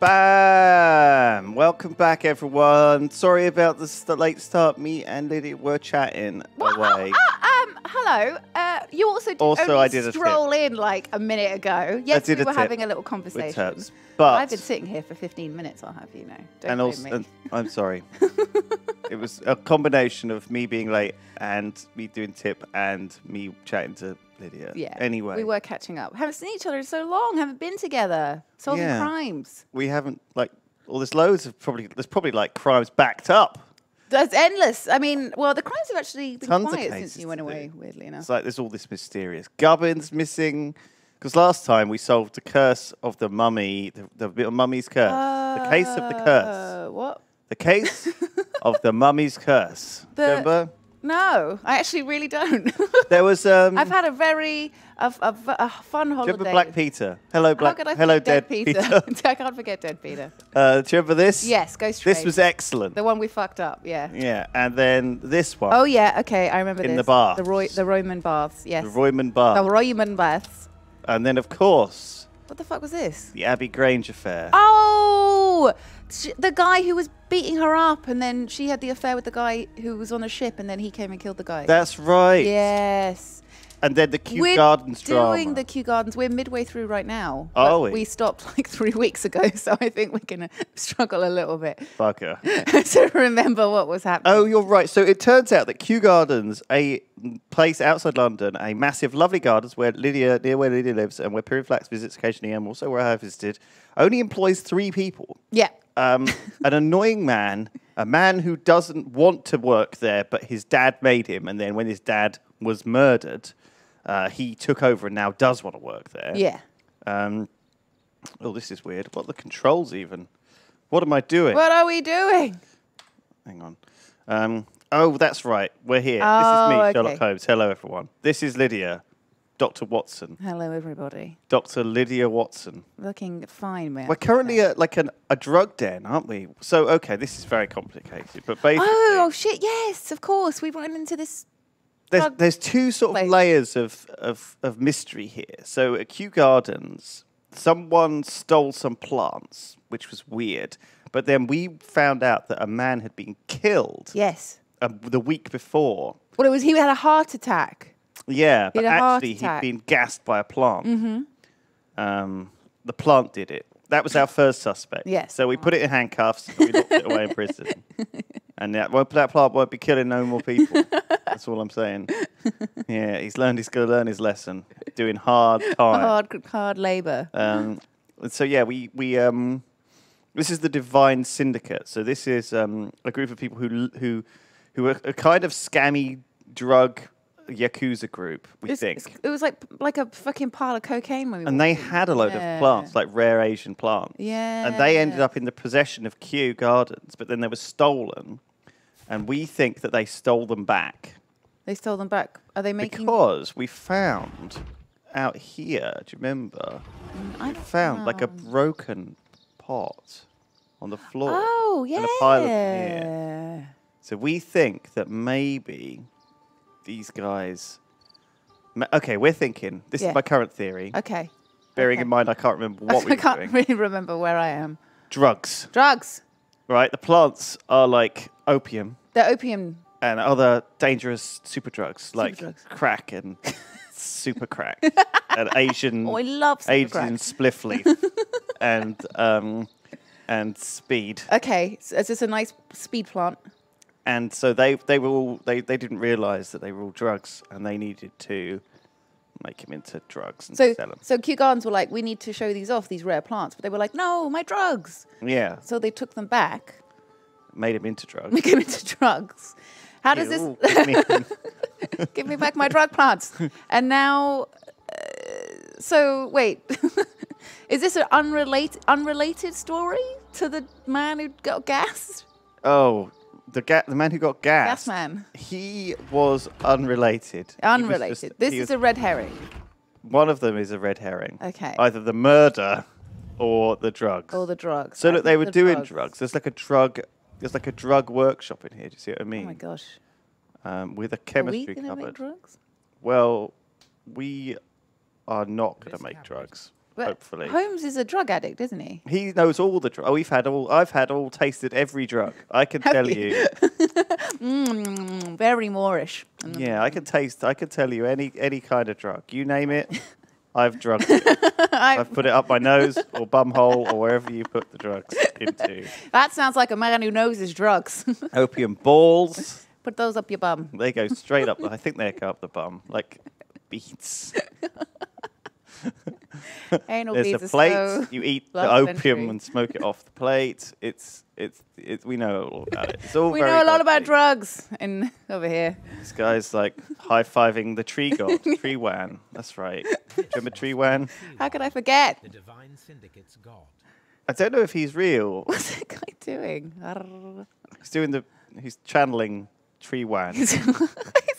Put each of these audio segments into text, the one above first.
Bam! Welcome back, everyone. Sorry about the late start. Me and Lydia were chatting away. Hello. You also did I did stroll in like a minute ago. Yes, we were having a little conversation. But I've been sitting here for 15 minutes, I'll have you know. Don't blame me. I'm sorry. It was a combination of me being late and me doing tip and me chatting to Lydia. Yeah. Anyway. We were catching up. Haven't seen each other in so long. Haven't been together. Solving crimes. We haven't, there's loads of there's probably like crimes backed up. That's endless. I mean, well, the crimes have actually been Tons quiet since you went away, weirdly enough. It's like there's all this mysterious. Gubbins missing. Because last time we solved the curse of the mummy, the mummy's curse. The case of the curse. What? The case of the mummy's curse. Remember? No, I actually really don't. There was. I've had a very fun holiday. Do you remember Black Peter? Hello, dead Peter. I can't forget Dead Peter. Do you remember this? Yes, Ghost Train. This was excellent. The one we fucked up, yeah. Yeah, and then this one. Oh yeah, okay, I remember this. In the bath. The Roman baths, yes. The Roman bath. The Roman baths. And then, of course. What the fuck was this? The Abbey Grange affair. Oh! The guy who was beating her up, and then she had the affair with the guy who was on a ship, and then he came and killed the guy. That's right. Yes. And then the Kew Gardens drama. We're doing the Kew Gardens. We're midway through right now. Are we? We stopped like 3 weeks ago, so I think we're going to struggle a little bit. Bugger. To remember what was happening. Oh, you're right. So it turns out that Kew Gardens, a place outside London, a massive, lovely gardens near where Lydia lives, and where Period Flax visits occasionally, and also where I have visited, only employs 3 people. Yeah. An annoying man, a man who doesn't want to work there, but his dad made him, and then when his dad was murdered, he took over and now does want to work there. Yeah. Oh, this is weird. What are the controls even? What am I doing? What are we doing? Hang on. Oh, that's right. We're here. Oh, this is me, okay. Sherlock Holmes. Hello, everyone. This is Lydia, Dr. Watson. Hello, everybody. Dr. Lydia Watson. Looking fine, man. We're currently at a drug den, aren't we? So, okay, this is very complicated, but basically... Oh, shit, yes, of course. We went into this... There's 2 sort of layers of mystery here. So at Kew Gardens, someone stole some plants, which was weird. But then we found out that a man had been killed. Yes. The week before. Well, he had a heart attack. Yeah, but actually he'd been gassed by a plant. Mm-hmm. The plant did it. That was our first suspect. Yes. So we put it in handcuffs and we locked it away in prison. And that plant won't be killing no more people. That's all I'm saying. Yeah, he's going to learn his lesson. Doing hard time. Hard labour. So yeah, we this is the Divine Syndicate. So this is a group of people who are a kind of scammy drug Yakuza group, we think. It was like a fucking pile of cocaine when we And they had a load of plants, like rare Asian plants. Yeah. And they ended up in the possession of Kew Gardens, but then they were stolen. And we think that they stole them back. They stole them back. Are they making... Because we found out here, do you remember? I found like a broken pot on the floor. Oh, yeah. And a pile of here. So we think that maybe... These guys... Okay, we're thinking... This is my current theory. Okay. Bearing in mind I can't remember what we were doing. I can't really remember where I am. Drugs. Drugs. Right? The plants are like opium. They're opium. And other dangerous super drugs like crack and super crack. And Asian... Oh, I love super crack. Asian spliff leaf. and speed. Okay. So is this a nice speed plant? And so they didn't realise that they were all drugs, and they needed to make them into drugs and sell them. So Kew Gardens were like, we need to show these off, these rare plants, but they were like, no, my drugs. Yeah. So they took them back. Made them into drugs. Make them into drugs. How does this? Give me back my drug plants. And now, so wait, is this an unrelated story to the man who got gassed? Oh. The man who got gassed. Gas man. He was unrelated. Unrelated. This is a red herring. One of them is a red herring. Okay. Either the murder or the drugs. Or the drugs. So look, they were doing drugs. There's like a drug workshop in here. Do you see what I mean? Oh my gosh. With a chemistry Are we gonna cupboard. make drugs? Well, we are not going to make drugs. But hopefully. Holmes is a drug addict, isn't he? He knows all the drugs. I've had all, tasted every drug. I can tell you. Very Moorish. Yeah, I can tell you any kind of drug. You name it, I've drugged it. I've put it up my nose or bum hole or wherever you put the drugs into. That sounds like a man who knows his drugs. Opium balls. Put those up your bum. They go straight up. I think they go up the bum like beets. Anal There's beads the are plate. so You eat the love opium century. and smoke it off the plate. It's we know all about it. It's all We very know a lot about godly. drugs over here. This guy's like high-fiving the tree god, Tree Wan. That's right. Do you remember Tree Wan? How could I forget? The divine syndicate's god. I don't know if he's real. What's that guy doing? He's channeling Tree Wan. He's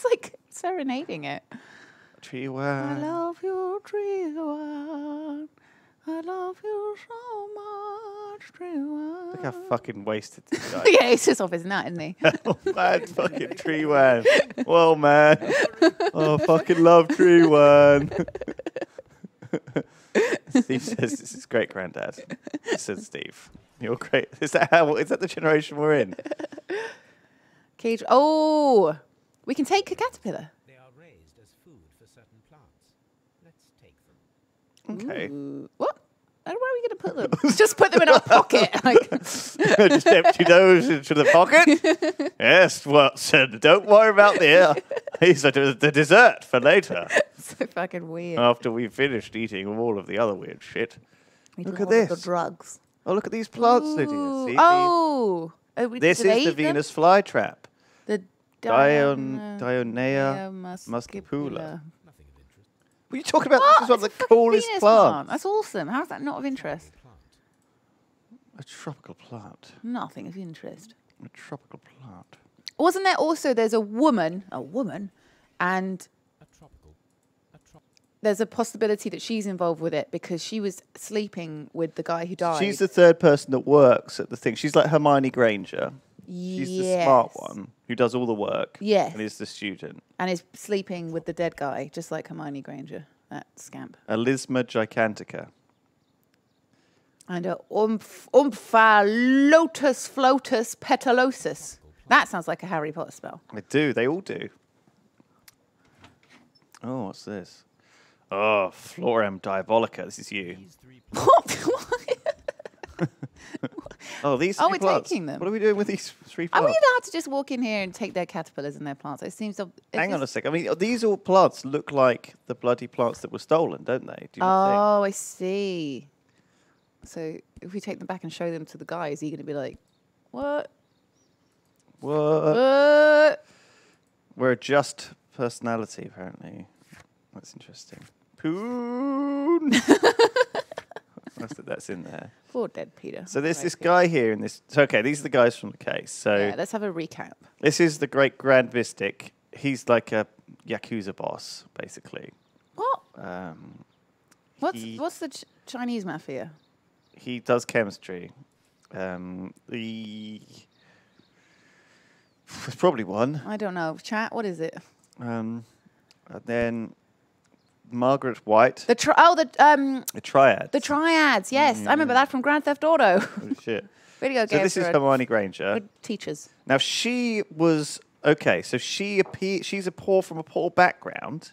like serenading it. Tree I Wan. love you, tree one. I love you so much, tree one. Look how fucking wasted this guy. Yeah, he's just off his nut, isn't he? Oh, man, fucking Tree Wan. Well, man. Oh, fucking love Tree Wan. Steve says, this is great, Grandad. Says Steve. You're great. Is that the generation we're in? Cage. Oh, we can take a caterpillar. They are raised as food for certain plants. Let's take them. Okay. Ooh. What? Where are we going to put them? Just put them in our pocket. Like. Just empty those into the pocket. Yes, Watson. Don't worry about these are the dessert for later. So fucking weird. After we've finished eating all of the other weird shit. We Look do at all of this. The drugs. Oh, look at these plants, Lydia. Ooh. See? Oh. This did they is the eat them? Venus flytrap. The Dionea muscipula. Nothing of interest. What are you talking about? What? This is one of It's a the fucking coolest Venus plants. plant. That's awesome. How's that not of interest? Plant. A tropical plant. Nothing of interest. A tropical plant. Wasn't there also, there's a woman, and A tropical. there's a possibility that she's involved with it because she was sleeping with the guy who died. She's the third person that works at the thing. She's like Hermione Granger. She's the smart one who does all the work. Yes. And is the student. And is sleeping with the dead guy, just like Hermione Granger, that scamp. Elisma gigantica. And a Omphalotus flotus petalosus. That sounds like a Harry Potter spell. They do. They all do. Oh, what's this? Oh, Florem diabolica. This is you. These three Oh, these Oh, three we're plants. taking them. What are we doing with these three Are we plants? allowed to just walk in here and take their caterpillars and their plants? It seems... Hang on a sec. I mean, these all plants look like the bloody plants that were stolen, don't they? Do you not think? Oh, I see. So if we take them back and show them to the guy, is he going to be like, what? What? We're a just personality, apparently. That's interesting. Poon. That's in there. Poor dead Peter. So there's Right, this Peter. guy here in this. So, okay, these are the guys from the case. So Yeah, let's have a recap. this is the great Grand Vistic. He's like a Yakuza boss, basically. What? He- What's the Chinese mafia? He does chemistry. There's probably one. I don't know. Chat, what is it? And then Margaret White, The the triad. the triads. Yes, I remember that from Grand Theft Auto. Oh, shit. Video So games this is are Hermione Granger. good teachers. Now she was okay. So she's from a poor background,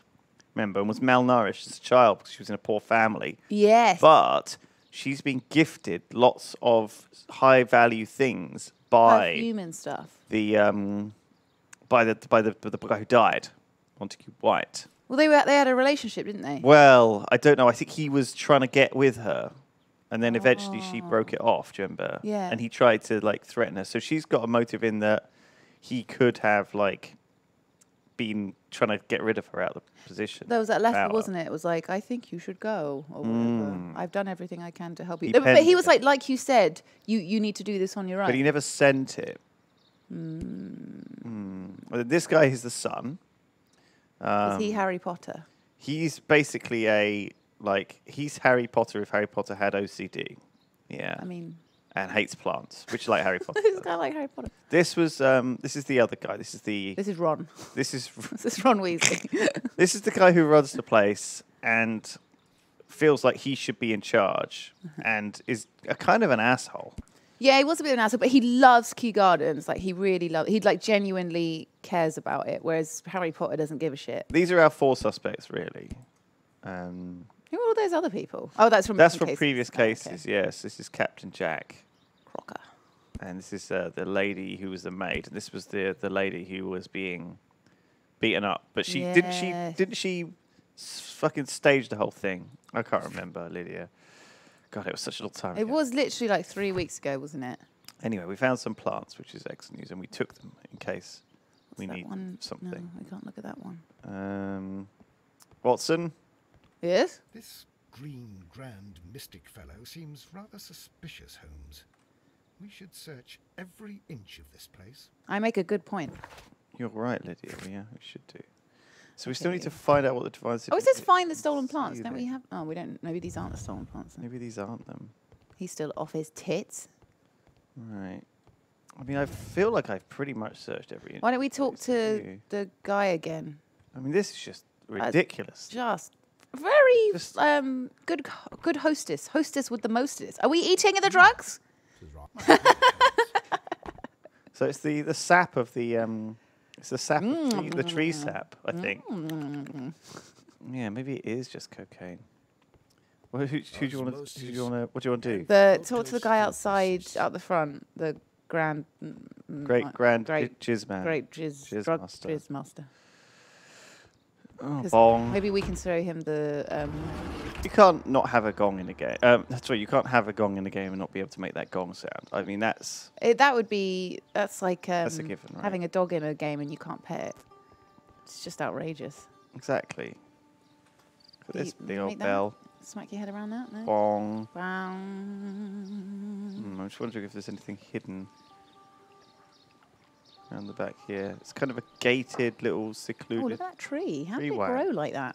remember, and was malnourished as a child because she was in a poor family. Yes. But she's been gifted lots of high value things by human stuff. the guy who died, Montague White. Well, they had a relationship, didn't they? Well, I don't know. I think he was trying to get with her. And then eventually she broke it off, do you remember? Yeah. And he tried to like threaten her. So she's got a motive in that he could have like been trying to get rid of her out of the position. There was that letter, Power. wasn't it? It was like, I think you should go, or whatever. I've done everything I can to help you. He But he penned was it. like you said, you need to do this on your own. But he never sent it. Well, this guy is the son. Is he Harry Potter? He's basically he's Harry Potter if Harry Potter had OCD. Yeah. I mean, and hates plants, which is like Harry Potter. this does. guy like Harry Potter. This is the other guy. This is Ron. this is This is Ron Weasley. this is the guy who runs the place, and feels like he should be in charge and is a kind of an asshole. Yeah, he was a bit of an asshole, but he loves Kew Gardens. Like, he really loves. He like genuinely cares about it, whereas Harry Potter doesn't give a shit. These are our 4 suspects, really. Who are all those other people? Oh, that's from previous cases. Okay. Yes, this is Captain Jack Crocker. and this is the lady who was the maid, and this was the lady who was being beaten up. But she didn't she fucking stage the whole thing? I can't remember, Lydia. God, it was such a long time ago. It was literally like 3 weeks ago, wasn't it? Anyway, we found some plants, which is excellent news, and we took them in case we need something. No, we can't look at that one. Watson? Yes? This green grand mystic fellow seems rather suspicious, Holmes. We should search every inch of this place. I make a good point. You're right, Lydia. Yeah, we should do. So we still need to find out what the device is. Oh, it says find the stolen plants. Don't we have... Oh, we don't... Maybe these aren't the stolen plants. Then. Maybe these aren't them. He's still off his tits. Right. I mean, I feel like I've pretty much searched every inch. Why don't we talk to the guy again? I mean, this is just ridiculous. Just very good hostess. Hostess with the mostest. Are we eating the drugs? So it's the sap of the it's the sap of the tree sap, I think. Yeah, maybe it is just cocaine. Well, who do you want to? What do you want to do? Talk to the guy outside, out the front. The grand jizz man. Great jizz master. Oh, bong. Maybe we can throw him the. You can't not have a gong in a game. That's right. You can't have a gong in the game and not be able to make that gong sound. I mean, that's like that's a given, right? having a dog in a game and you can't pet it. It's just outrageous. Exactly. Look at this big old bell. Smack your head around that. No? Bong. Bong. I'm just wondering if there's anything hidden around the back here. It's kind of a gated little secluded. Oh, look at that tree. How did it wire. grow like that?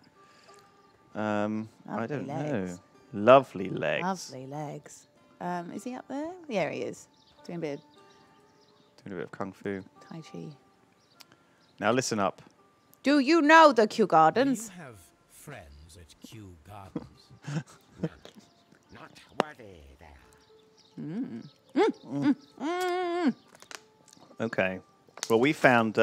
I don't legs. know. Lovely legs. Lovely legs. Is he up there? Yeah, he is. Doing a bit of kung fu. Tai Chi. Now listen up. Do you know the Kew Gardens? Do you have friends at Kew Gardens? Not worthy there. Okay. Well, we found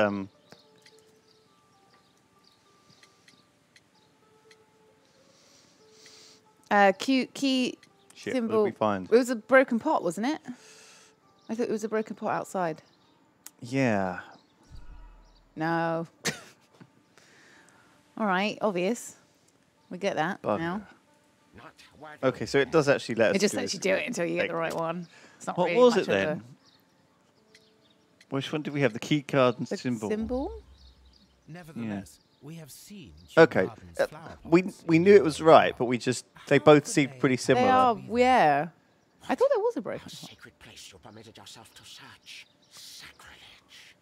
Key shit. symbol. What did we find? It was a broken pot, wasn't it? I thought it was a broken pot outside. Yeah. No. All right, obvious. We get that Bugger. now. Not worthy. Okay, so it does actually let us. It just do lets this. you do it until you get the right one. It's not What really was much it of then? Which one did we have? The Kew Gardens the symbol. symbol? Nevertheless, we have seen Kew Okay. Gardens flower We pots knew it was right, but they both seemed pretty similar. They are, yeah. I thought there was a broken A pot. sacred place you permitted yourself to search. Sacrilege.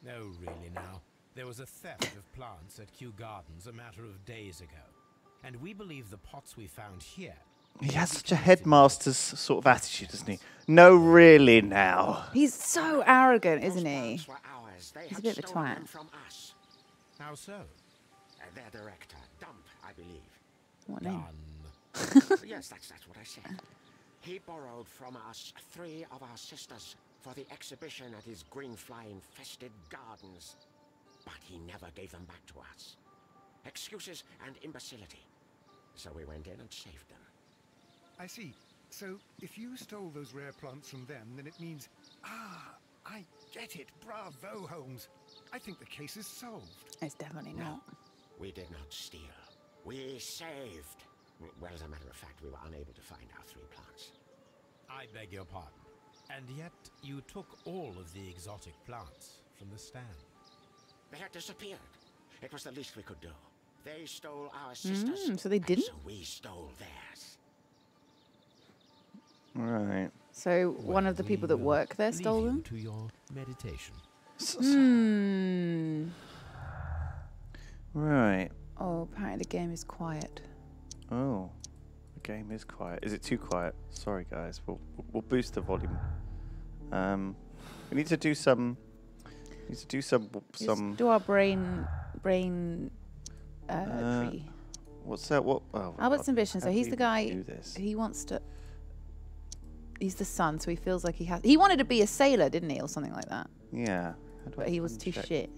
No, really now. There was a theft of plants at Kew Gardens a matter of days ago. And we believe the pots we found here... He has such a headmaster's sort of attitude, doesn't he? No, really now. He's so arrogant, isn't Those he? plants were ours. They He's a had bit of a stolen twat. them from us. How so? Their director, Dump, I believe. What name? Yes, that's what I said. He borrowed from us 3 of our sisters for the exhibition at his green fly-infested gardens. But he never gave them back to us. Excuses and imbecility. So we went in and saved them. I see. So, if you stole those rare plants from them, then it means... Ah, I get it. Bravo, Holmes. I think the case is solved. It's definitely not. We did not steal. We saved. Well, as a matter of fact, we were unable to find our 3 plants. I beg your pardon. And yet you took all of the exotic plants from the stand. They had disappeared. It was the least we could do. They stole our sisters. So they didn't? So we stole theirs. Right. So one of the people that work there stole them? To your meditation. Right. Oh, apparently the game is quiet. Oh, the game is quiet. Is it too quiet? Sorry, guys. We'll boost the volume. We need to do some. Just do our brain tree. What's that? What? Oh, Albert's ambition. So how he's do the we guy. do this? He wants to. He's the son, so he feels like he has. He wanted to be a sailor, didn't he, or something like that? Yeah. How do But I he was too uncheck? shit.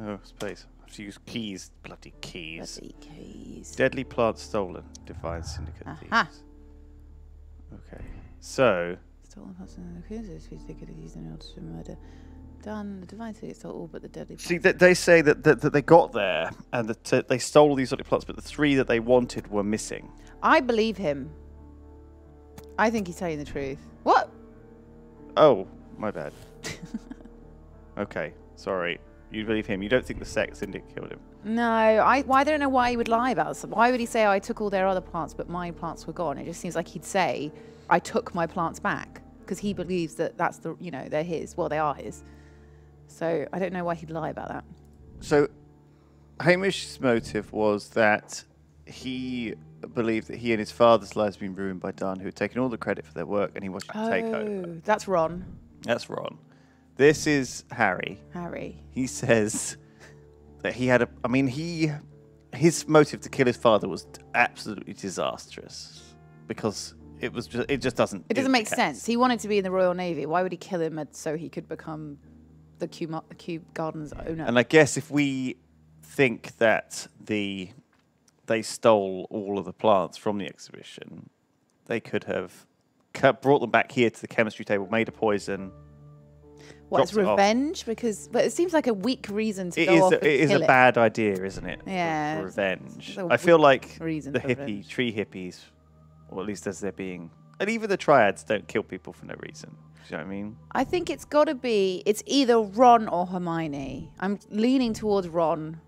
Oh, space. I have to use keys. Bloody keys. Bloody keys. Deadly plant stolen. Divine syndicate Aha. thieves. Okay. So. Stolen parts of the cruisers, which they could have used in order to murder. Done. The divine syndicate stole all but the deadly. See, they say that they got there and that they stole all these exotic plants, but the 3 that they wanted were missing. I believe him. I think he's telling the truth. What? Oh, my bad. Okay, sorry. You believe him. You don't think the sex syndicate killed him. No, I don't know why he would lie about something. Why would he say, I took all their other plants, but my plants were gone? It just seems like he'd say, I took my plants back. Because he believes that that's the, you know, they're his. Well, they are his. So I don't know why he'd lie about that. So Hamish's motive was that he believed that he and his father's lives had been ruined by Dunn, who had taken all the credit for their work, and he wanted to take over. That's Ron. That's Ron. This is Harry. Harry. He says that he had his motive to kill his father was absolutely disastrous because it doesn't. It doesn't make sense. He wanted to be in the Royal Navy. Why would he kill him so he could become the Kew Gardens owner? And I guess if we think that they stole all of the plants from the exhibition, they could have brought them back here to the chemistry table, made a poison. What, it's dropped it off. Revenge? But it seems like a weak reason to go off and It is kill a it. bad idea, isn't it? Yeah. For revenge. It's a I feel like reason the for revenge. tree hippies, or at least as they're being, and even the triads don't kill people for no reason. Do you know what I mean? I think it's got to be, it's either Ron or Hermione. I'm leaning towards Ron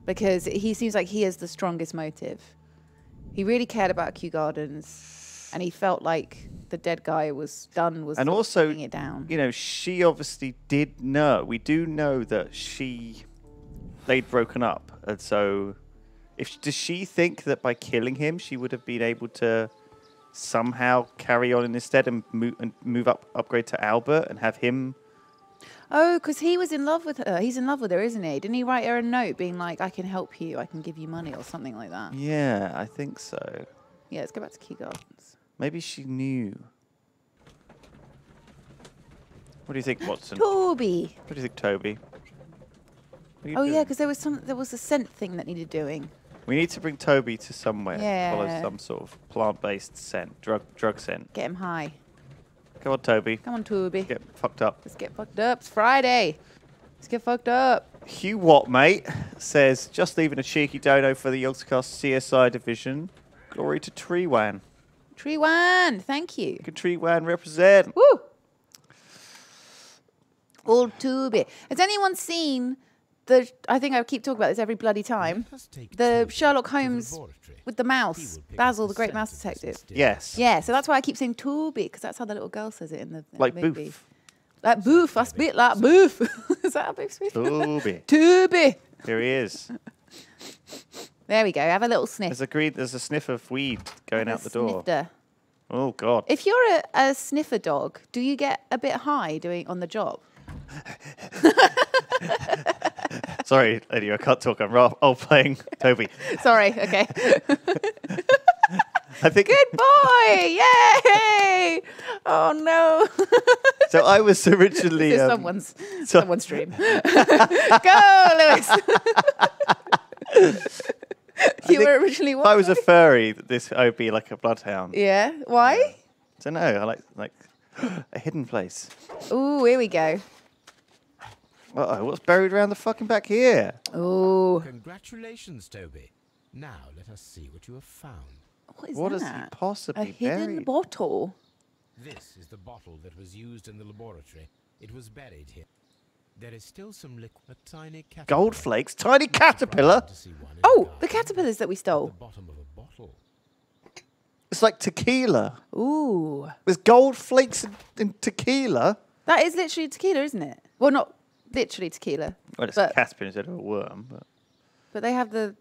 because he seems like he has the strongest motive. He really cared about Kew Gardens and he felt like the dead guy was done, was And also, bringing it down. you know, she obviously did know. We do know that they'd broken up, and so, does she think that by killing him, she would have been able to somehow carry on instead and upgrade to Albert and have him? Oh, because he was in love with her. He's in love with her, isn't he? Didn't he write her a note being like, I can help you, I can give you money or something like that? Yeah, I think so. Yeah, let's go back to Kew Gardens. Maybe she knew. What do you think, Watson? Toby. What do you think, Toby? What are you Oh, yeah, doing? because there was a scent thing that needed doing. We need to bring Toby to somewhere. Yeah. Follow some sort of plant-based scent, drug scent. Get him high. Come on, Toby. Come on, Toby. Get fucked up. Let's get fucked up. It's Friday. Let's get fucked up. Hugh Watt, mate, says, just leaving a cheeky dono for the Yogscast CSI division. Glory to Treewan. Treewan, thank you. Can Treewan represent? Woo! Old Toby. Has anyone seen I think I keep talking about this every bloody time, the Sherlock Holmes with the mouse, Basil, the great mouse detective? Yes. Yeah, so that's why I keep saying Toby, because that's how the little girl says it in the Like movie. Boof. Like Boof, I spit like Boof. Is that how Boof speaks? Toby. Toby. Here he is. There we go, have a little sniff. There's a sniff of weed going out the door. Snifter. Oh, God. If you're a sniffer dog, do you get a bit high doing on the job? Sorry, Lydia, I can't talk. I'm playing Toby. Sorry, okay. I think. Good boy! Yay! Oh no! So I was originally. This is someone's dream. Go, Lewis! You were originally what? If I was a furry, I would be like a bloodhound. Yeah. Why? I don't know. I like a hidden place. Ooh, here we go. Uh-oh, what's buried around the fucking back here? Ooh. Congratulations, Toby. Now let us see what you have found. What is has that? he possibly A hidden buried? bottle. This is the bottle that was used in the laboratory. It was buried here. There is still some liquid, a tiny caterpillar. Gold flakes? Tiny caterpillar? To see one in Oh, garden. the caterpillars that we The stole. bottom of a bottle. It's like tequila. Ooh. There's gold flakes in tequila. That is literally tequila, isn't it? Well, not literally tequila. Well, it's but, a caterpillar instead of a worm. but they have the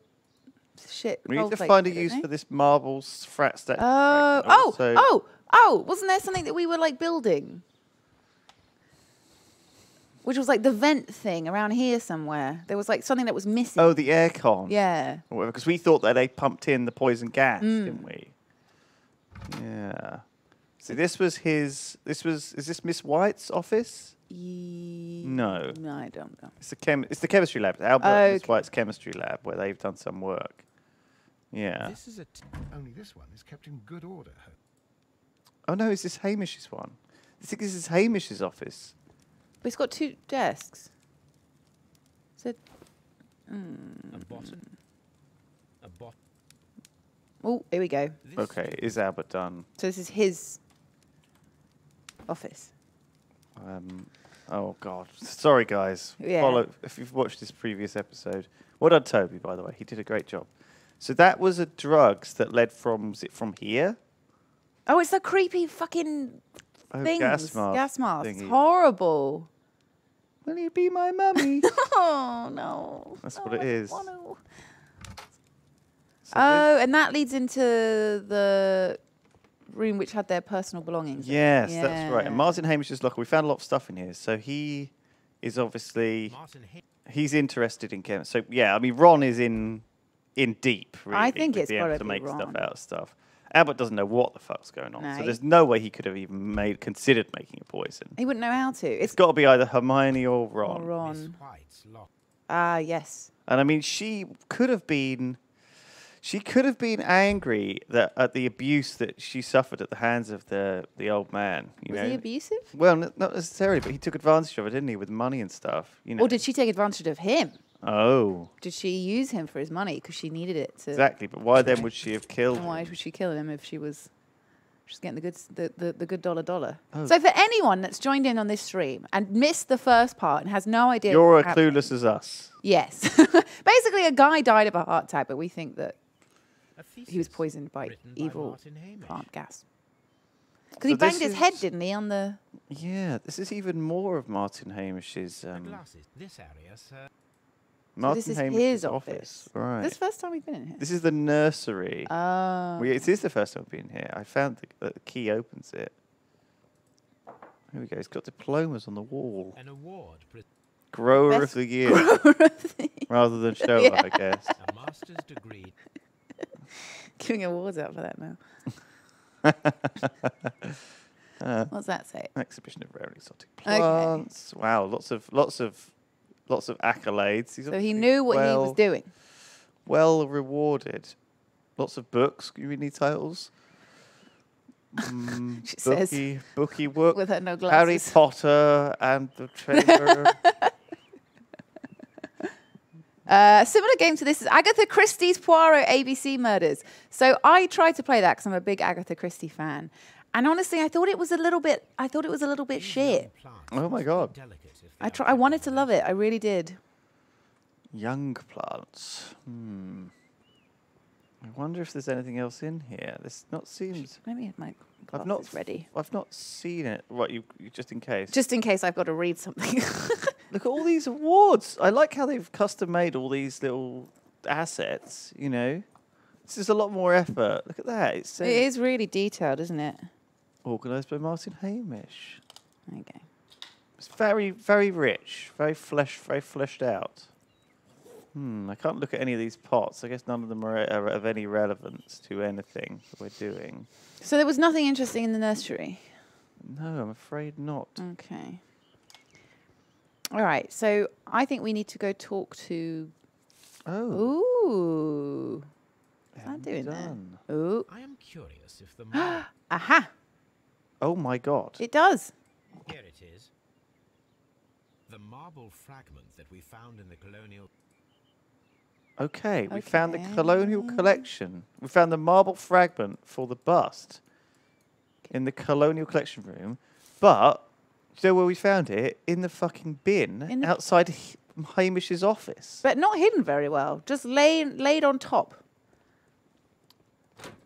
shit. We need gold to flakes, find a don't use they? for this marble frat statue. Oh, wasn't there something that we were like building? which was like the vent thing around here somewhere. There was like something that was missing. Oh, the aircon. Yeah. Because we thought that they pumped in the poison gas, didn't we? Yeah. So this was his. Is this Miss White's office? No. No, I don't know. It's the chemistry lab. Albert and Miss White's chemistry lab where they've done some work. Yeah. This is only this one is kept in good order. Oh no, is this Hamish's one? I think this is Hamish's office. But it's got 2 desks. So, A bottom. A bot. oh, here we go. Okay, is Albert done? So this is his office. Oh God, sorry guys. Yeah. If you've watched this previous episode. Well done, Toby. By the way, he did a great job. So that was a drugs that led from. Was it from here? Oh, it's the creepy fucking things. Gas mask. Gas masks. thingy. Horrible. Will you be my mummy? Oh no. That's what it is. Oh, So and that leads into the room which had their personal belongings. Yes, that's right. And Yeah. Martin Hamish's locker. We found a lot of stuff in here. So he is obviously he's interested in chem. So yeah, I mean Ron is in deep. Really, I think with it's being gotta able to be make Ron. stuff out of stuff. Albert doesn't know what the fuck's going on. No, So he- there's no way he could have even considered making a poison. He wouldn't know how to. It's got to be either Hermione or or Ron. Miss Ron. White's lock. Ah, yes. And I mean, she could have been angry at the abuse that she suffered at the hands of the old man. You Was know? he abusive? Well, not necessarily, but he took advantage of it, didn't he, with money and stuff? You know. Or did she take advantage of him? Oh, Did she use him for his money because she needed it to? exactly. But why then would she have killed And him? why would she kill him if she was just getting the good dollar? Oh. So for anyone that's joined in on this stream and missed the first part and has no idea, You're what's as happening- clueless as us. Yes, basically a guy died of a heart attack, but we think that A thesis he was poisoned by written by evil Martin Hamish. plant gas. Because So he banged this his head, is- didn't he? On the Yeah, this is even more of Martin Hamish's. The glasses. This area, sir. Martin this is Hamish's his office. Right. This is the first time we've been in here. This is the nursery. Oh, It is the first time we've been here. I found the key opens it. Here we go. It's got diplomas on the wall. An award. Grower Best of the year, rather than Sherlock, I guess. A master's degree. giving awards out for that now. What's that say? An exhibition of rare and exotic Okay. plants. Wow, lots of accolades. He's So he obviously knew what he was doing. Well rewarded. Lots of books. You read any titles? She says Bookie work. with her no Harry glasses. Potter and the Chamber. A similar game to this is Agatha Christie's Poirot ABC Murders. So I tried to play that because I'm a big Agatha Christie fan, and honestly, I thought it was a little bit shit. Oh my God. I wanted to love it. I really did. Young plants. I wonder if there's anything else in here. This not seems. Let me have my I've glasses not ready. I've not seen it. What you just in case. Just in case I've got to read something. Look at all these awards. I like how they've custom made all these little assets. You know, this is a lot more effort. Look at that. It It says is really detailed, isn't it? organised by Martin Hamish. Okay. It's very, very rich, very fleshed out. I can't look at any of these pots. I guess none of them are of any relevance to anything that we're doing. So there was nothing interesting in the nursery. No, I'm afraid not. Okay. All right. So I think we need to go talk to. Oh, Ooh. What's that doing done. there? Ooh. I am curious if the marble. Aha. Oh my God. It does. Here it is. The marble fragment that we found in the colonial. Okay, we found the Okay. colonial collection. We found the marble fragment for the bust in the colonial collection room. But, do you know where we found it? In the fucking bin In the- outside Hamish's office. But not hidden very well. Just laid on top.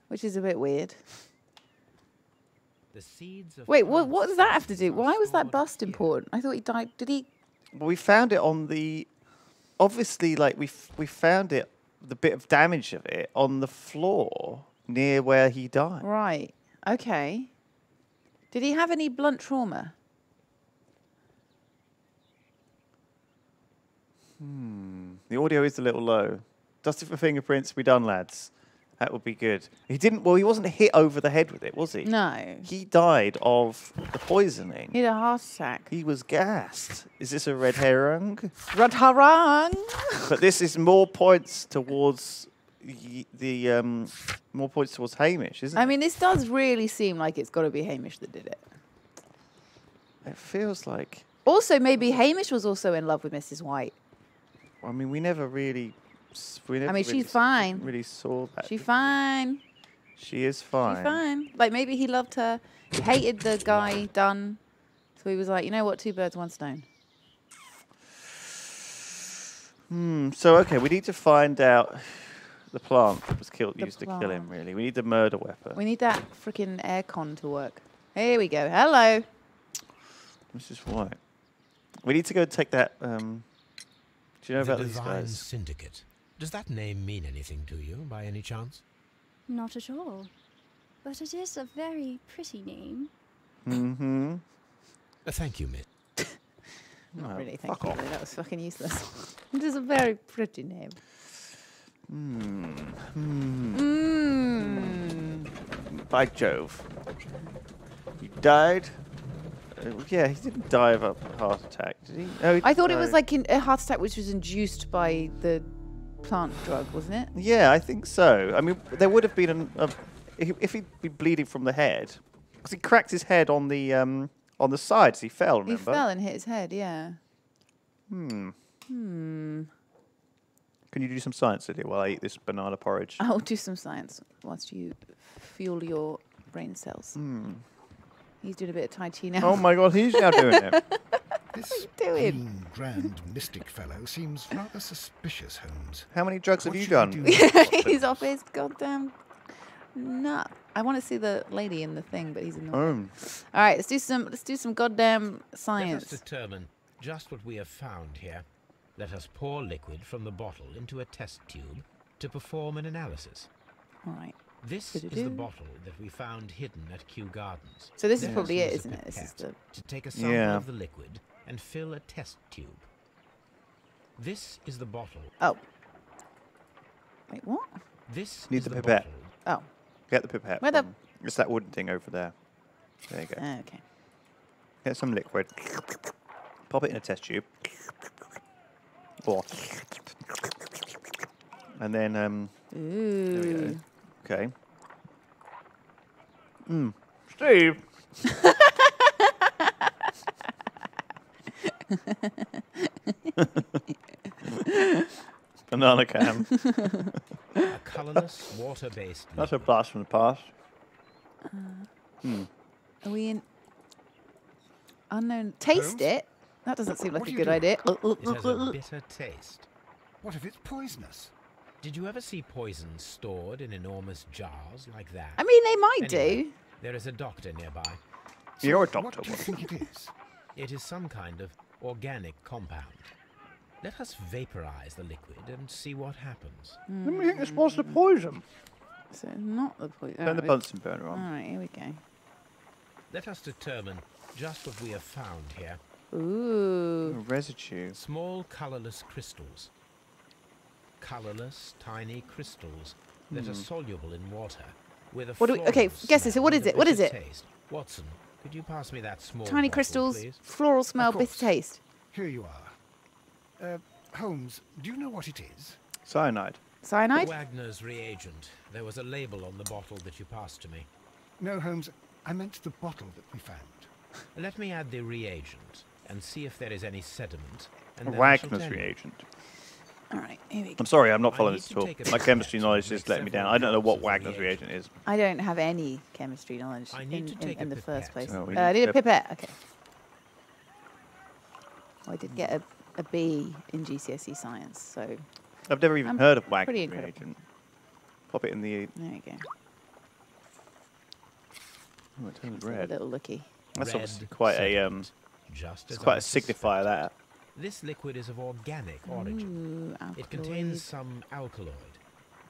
Which is a bit weird. The seeds of Wait, what plants does that have to do? are Why was that stored bust here. important? I thought he died. Did he? Well, we found it on the. Obviously, like we found it, the bit of damage of it on the floor near where he died. Right. Okay. Did he have any blunt trauma? The audio is a little low. Dusted for fingerprints. We done, lads. That would be good. He didn't. Well, he wasn't hit over the head with it, was he? No. He died of the poisoning. He had a heart attack. He was gassed. Is this a red herring? Red herring. But this is more points towards more points towards Hamish, isn't it? I mean, this does really seem like it's got to be Hamish that did it. It feels like. Also, maybe Hamish was also in love with Mrs. White. I mean, we never really. I mean, she's fine. Really saw that. She's fine. She is fine. She's fine. Like, maybe he loved her. He hated the guy, Dunn. So he was like, you know what? 2 birds, 1 stone. So, okay, we need to find out the plant that was used to kill him, plant. really. We need the murder weapon. We need that freaking aircon to work. Here we go. Hello. Mrs. White. We need to go take that. Do you know The about these Divine guys? Syndicate. Does that name mean anything to you, by any chance? Not at all. But it is a very pretty name. Mm-hmm. Thank you, Miss. Not really, thank fuck you. off. That was fucking useless. It is a very pretty name. By Jove. He died. Yeah, he didn't die of a heart attack, did he? No, he I thought it was died. like a heart attack which was induced by the plant drug, wasn't it? Yeah, I think so. I mean, there would have been if he'd been bleeding from the head, because he cracked his head on the sides. He fell. Remember? He fell and hit his head, yeah. Can you do some science, Lydia, while I eat this banana porridge? I'll do some science whilst you fuel your brain cells. He's doing a bit of Tai Chi now. Oh my God, he's now doing it. This doing? green, grand mystic fellow seems rather suspicious, Holmes. How many drugs have What you should I done? do? He's off his goddamn nut. I want to see the lady in the thing, but he's in the way. All right, let's do some goddamn Let science. us determine just what we have found here. Let us pour liquid from the bottle into a test tube to perform an analysis. All right. This is the bottle that we found hidden at Kew Gardens. So this is Let us probably it, use a isn't it? This is pipette the to take a sample Yeah. of the liquid and fill a test tube. This is the bottle. Oh. Wait, what? This Need is the the pipette. bottle. Oh. Get the pipette. Where the- from- It's that wooden thing over there. There you go. Okay. Get some liquid. Pop it in a test tube. Or. And then, there we go. Ooh. Okay. Steve. Banana can. A colorless, water-based That's a liquid. blast from the past. Are we in unknown? Taste Holmes? it. That doesn't seem like What a do good you idea. It has a bitter taste. What if it's poisonous? Did you ever see poison stored in enormous jars like that? I mean, they might Anyway, do. there is a doctor nearby. You're a So doctor. What do you think it is? It is some kind of organic compound. Let us vaporize the liquid and see what happens. Let me think this was the poison. So not the poison. Turn the Bunsen burner All on. right, here we go. Let us determine just what we have found here. Ooh. Residue. Small colorless crystals. Colorless, tiny crystals that are soluble in water with a What do we- okay, floral guess this. smell What and is a it? What is bitter it? taste. Watson, could you pass me that small Tiny bottle, crystals, please? floral smell, bitter course. taste. Here you are. Holmes, do you know what it is? Cyanide. Cyanide? Wagner's reagent. There was a label on the bottle that you passed to me. No, Holmes, I meant the bottle that we found. Let me add the reagent and see if there is any sediment. And then I shall Wagner's tell you. reagent. All right, here we go. I'm sorry, I'm not I following need this to at all. take a My pipette chemistry to knowledge make just let me down. several I don't know what ounces of Wagner's reagent. reagent is. I don't have any chemistry knowledge I need to take in a the first pipette. place. Oh, we I need need a a- pipette. Okay. Well, I did get a B in GCSE science, so I've never even I'm heard of pretty Wagner's incredible. reagent. Pop it in the. there you go. Oh, it turns Have a red. little looky. That's Red obviously quite a sediment, just It's as quite I a signifier that. This liquid is of organic origin. Ooh, It contains alkaloid. some alkaloid.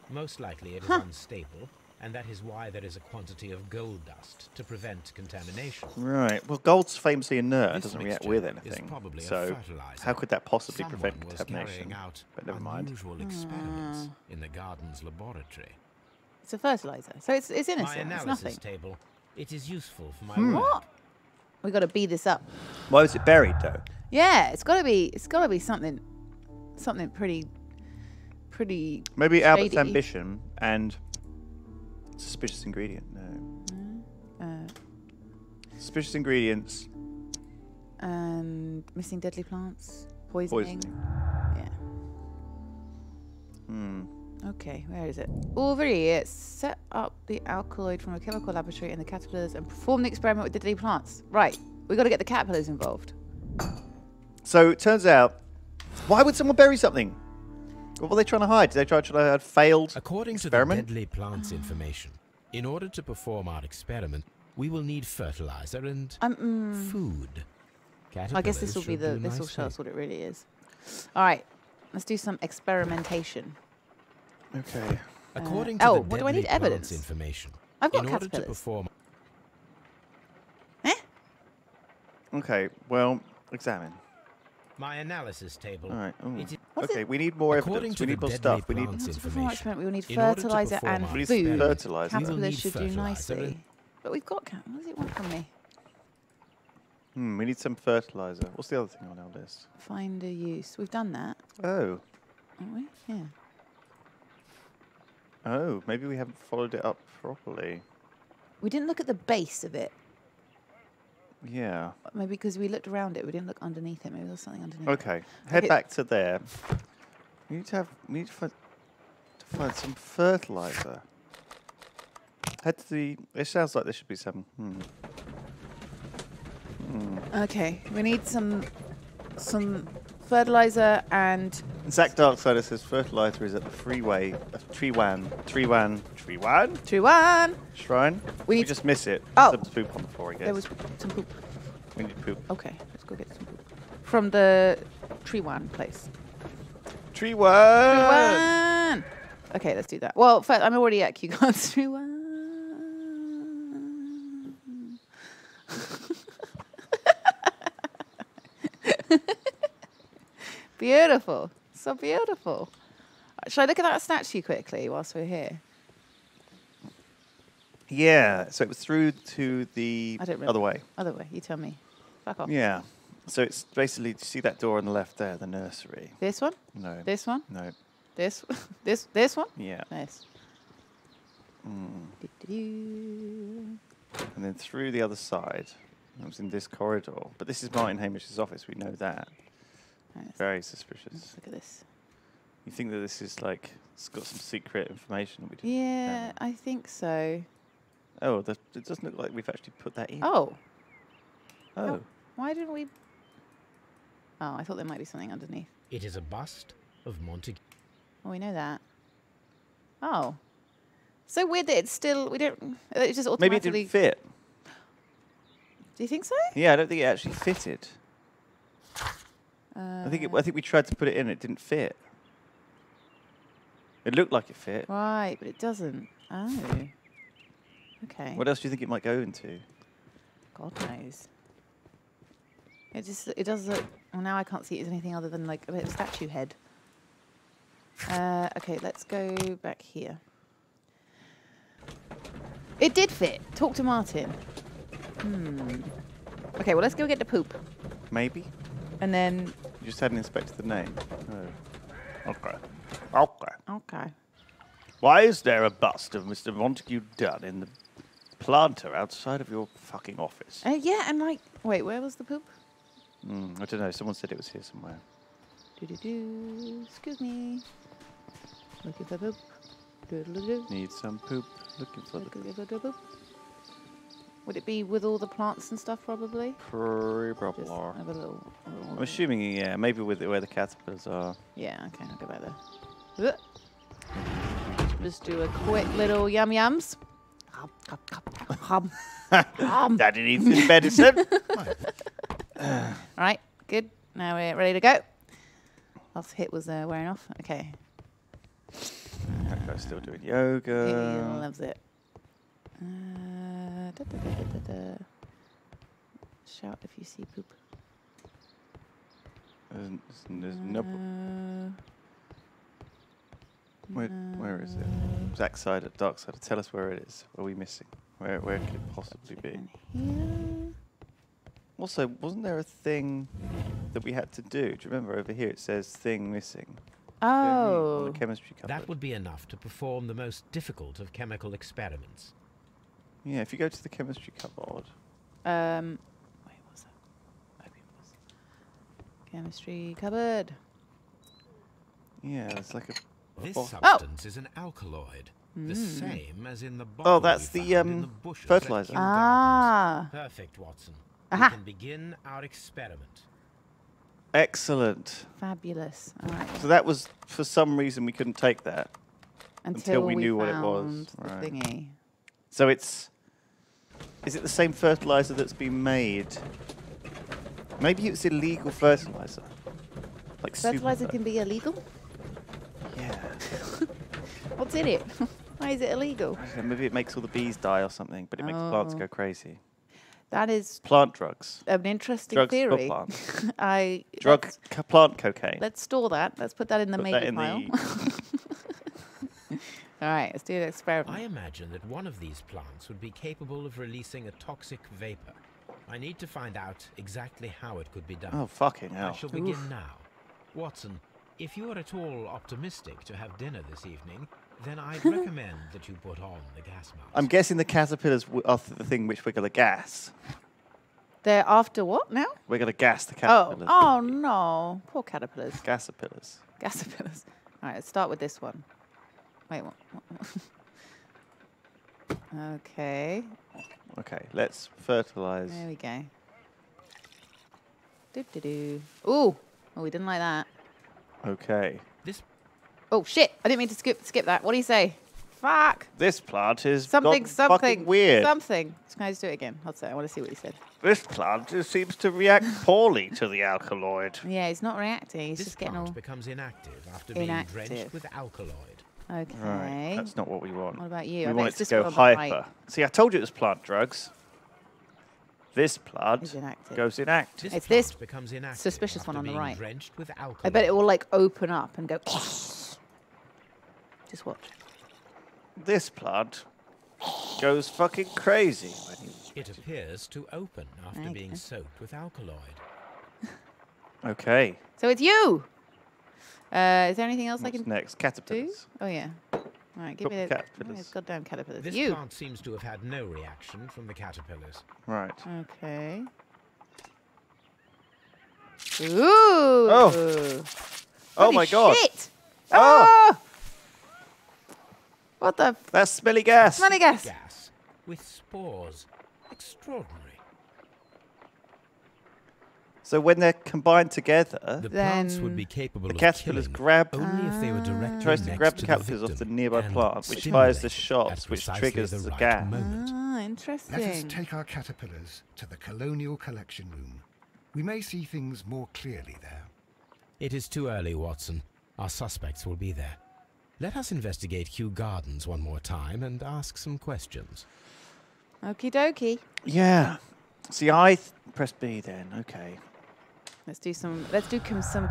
Most likely it is unstable and that is why there is a quantity of gold dust to prevent contamination. Right. Well, gold's famously inert. It This doesn't react mixture with is anything. probably a So fertilizer. how could that possibly Someone prevent was contamination? carrying out But never mind. unusual experiments in the garden's laboratory. It's a fertilizer. So it's My innocent. It's analysis nothing. table. It is useful for my work. What? We got to beat this up. Why was it buried though? Yeah, it's got to be something pretty Maybe Albert's shady. ambition and suspicious ingredient. No. Suspicious ingredients. And missing deadly plants, poisoning. Yeah. Okay, where is it? Over here, set up the alkaloid from a chemical laboratory in the caterpillars and perform the experiment with deadly plants. Right, we got to get the caterpillars involved. So it turns out, why would someone bury something? What were they trying to hide? Did they try to hide failed According experiment? to the deadly plants information, in order to perform our experiment, we will need fertilizer and food. I guess this will be Caterpillars this will should show do us what it really is. All right, let's do some experimentation. Okay. According to oh, the what do I deadly need plants evidence? information, I've got in order to caterpillars. perform Okay. Well, examine. my analysis table. All right. Ooh. It is Okay. We need more According evidence. to We the need more deadly stuff. We need. plants To perform our information. experiment, we will need In order to fertilizer perform and our We need food. fertilizer. We will Caterpillars need should do fertilizer nicely. and- But we've got what does it want from me? We need some fertilizer. What's the other thing on our list? Find a use. We've done that, Oh. haven't we? Yeah. Oh. Maybe we haven't followed it up properly. We didn't look at the base of it. Yeah. Maybe because we looked around it, we didn't look underneath it. Maybe there's something underneath. Okay. Head Okay. back to there. We need to find some fertilizer. Head to the. It sounds like there should be some. Okay, we need some fertilizer and Zach Darksider says fertilizer is at the freeway of Trewan true one. Shrine. We We need- just miss it. Oh. There was poop on the floor, I guess. There was some poop. We need poop. Okay, let's go get some poop from the tree one place. Trewan! One. Okay, let's do that. Well, first, I'm already at Q-Guns. Tree one. Beautiful. So beautiful. Shall I look at that statue quickly whilst we're here? Yeah, so it was through to the I don't remember. other way. Other way, you tell me. Fuck off. Yeah. So it's basically, do you see that door on the left there, the nursery? This one? No. This one? No. This? This one? Yeah. Nice. Mm. Do-do-do. And then through the other side. It was in this corridor. But this is Martin Hamish's office, we know that. Nice. Very suspicious. Let's look at this. You think that this is like, it's got some secret information that we didn't Yeah, I think so. Oh, it doesn't look like we've actually put that in. Oh. Oh. Why didn't we? Oh, I thought there might be something underneath. It is a bust of Montague. Oh, we know that. Oh. So weird that it's still, we don't, it just Maybe it automatically. didn't fit. Do you think so? Yeah, I don't think it actually fitted. I think we tried to put it in, it didn't fit. It looked like it fit. Right, but it doesn't. Oh. Okay. What else do you think it might go into? God knows. It does look, well now I can't see it as anything other than like a bit of statue head. Okay, let's go back here. It did fit. Talk to Martin. Okay, well let's go get the poop. Maybe? And then, You just hadn't inspected the name. Oh. Okay. Okay. okay. Why is there a bust of Mr. Montague Dunn in the planter outside of your fucking office? Yeah, and like, wait, where was the poop? I don't know. Someone said it was here somewhere. Do-do-do. Excuse me. Looking for poop. Do-do-do-do. Need some poop. Looking for the Looking for poop. Would it be with all the plants and stuff, probably? Just pre-blah. have a little I'm assuming, yeah, maybe with where the caterpillars are. Yeah, okay, I'll go back there. Just do a quick little yum-yums. Daddy needs his medicine. All right, good. Now we're ready to go. Last hit was wearing off. Okay. That guy's still doing He yoga. loves it. Shout if you see poop. There's no. Where is it? Dark side. Tell us where it is. What are we missing? Where could it possibly be? Here. Also, wasn't there a thing that we had to do? Do you remember over here? It says thing missing. Oh. On the chemistry cupboard. That would be enough to perform the most difficult of chemical experiments. Yeah, if you go to the chemistry cupboard. Wait, what's that? Maybe it was chemistry cupboard. Yeah, it's like a. This Oh. substance is an alkaloid, the same as in the bottle. Oh, that's we the, found in the bushes at fertilizer. Kew Gardens. Ah. Perfect, Watson. Aha. We can begin our experiment. Excellent. Fabulous. All right. So that was, for some reason, we couldn't take that. Until we knew what it was. found the Right. thingy. So it's. Is it the same fertilizer that's been made? Maybe it's illegal fertilizer. Like Fertilizer super. can be illegal? Yeah. What's in it? Why is it illegal? I don't know, maybe it makes all the bees die or something, but it makes plants Oh. go crazy. That is Plant drugs. an interesting Drugs for theory. plants. Plant cocaine. Let's store that. Let's put that in the Put maybe that in pile. All right, let's do an experiment. I imagine that one of these plants would be capable of releasing a toxic vapor. I need to find out exactly how it could be done. Oh, fucking I hell. shall begin now. Watson, if you are at all optimistic to have dinner this evening, then I'd recommend that you put on the gas mask. I'm guessing the caterpillars are the thing which we're going to gas. They're after what now? We're going to gas the Oh, caterpillars. oh no. Poor caterpillars. Gasapillars. Caterpillars. All right, let's start with this one. Wait, what? Okay, Okay, let's fertilize. there we go. Doo-doo-doo. Ooh, oh, we didn't like that. Okay. This Oh shit! I didn't mean to skip that. What do you say? Fuck. This plant is Something, gone something fucking weird. Something. Can I just do it again? I'll say. I want to see what he said. This plant just seems to react poorly to the alkaloid. Yeah, he's not reacting. He's this just getting plant all. becomes inactive after being Inactive. drenched with alkaloid. Okay. Right, that's not what we want. What about you? We I bet want it's it to this go one on the hyper. right. See, I told you it was plant drugs. This Is plant inactive. goes inactive. It's plant this becomes inactive suspicious one after on the being right. drenched with alkaloid. I bet it will like open up and go. Just watch. This plant goes fucking crazy. when you- It appears to open after Okay. being soaked with alkaloid. Okay. So it's you. Is there anything else I What's can next? do? Caterpillars. Oh yeah. All right, give me Couple the caterpillars. goddamn caterpillars. This You. plant seems to have had no reaction from the caterpillars. Right. Okay. Ooh. Oh Holy my god. Shit. Oh. Ah! What the That's smelly gas. smelly gas? Gas with spores. Extraordinary. So when they're combined together, The plants would Then be capable the of caterpillars killing grab, only if they were directly tries to next grab to the caterpillars off the victim nearby and plant, which fires the stimulate shots, at which precisely triggers the right gas. moment. Ah, Let us interesting. take our caterpillars to the colonial collection room. We may see things more clearly there. It is too early, Watson. Our suspects will be there. Let us investigate Kew Gardens one more time and ask some questions. Okie dokie. Yeah. See, I press B then. Okay. Let's do some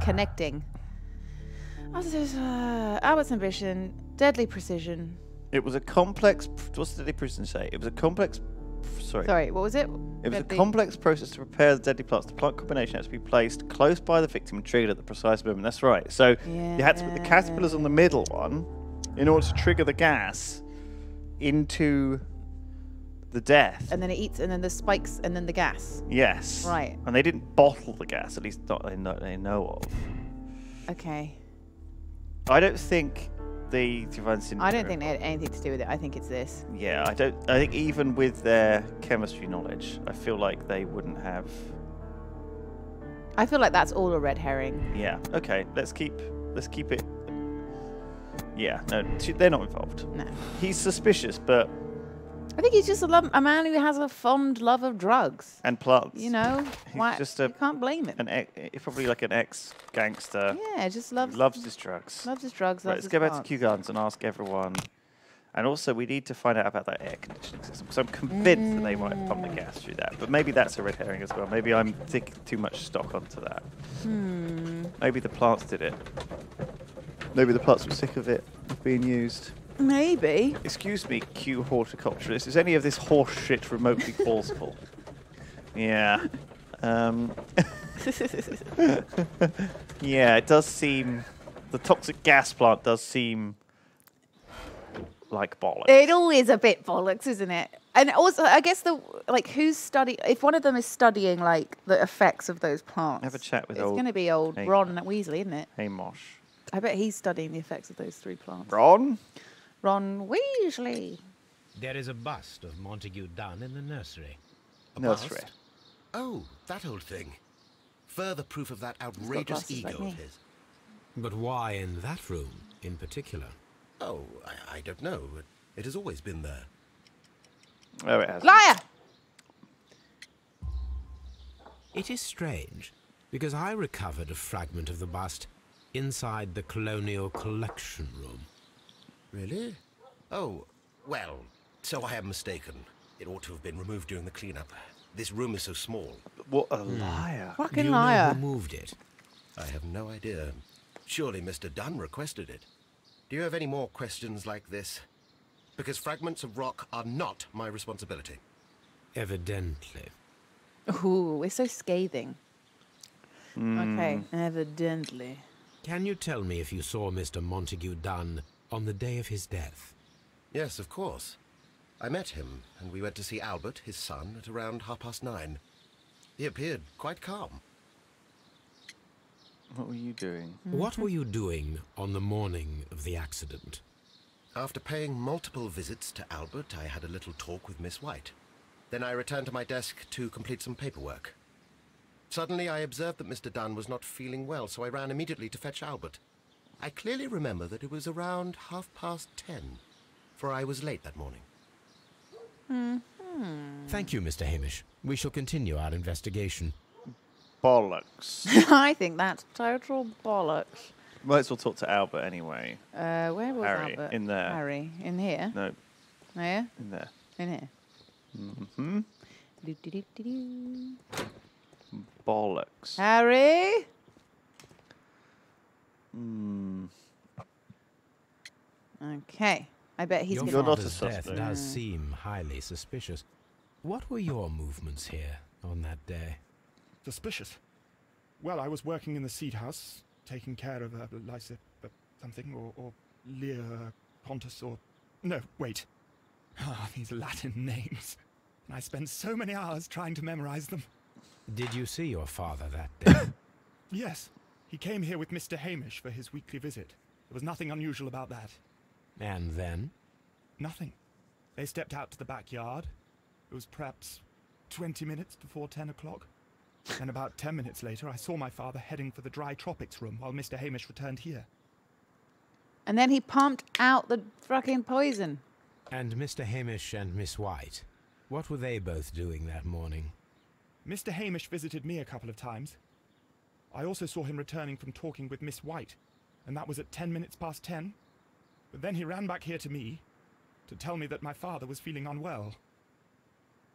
connecting. Albert's ambition, deadly precision. It was a complex. What's the deadly precision say? It was a complex. Sorry, what was it? It was Deadly- a complex process to prepare the deadly plants. The plant combination had to be placed close by the victim and triggered at the precise moment. That's right. So you had to put the caterpillars on the middle one in order to trigger the gas into the death. And then it eats, and then the spikes, and then the gas. Yes. Right. And they didn't bottle the gas, at least not they know of. Okay. I don't think the divine syndrome. I don't think they had anything to do with it. I think it's this. Yeah, I don't. I think even with their chemistry knowledge, I feel like they wouldn't have. I feel like that's all a red herring. Yeah. Okay. Let's keep it. Yeah. No, they're not involved. No. He's suspicious, but I think he's just a man who has a fond love of drugs. and plants. You know, He's just a you can't blame him. probably like an ex-gangster. Yeah, just He loves loves his drugs. loves his drugs. Right, Loves let's his go back to plants. Kew Gardens and ask everyone. And also, we need to find out about that air conditioning system. So I'm convinced that they might have pumped the gas through that. But maybe that's a red herring as well. Maybe I'm taking too much stock onto that. Maybe the plants did it. Maybe the plants were sick of it being used. Maybe. Excuse me, Q horticulturist. Is any of this horse shit remotely plausible? Yeah. Yeah, it does seem... The toxic gas plant does seem... like bollocks. It all is a bit bollocks, isn't it? And also, I guess who's studying? If one of them is studying like the effects of those plants, Have a chat with it's old going to be old Hey- Ron Weasley, isn't it? Hey, Mosh. I bet he's studying the effects of those 3 plants. Ron? Ron Weasley. There is a bust of Montague Dunn in the nursery. Nursery. bust? Oh, that old thing. Further proof of that outrageous glasses like ego me. of his. But why in that room in particular? Oh, I don't know. It has always been there. Oh, it has. Liar! It is strange, because I recovered a fragment of the bust inside the Colonial Collection Room. Really? Oh, well, so I am mistaken. It ought to have been removed during the cleanup. This room is so small. What a liar. Do Fucking you liar. know who moved it? I have no idea. Surely Mr. Dunn requested it. Do you have any more questions like this? Because fragments of rock are not my responsibility. Evidently. Ooh, we're so scathing. Okay, evidently. Can you tell me if you saw Mr. Montague Dunn on the day of his death? Yes, of course. I met him, and we went to see Albert, his son, at around 9:30. He appeared quite calm. What were you doing? What were you doing on the morning of the accident? After paying multiple visits to Albert, I had a little talk with Miss White. Then I returned to my desk to complete some paperwork. Suddenly I observed that Mr. Dunn was not feeling well, so I ran immediately to fetch Albert. I clearly remember that it was around 10:30, for I was late that morning. Thank you, Mr. Hamish. We shall continue our investigation. Bollocks. I think that's total bollocks. Might as well talk to Albert anyway. Where was Harry, Albert? in there. Harry, in here? No, Here? in there. In here. Mm-hmm. Do-do-do-do-do. Bollocks. Harry? Okay. I bet he's Your been You're not a father's death suspect. does seem highly suspicious. What were your movements here on that day? Suspicious. Well, I was working in the seed house, taking care of Lysa something, or Lear Pontus, or... No, wait. Ah, these Latin names. And I spent so many hours trying to memorize them. Did you see your father that day? Yes, he came here with Mr. Hamish for his weekly visit. There was nothing unusual about that. And then? Nothing. They stepped out to the backyard. It was perhaps 20 minutes before 10 o'clock. And about 10 minutes later, I saw my father heading for the dry tropics room while Mr. Hamish returned here. And then he pumped out the fucking poison. And Mr. Hamish and Miss White, what were they both doing that morning? Mr. Hamish visited me a couple of times. I also saw him returning from talking with Miss White, and that was at 10 minutes past 10. But then he ran back here to me to tell me that my father was feeling unwell.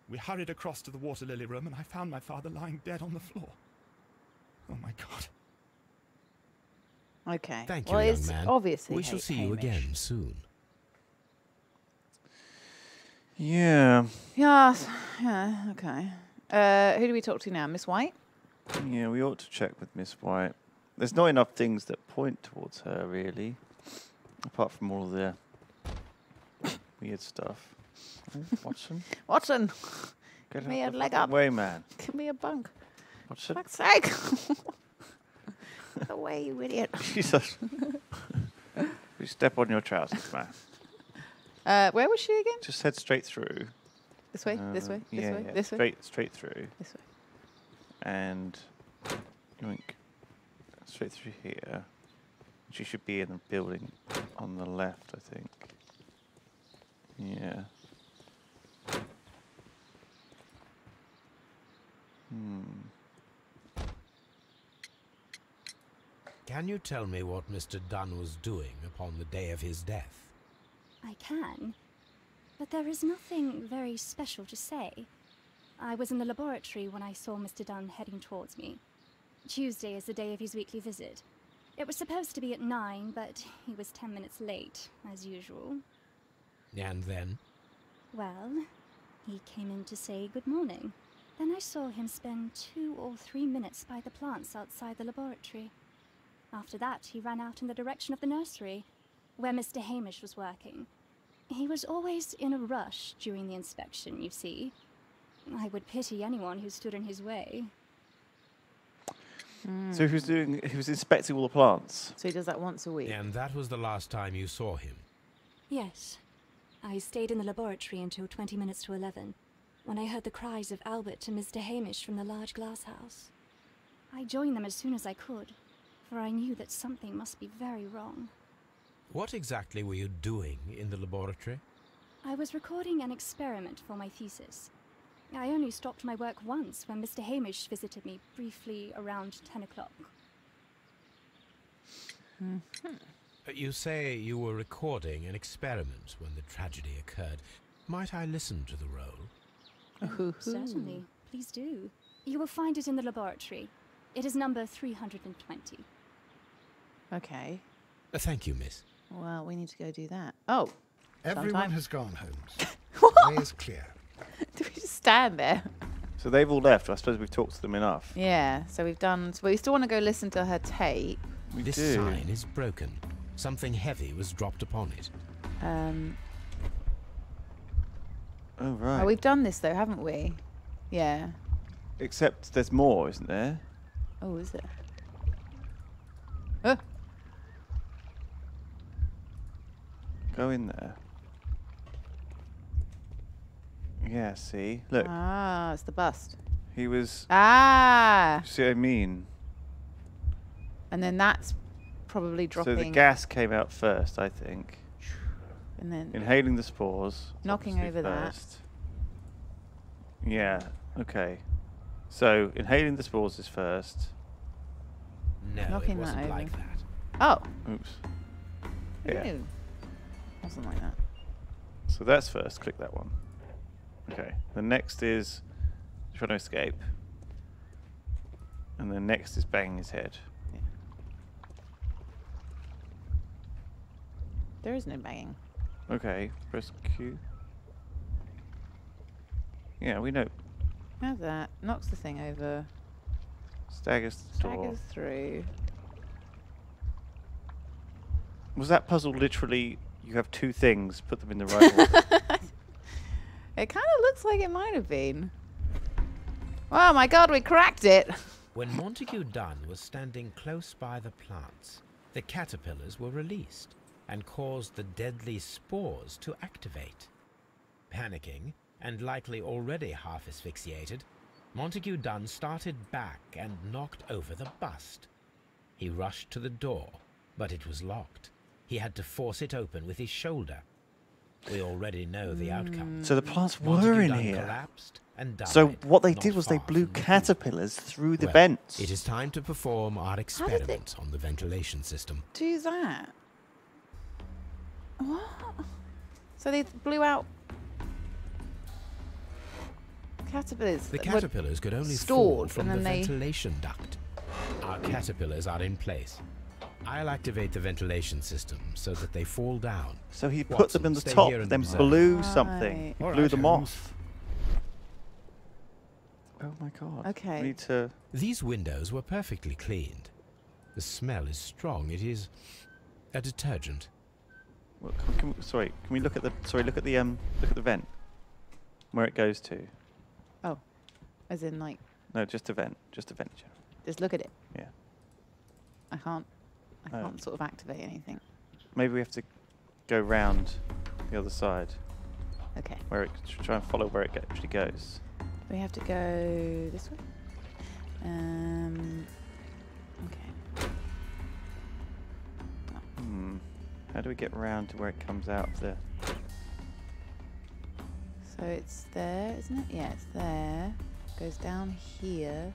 We hurried across to the water lily room, and I found my father lying dead on the floor. Oh my God. Okay. Thank well, you, young it's man. obviously We shall see you Hamish. again soon. Yeah. Yes. Yeah, okay. Who do we talk to now? Miss White? Yeah, we ought to check with Miss White. There's not enough things that point towards her, really. Apart from all the weird stuff. Oh, Watson? Watson, Get Give me out a the leg fucking up. way, man. give me a bunk. Watson? Fuck's sake. Get away, you idiot. Jesus. You step on your trousers, man. Where was she again? Just head straight through. This way, this way, this yeah, way, yeah, this way, straight through. this way. And yoink, straight through here. She should be in the building on the left, I think. Yeah. Can you tell me what Mr. Dunn was doing upon the day of his death? I can. But there is nothing very special to say. I was in the laboratory when I saw Mr. Dunn heading towards me. Tuesday is the day of his weekly visit. It was supposed to be at 9, but he was 10 minutes late, as usual. And then? Well, he came in to say good morning. Then I saw him spend 2 or 3 minutes by the plants outside the laboratory. After that, he ran out in the direction of the nursery, where Mr. Hamish was working. He was always in a rush during the inspection, you see. I would pity anyone who stood in his way. So he was inspecting all the plants. So he does that once a week. And that was the last time you saw him? Yes. I stayed in the laboratory until 20 minutes to 11, when I heard the cries of Albert and Mr. Hamish from the large glass house. I joined them as soon as I could, for I knew that something must be very wrong. What exactly were you doing in the laboratory? I was recording an experiment for my thesis. I only stopped my work once when Mr. Hamish visited me briefly around 10 o'clock. You say you were recording an experiment when the tragedy occurred. Might I listen to the roll? Certainly. Please do. You will find it in the laboratory. It is number 320. Okay. Thank you, miss. Well, we need to go do that. Oh. Everyone sometime. has gone, Holmes. What? Way is clear. Do we just stand there? So they've all left. I suppose we've talked to them enough. Yeah. So we've done. So we still want to go listen to her tape. This sign is broken. Something heavy was dropped upon it. Oh, right. Oh, we've done this though, haven't we? Yeah. Except there's more, isn't there? Oh, is it? Go in there. Yeah, see? Look. Ah, it's the bust. He was... Ah! See what I mean? And then that's probably dropping. So the gas came out first, I think. And then inhaling the spores. knocking over first. Yeah, okay. So inhaling the spores is first. No, knocking it wasn't that over. like that. Oh. Oops. Yeah. Ew. Wasn't like that. So that's first. Click that one. Okay. The next is trying to escape. And the next is banging his head. Yeah. There is no banging. Okay. Press Q. Yeah, we know. How's that? Knocks the thing over. Staggers the door. Staggers through. Was that puzzle literally, you have two things, put them in the right order? It kind of looks like it might have been. Oh my god, we cracked it! When Montague Dunn was standing close by the plants, the caterpillars were released and caused the deadly spores to activate. Panicking, and likely already half asphyxiated, Montague Dunn started back and knocked over the bust. He rushed to the door, but it was locked. He had to force it open with his shoulder. We already know the outcome. So the plants Montague were in Dunn here. collapsed and died, So what they not did was they far blew from the caterpillars through the Well, vents. It is time to perform our experiment on the ventilation system. Do that? What? So they blew out caterpillars. The that were caterpillars could only fall stored, from and the then they... ventilation duct. Our caterpillars are in place. I'll activate the ventilation system so that they fall down. So he put Watson, them in the stay top, here and then observe. blew something. Right. He All blew right, them Holmes. off. Oh my god. Okay. We need to... These windows were perfectly cleaned. The smell is strong. It is a detergent. Well, sorry, can we look at the... Sorry, look at the vent. Where it goes to. Oh. As in, like, No, just a vent. Just a vent. just look at it. Yeah. I can't Oh. sort of activate anything. Maybe we have to go round the other side. Okay. Where it... Try and follow where it actually goes. We have to go this way. Okay. How do we get round to where it comes out of the... So it's there, isn't it? Yeah, it's there. Goes down here.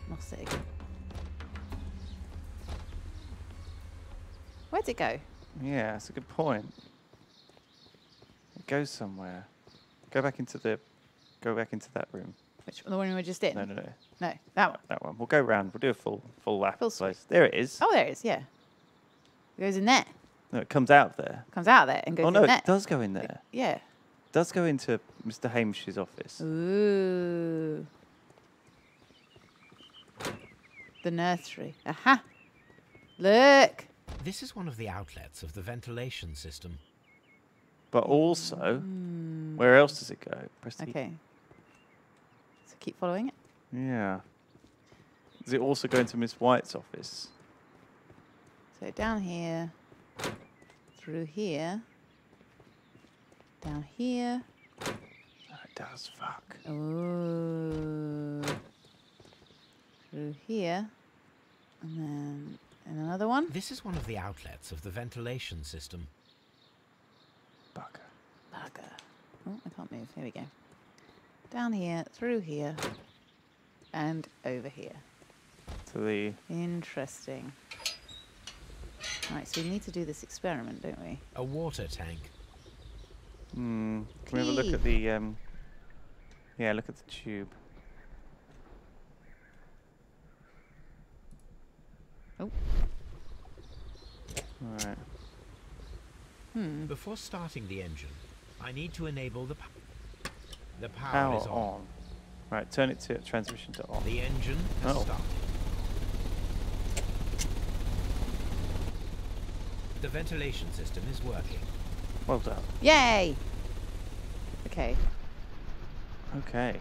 Lost it again. Where'd it go? Yeah, that's a good point. It goes somewhere. Go back into that room. Which the one we were just in? No. No, that one. That one. We'll go round. We'll do a full lap Full of the place. There it is. Oh, there it is. Yeah. It goes in there. No, it comes out there. Comes out there and goes Oh in no, there. it does go in there. Yeah. It does go into Mr. Hamish's office. Ooh. The nursery. Aha. Look. This is one of the outlets of the ventilation system. But also, where else does it go? Press the- Okay. So keep following it. Yeah. Does it also go into Miss White's office? So down here, through here, down here. Oh, it does. Fuck. Ooh. Through here, and then and another one. This is one of the outlets of the ventilation system. Bugger. Oh, I can't move. Here we go. Down here, through here, and over here. To the... Interesting. Right, so we need to do this experiment, don't we? A water tank. Can we have a look at the... Yeah, look at the tube. Oh. Alright. Before starting the engine, I need to enable the power Power is on. Right, turn it to transmission to on. The engine has started. The ventilation system is working. Well done. Yay! Okay, Okay.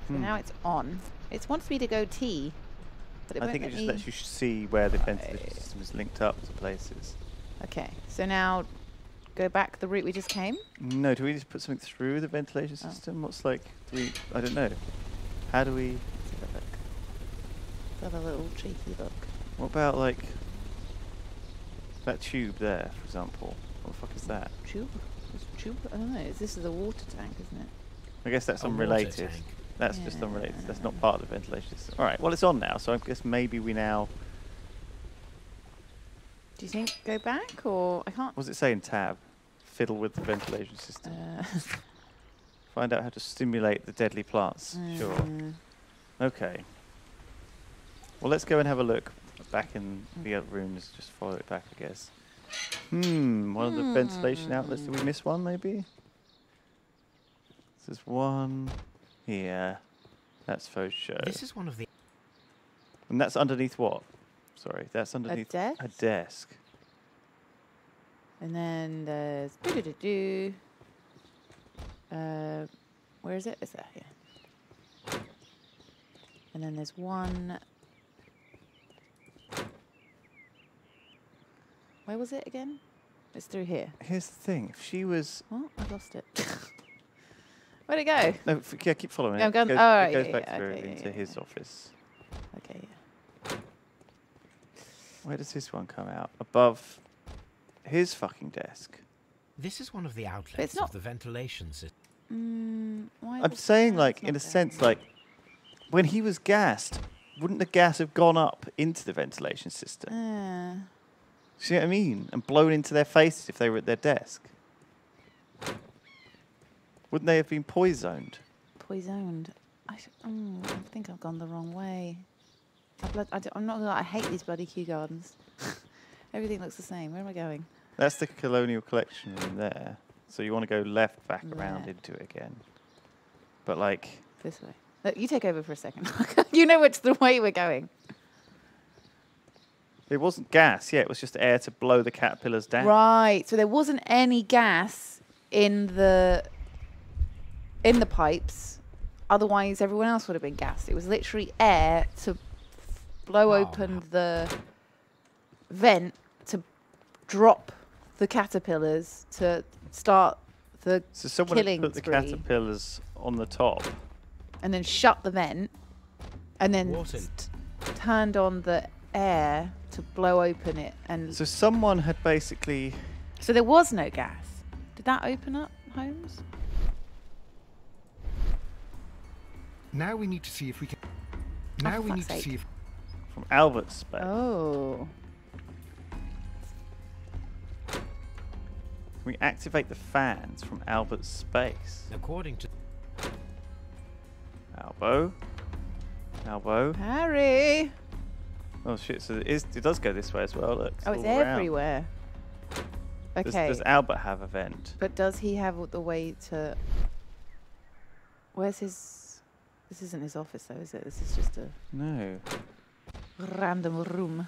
so now it's on. It wants me to go T, but it I won't think it let just me... lets you see where the ventilation system is linked up to places. Okay, so now go back the route we just came. No, do we just put something through the ventilation system? What's like... I don't know. How do we... Let's have a look. Let's have a little cheeky look. What about like... that tube there, for example? What the fuck is that? Tube? Tube? I don't know. This is a water tank, isn't it? I guess that's A water unrelated. tank. That's just unrelated. That's not part of the ventilation system. Alright, well it's on now, so I guess maybe we now... Do you think go back or I can't? What does it say in tab? Fiddle with the ventilation system. Find out how to stimulate the deadly plants. Sure. Okay. Well, let's go and have a look back in the other rooms. Just follow it back, I guess. One of the ventilation outlets. Did we miss one, maybe? There's one here. That's faux show. This is one of the... And that's underneath what? Sorry, that's underneath desk? a desk. And then there's where is it? Is that here? And then there's one. Where was it again? It's through here. Here's the thing. If she was... Oh, I've lost it. Where'd it go? No, yeah, keep following Yeah, it. I'm going- It goes, oh, it right, goes yeah, back yeah, through okay, into yeah, his yeah. office. Okay, yeah. Where does this one come out? Above his fucking desk. This is one of the outlets not- of the ventilation system. Why I'm the saying, fan's like, not in a there? sense, like, when he was gassed, wouldn't the gas have gone up into the ventilation system? See what I mean? And blown into their faces if they were at their desk. Wouldn't they have been poisoned? Poisoned. I think I've gone the wrong way. I'm not gonna lie, I hate these bloody Kew Gardens. Everything looks the same. Where am I going? That's the colonial collection room there. So you want to go left back around There. into it again. But like... This way. Look, you take over for a second. You know which the way we're going. It wasn't gas, yeah, it was just air to blow the caterpillars down. Right. So there wasn't any gas in the pipes. Otherwise, everyone else would have been gassed. It was literally air to blow open the vent to drop the caterpillars to start the So someone killing had put the spree. caterpillars on the top. And then shut the vent and then Water. turned on the air to blow open it. And So someone had basically... so there was no gas. Did that open up, Holmes? Now we need to see if we can. Oh, Now for we fuck's need to sake. see if. From Albert's space. Oh. we activate the fans from Albert's space? According to Albo. Harry. Oh shit! So it does go this way as well. Look. Oh, it's all around. everywhere. Okay. Does Albert have a vent? But does he have the way to... Where's his... This isn't his office though, is it? This is just a No. random room.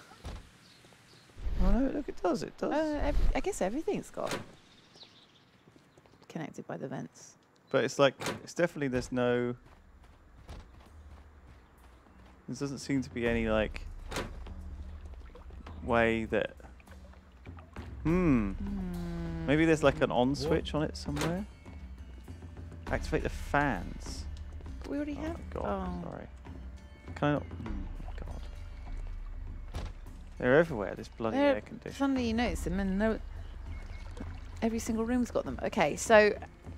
Oh no! Look, it does. It does. I guess everything's got connected by the vents. But it's like it's definitely there's no. There doesn't seem to be any like way that. Maybe there's like an on switch on it somewhere. Activate the fans. But we already have. Oh God! Sorry. Can I not? God. They're everywhere. This bloody air conditioner. Suddenly you notice them, and no, every single room's got them. Okay, so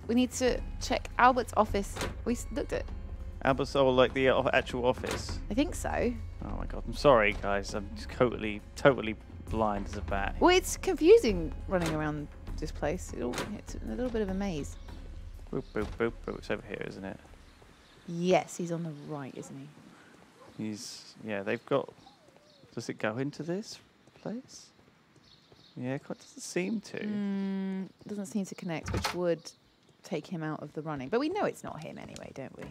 we need to check Albert's office. We looked at. Albert's like the actual office. I think so. Oh my God! I'm sorry, guys. I'm just totally blind as a bat. Well, it's confusing running around this place. It's a little bit of a maze. Boop, boop, boop, boop. It's over here, isn't it? Yes, he's on the right, isn't he? Yeah, they've got... Does it go into this place? Yeah, it doesn't seem to. Doesn't seem to connect, which would take him out of the running. But we know it's not him anyway, don't we?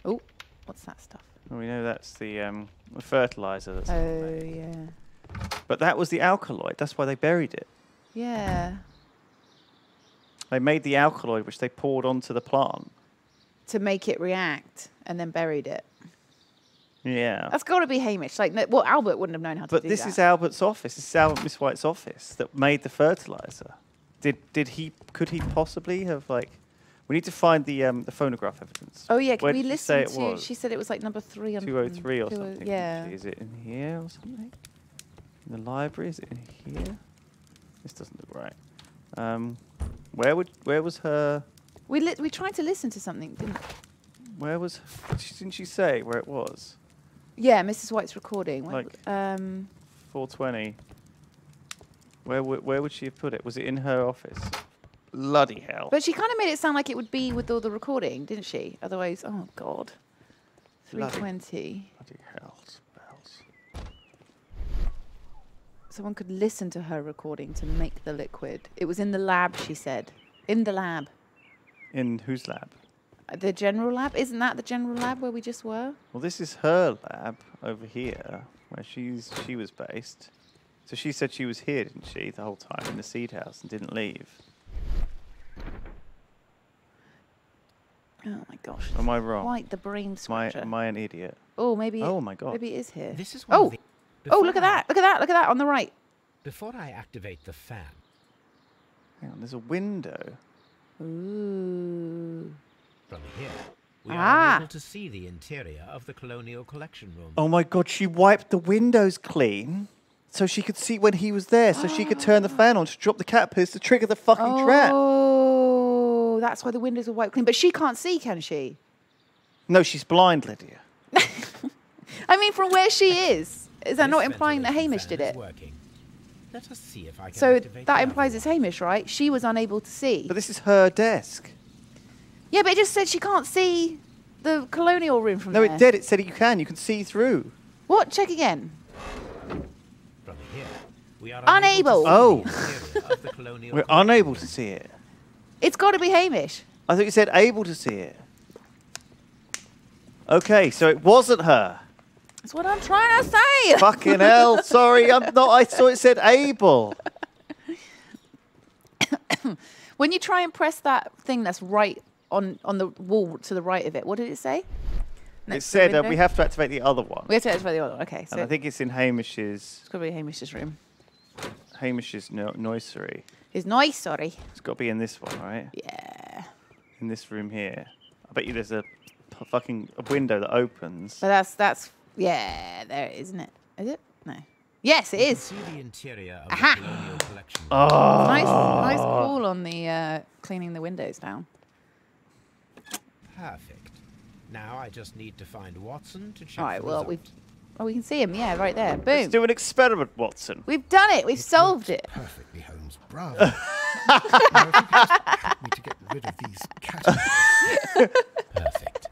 Oh, what's that stuff? Well, we know that's the fertilizer. That's yeah. But that was the alkaloid. That's why they buried it. Yeah. They made the alkaloid, which they poured onto the plant. To make it react, and then buried it. Yeah. That's got to be Hamish. Like, well, Albert wouldn't have known how to do that. But this is Albert's office. This is Miss White's office that made the fertilizer. Could he possibly have like? We need to find the phonograph evidence. Oh yeah, can Where we did listen she say it was? She said it was like number 3 on 203 or something. Yeah. Is it in here or something? In the library? Is it in here? This doesn't look right. Where was her? We tried to listen to something, didn't we? Where was? Didn't she say where it was? Yeah, Mrs. White's recording. Like 420. Where would she have put it? Was it in her office? Bloody hell. But she kind of made it sound like it would be with all the recording, didn't she? Otherwise, oh God. 320. Bloody hell. Spells. Someone could listen to her recording to make the liquid. It was in the lab, she said. In the lab. In whose lab? The general lab? Isn't that the general lab where we just were? Well, this is her lab over here, where she was based. So she said she was here, didn't she, the whole time in the seed house and didn't leave. Oh my gosh. Am I wrong? Quite the brain scratcher. Am I an idiot? Oh, maybe. Oh my God. Maybe it is here. This is one of the- Oh, look at that! Look at that! Look at that on the right. Before I activate the fan, Hang on, there's a window. Ooh. from here, we are able to see the interior of the Colonial Collection Room. Oh my God, she wiped the windows clean so she could see when he was there, so she could turn the fan on to drop the caterpillars to trigger the fucking trap. Oh, that's why the windows are wiped clean. But she can't see, can she? No, she's blind, Lydia. I mean, from where she is that This not implying that ventilation Hamish fan did is it? working. Let us see if I can So activate that the implies other it's one. Hamish, right? She was unable to see. But this is her desk. Yeah, but it just said she can't see the colonial room from No, there. it did. It said you can see through. What? Check again. From here, we are Unable. unable to see the interior of the Colonial We're Collection unable Room. to see it. It's got to be Hamish. I thought you said able to see it. Okay, so it wasn't her. That's what I'm trying to say. Fucking hell, sorry, I'm not. I thought it said able. When you try and press that thing that's right on the wall to the right of it, what did it say? It Next to the said window? we have to activate the other one. We have to activate the other one. Okay, so And I think it's in Hamish's it's got to be Hamish's room. nursery. It's nice, sorry. It's got to be in this one, right? Yeah. In this room here. I bet you there's a fucking window that opens. But that's yeah, there it is, isn't it? Is it? No. Yes, it You can is. see the interior of Aha. the Colonial Collection Room. Oh. Nice call on the cleaning the windows down. Perfect. Now I just need to find Watson to check. All right. the Well, result. Oh, we can see him. Yeah, right there. Boom. Let's do an experiment, Watson. We've done it. We've solved it. Perfectly, Holmes. Bravo. Now, if you could just help me to get rid of these caterpillars. Perfect.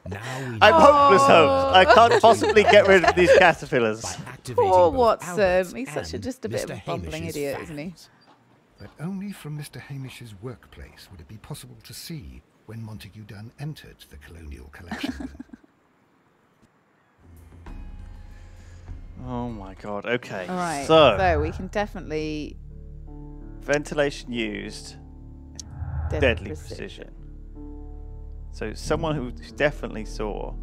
Now we I'm know hopeless, Holmes. I can't possibly get rid of these caterpillars. by activating Poor both Watson. Albert's He's such and just a bit of Mr. a bumbling Hamish's idiot, isn't he? fangs. But only from Mr. Hamish's workplace would it be possible to see when Montague Dunn entered the Colonial Collection room. Oh my god. Okay. All right. So, we can definitely ventilation used, deadly precision. So someone who definitely saw.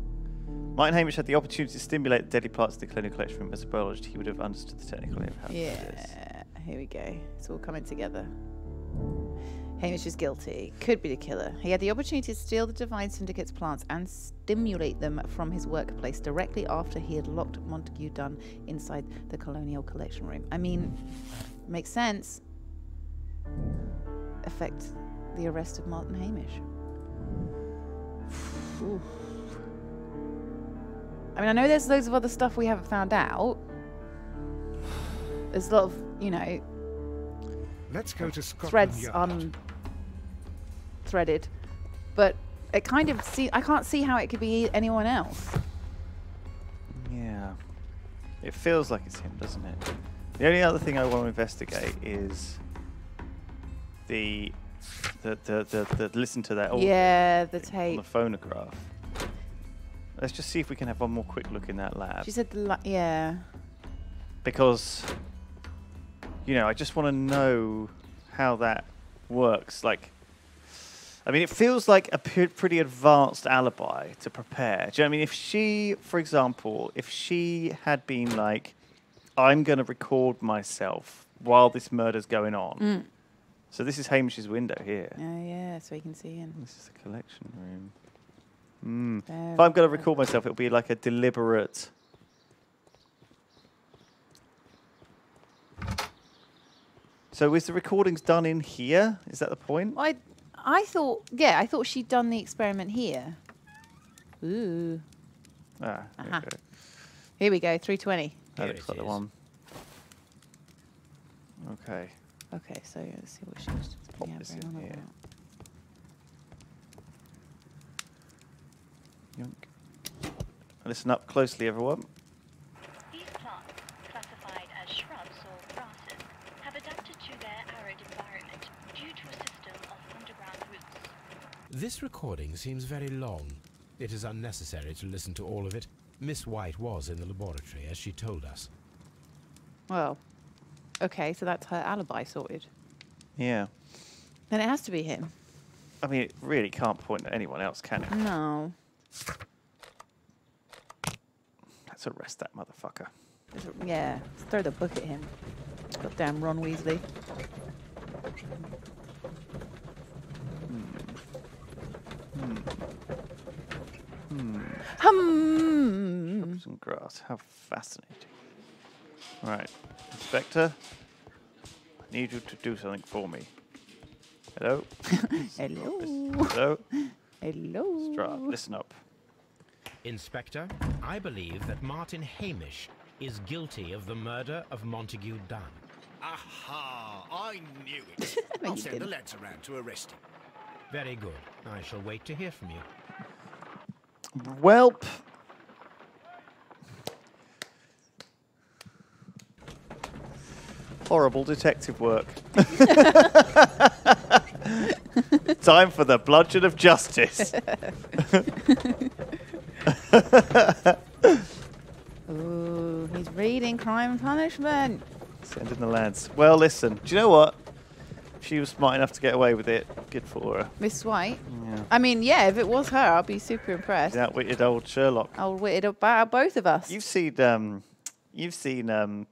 Martin Hamish had the opportunity to stimulate the deadly parts of the Colonial Collection room. As a biologist, he would have understood the technical name of how to do this. Yeah. Here we go. It's all coming together. Hamish is guilty. Could be the killer. He had the opportunity to steal the Divine Syndicate's plants and stimulate them from his workplace directly after he had locked Montague Dunn inside the Colonial Collection room. I mean, makes sense. Affect the arrest of Martin Hamish. Ooh. I mean, I know there's loads of other stuff we haven't found out. There's a lot of, you know, Let's go to Scotland threads Yard. unthreaded, but it kind of I can't see how it could be anyone else. Yeah. It feels like it's him, doesn't it? The only other thing I want to investigate is the listen to that audio Yeah, the thing on tape. the phonograph. Let's just see if we can have one more quick look in that lab. She said yeah. Because, you know, I just want to know how that works. Like, I mean, it feels like a pretty advanced alibi to prepare. Do you know what I mean? If she, for example, if she had been like, I'm going to record myself while this murder's going on. So this is Hamish's window here. Yeah, so you can see in. This is the collection room. If I'm going to record myself, it'll be like a deliberate... So is the recordings done in here? Is that the point? I thought she'd done the experiment here. Ooh. Ah, there we go. Here we go, 320. That Here looks it like the is. one. Okay. Okay, so let's see what she was Pop this in on here. about. Yoink. Listen up closely, everyone. These plants, classified as shrubs or grasses, have adapted to their arid environment due to a system of underground roots. This recording seems very long. It is unnecessary to listen to all of it. Miss White was in the laboratory, as she told us. Well, okay, so that's her alibi sorted. Yeah. Then it has to be him. I mean, it really can't point at anyone else, can it? No. Let's arrest that motherfucker. Yeah, let's throw the book at him. Goddamn Ron Weasley. Shrubs and grass. How fascinating. Right. Inspector, I need you to do something for me. Hello? Hello. Hello? Hello. Strahd, listen up. Inspector, I believe that Martin Hamish is guilty of the murder of Montague Dunn. Aha! I knew it. No, I'll you send the didn't. lads around to arrest him. Very good. I shall wait to hear from you. Welp. Horrible detective work. Time for the bludgeon of justice. Ooh, he's reading Crime and Punishment. Sending the lads. Well, listen. Do you know what? She was smart enough to get away with it. Good for her. Miss White. Yeah. I mean, yeah, if it was her, I'd be super impressed. She's outwitted old Sherlock. I'll witted about both of us. You've seen Penn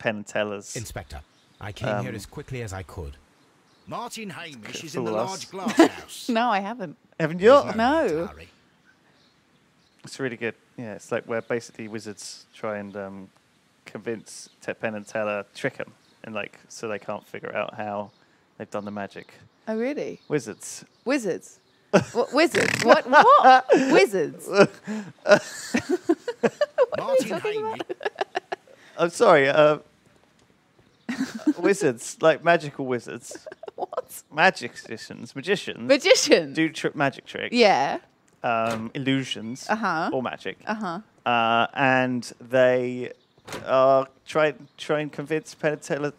and Teller's. Inspector, I came here as quickly as I could. Martin Hamish Could is in the fool us. large glass house. No, I haven't. Haven't you? There's No. need to hurry. It's really good. Yeah, it's like where basically wizards try and convince Penn and Teller, trick them, and like so they can't figure out how they've done the magic. Oh, really? Wizards. Wizards? What wizards? What? What? Wizards? Martin Hamish. I'm sorry. Wizards, like magical wizards. What? Magicians. Magicians. Do magic tricks. Yeah. Illusions. Uh-huh. Or magic. Uh-huh. And they try and convince Penn and Teller.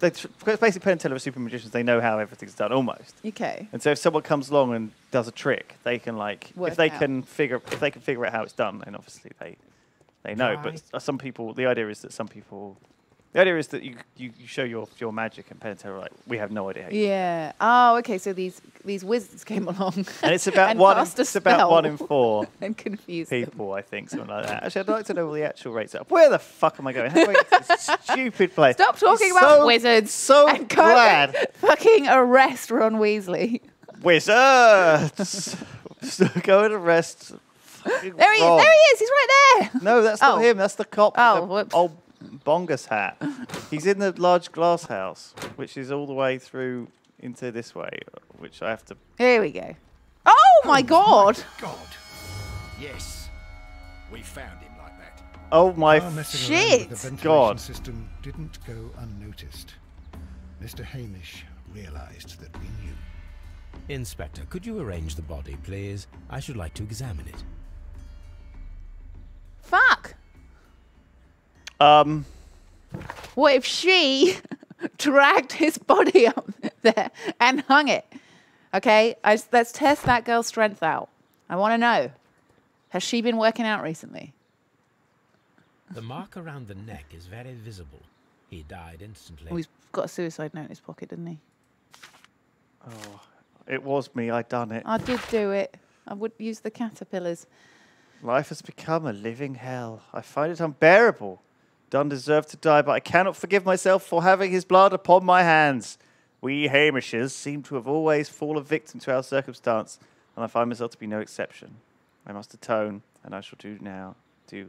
Basically, Penn and Teller are super magicians. They know how everything's done, almost. Okay. And so if someone comes along and does a trick, they can Work if they out. can figure out how it's done, then obviously they know. Right. But some people, the idea is that you show your magic, and Penn and Teller are like, we have no idea. How you Yeah. Oh, okay. So these wizards came along. And it's about and one. cast a It's about spell 1 in 4 and confused them. people, I think, something like that. Actually, I'd like to know what the actual rates are. Where the fuck am I going? How do I get to this stupid place? Stop talking I'm about wizards. So and go glad. fucking arrest Ron Weasley. Wizards. Go and arrest. There he is. There he is. He's right there. No, that's not him. That's the cop. Oh, with whoops. the old bongus hat. He's in the large glass house, which is all the way through into this way, which I have to. Here we go. Oh my God. God. Yes. We found him like that. Oh my Our messing around with the shit. ventilation God. system didn't go unnoticed. Mr. Hamish realized that we knew. Inspector, could you arrange the body, please? I should like to examine it. Fuck. What if she dragged his body up there and hung it? Okay, let's test that girl's strength out. I want to know. Has she been working out recently? The mark around the neck is very visible. He died instantly. Oh, he's got a suicide note in his pocket, didn't he? Oh, it was me. I done it. I did do it. I would use the caterpillars. Life has become a living hell. I find it unbearable. Dunn deserved to die, but I cannot forgive myself for having his blood upon my hands. We Hamishes seem to have always fallen victim to our circumstance, and I find myself to be no exception. I must atone, and I shall do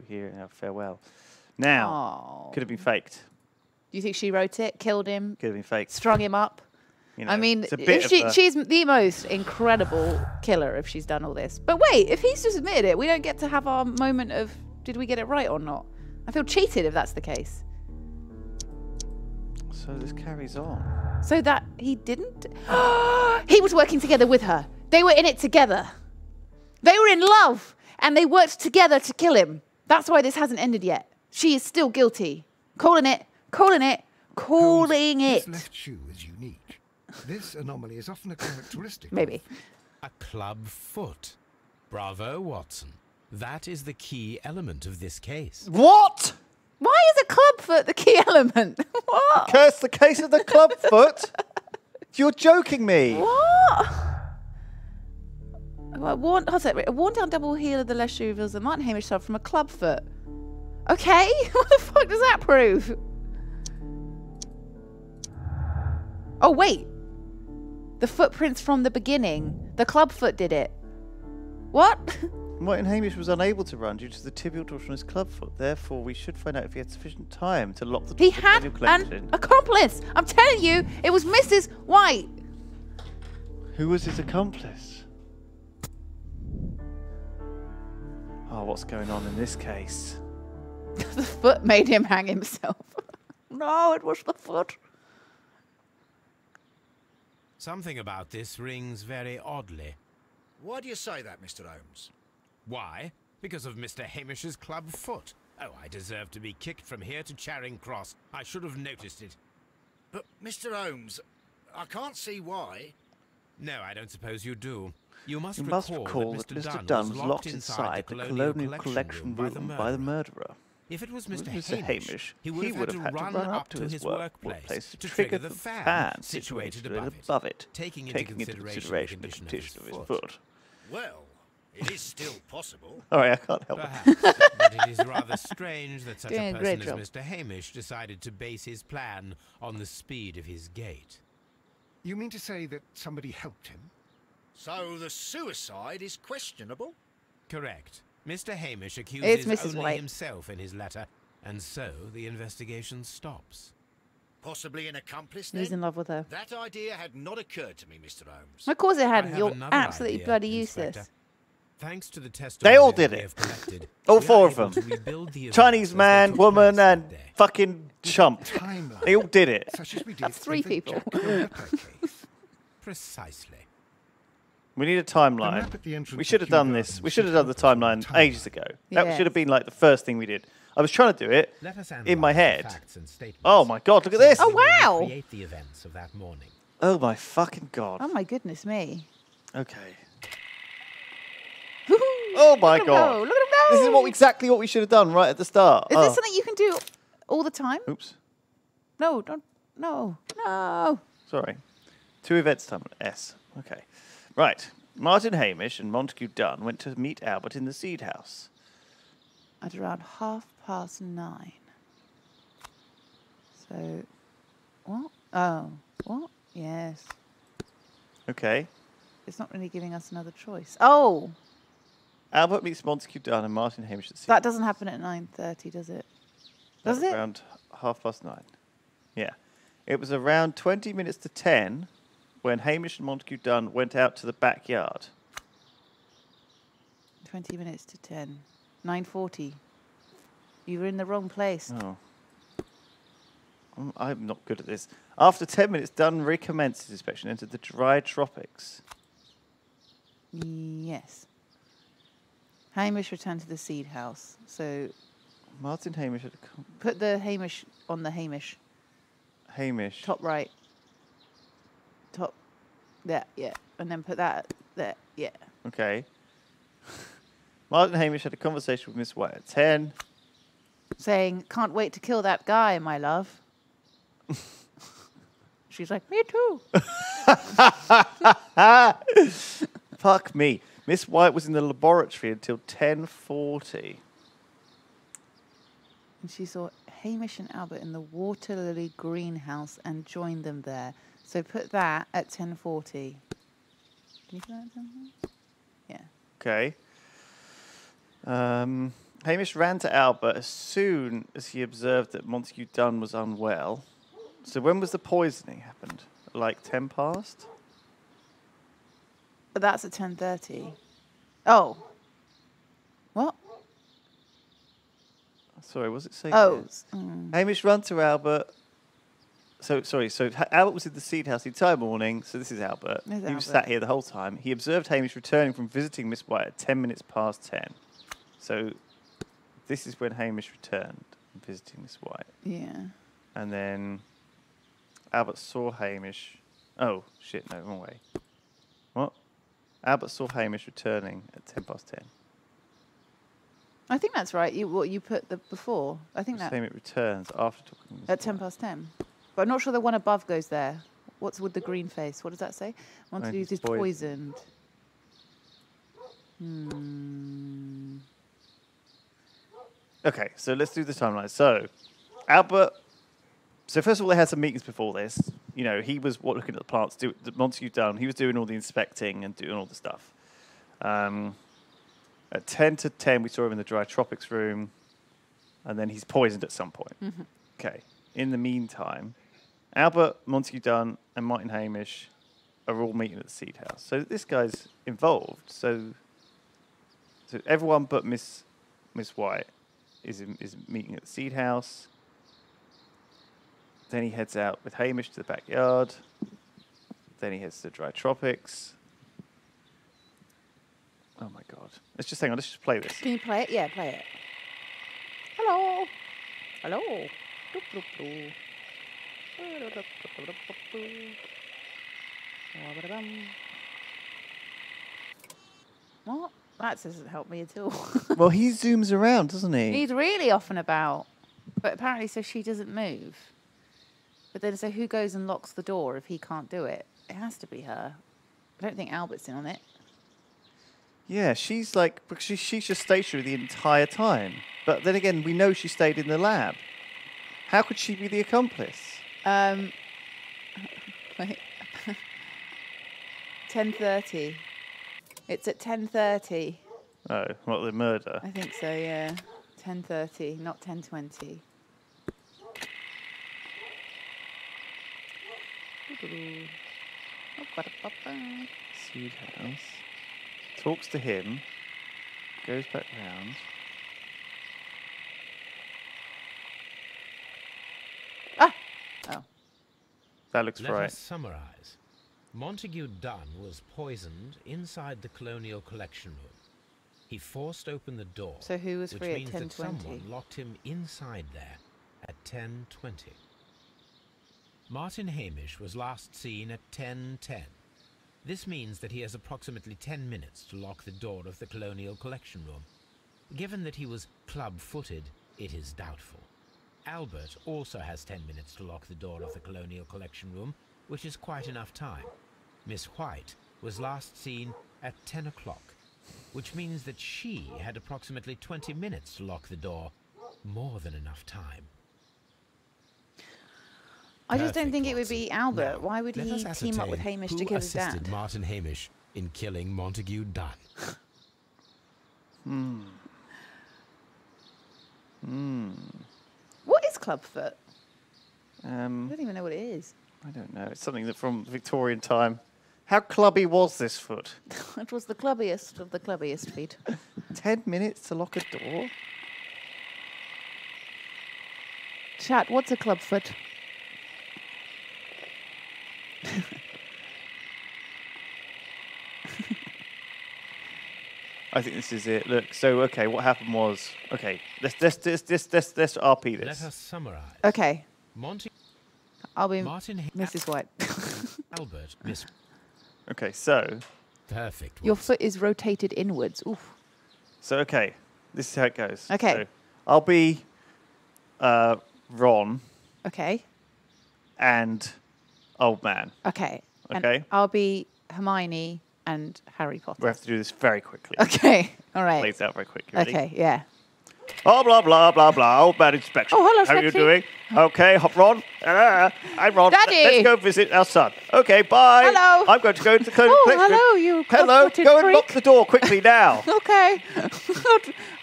here now farewell. Now, could have been faked. Do you think she wrote it, killed him, Could have been faked. strung him up? You know, I mean, it's a bit if of a- she's the most incredible killer if she's done all this. But wait, if he's just admitted it, we don't get to have our moment of, did we get it right or not? I feel cheated if that's the case. So this carries on. So that he didn't? He was working together with her. They were in it together. They were in love, and they worked together to kill him. That's why this hasn't ended yet. She is still guilty. Calling it. His left shoe is unique. This anomaly is often a characteristic. Maybe. A club foot. Bravo, Watson. That is the key element of this case. What? Why is a club foot the key element? What? Curse the case of the club foot? You're joking me. What? A worn down double heel of the left shoe reveals that Martin Hamish suffered from a club foot. Okay, what the fuck does that prove? Oh wait, the footprints from the beginning. The club foot did it. What? Martin Hamish was unable to run due to the tibial torsion on his club foot. Therefore, we should find out if he had sufficient time to lock the door He of the had manual collection. an accomplice. I'm telling you, it was Mrs. White. Who was his accomplice? Oh, what's going on in this case? The foot made him hang himself. No, it was the foot. Something about this rings very oddly. Why do you say that, Mr. Holmes? Why? Because of Mr. Hamish's club foot. Oh, I deserve to be kicked from here to Charing Cross. I should have noticed it. But, Mr. Holmes, I can't see why. No, I don't suppose you do. You must recall that Mr. Dunn was locked inside the colonial collection room by the murderer. If it was With Mr. Hamish, he would have had to run up to his workplace to trigger the fan situated above it, taking into consideration the condition of his foot. Well, it is still possible. All right, I can't help it. Perhaps, but it is rather strange that such Doing a a great person as job. Mr. Hamish decided to base his plan on the speed of his gait. You mean to say that somebody helped him? So the suicide is questionable? Correct. Mr. Hamish accuses Mrs. only White. himself in his letter, and so the investigation stops. Possibly an accomplice, then? He's in love with her. That idea had not occurred to me, Mr. Holmes. Of course it I hadn't. have You're another absolutely idea, bloody Inspector. useless. Thanks to the test They all did it. All 4 of them. Chinese man, woman, and fucking chump. They all did it. That's 3 people. Precisely. We need a timeline. We should have done this. We should have done the timeline ages ago. That should have been like the first thing we did. I was trying to do it in my head. Oh my god, look at this. Oh wow. Create the events of that morning. Oh my fucking god. Oh my goodness me. Okay. Oh my god. Go. Look at him go. This is exactly what we should have done right at the start. Is this something you can do all the time? Oops. No, don't. No. No. Sorry. 2 events time. S. Okay. Right. Martin Hamish and Montague Dunn went to meet Albert in the seed house. At around 9:30. So, what? Oh, what? Yes. Okay. It's not really giving us another choice. Oh! Albert meets Montague Dunn and Martin Hamish at the seed That doesn't happen at 9:30, does it? Does it? Around 9:30. Yeah. It was around 20 minutes to 10 when Hamish and Montague Dunn went out to the backyard. 20 minutes to 10. 9:40. You were in the wrong place. Oh. I'm not good at this. After 10 minutes, Dunn recommenced his inspection into the dry tropics. Yes. Hamish returned to the seed house. So Martin Hamish had put the Hamish on the Hamish. Hamish. Top right. Top there, yeah. And then put that there, yeah. Okay. Martin Hamish had a conversation with Miss White at 10. Saying, can't wait to kill that guy, my love. She's like, me too. Fuck me. Miss White was in the laboratory until 10:40. And she saw Hamish and Albert in the water lily greenhouse and joined them there. So put that at 10:40. Can you put that at 10:40? Yeah. Okay. Hamish ran to Albert as soon as he observed that Montague Dunn was unwell. So when was the poisoning happened? Like 10 past? But that's at 10:30. Oh. What? Sorry, was it saying? Oh. Hamish ran to Albert. So Albert was in the seed house the entire morning. So this is Albert. He was sat here the whole time. He observed Hamish returning from visiting Miss White at 10 minutes past 10. So this is when Hamish returned from visiting Miss White. Yeah. And then Albert saw Hamish. Oh, shit, no, wrong way. What? Albert saw Hamish returning at 10 past 10. I think that's right. What you put the before. I think that. Hamish returns after talking to Miss At 10 past 10. But I'm not sure the one above goes there. What's with the green face? What does that say? Montague is poisoned. Okay, so let's do the timeline. So, Albert. So first of all, they had some meetings before this. You know, he was looking at the plants. Montague Dunn. He was doing all the inspecting and doing all the stuff. At 10 to 10, we saw him in the dry tropics room, and then he's poisoned at some point. Mm-hmm. Okay. In the meantime, Albert, Montague Dunn, and Martin Hamish are all meeting at the seed house. So this guy's involved. So everyone but Miss White is meeting at the seed house. Then he heads out with Hamish to the backyard. Then he heads to the dry tropics. Oh my god. Let's just hang on, let's just play this. Can you play it? Yeah, play it. Hello. Hello. Doop, doop, doop. What? That doesn't help me at all. Well, he zooms around, doesn't he? He's really off and about. But apparently so she doesn't move. But then so who goes and locks the door if he can't do it? It has to be her. I don't think Albert's in on it. Yeah, she's like, because she's just stationary the entire time. But then again, we know she stayed in the lab. How could she be the accomplice? Wait. 10:30. It's at 10:30. Oh, what, the murder? I think so, yeah. 10:30, not 10:20. Seed house. Talks to him. goes back round. Ah! Oh. That looks Let right. us summarize. Montague Dunn was poisoned inside the Colonial Collection Room. He forced open the door, So who was which free at means that 10:20? someone locked him inside there at 10:20. Martin Hamish was last seen at 10:10. This means that he has approximately 10 minutes to lock the door of the Colonial Collection Room. Given that he was club-footed, it is doubtful. Albert also has 10 minutes to lock the door of the Colonial Collection Room, which is quite enough time. Miss White was last seen at 10 o'clock, which means that she had approximately 20 minutes to lock the door. More than enough time. I just don't Perfect, think it would Watson. be Albert. Now, Why would let he us team up with ascertain Hamish who to kill his assisted dad? Martin Hamish in killing Montague Dunn. What is clubfoot? I Um, don't even know what it is. I don't know. It's something that from Victorian time. How clubby was this foot? It was the clubbiest of the clubbiest feet. 10 minutes to lock a door? Chat, what's a clubfoot? I think this is it. Look, so okay, what happened was let's RP Let this. us summarize. Okay, I'll be Martin Mrs. White. Albert, Miss. Okay, so Perfect. Your Watson. foot is rotated inwards. Oof. okay, this is how it goes. Okay. So I'll be Ron Okay. and Old Man. Okay. And Okay. I'll be Hermione and Harry Potter. We have to do this very quickly. Okay. All right. Plays out very quickly. Ready? Okay. Yeah. Oh, blah, blah, blah, blah. Old Man inspection. Oh, hello, How are you sexy. doing? Okay, Ron. I'm Ron. Daddy. Let's go visit our son. Okay, bye. Hello. I'm going to go to the Oh, collection. hello, you Hello. club-footed Go and freak. lock the door quickly now. Okay.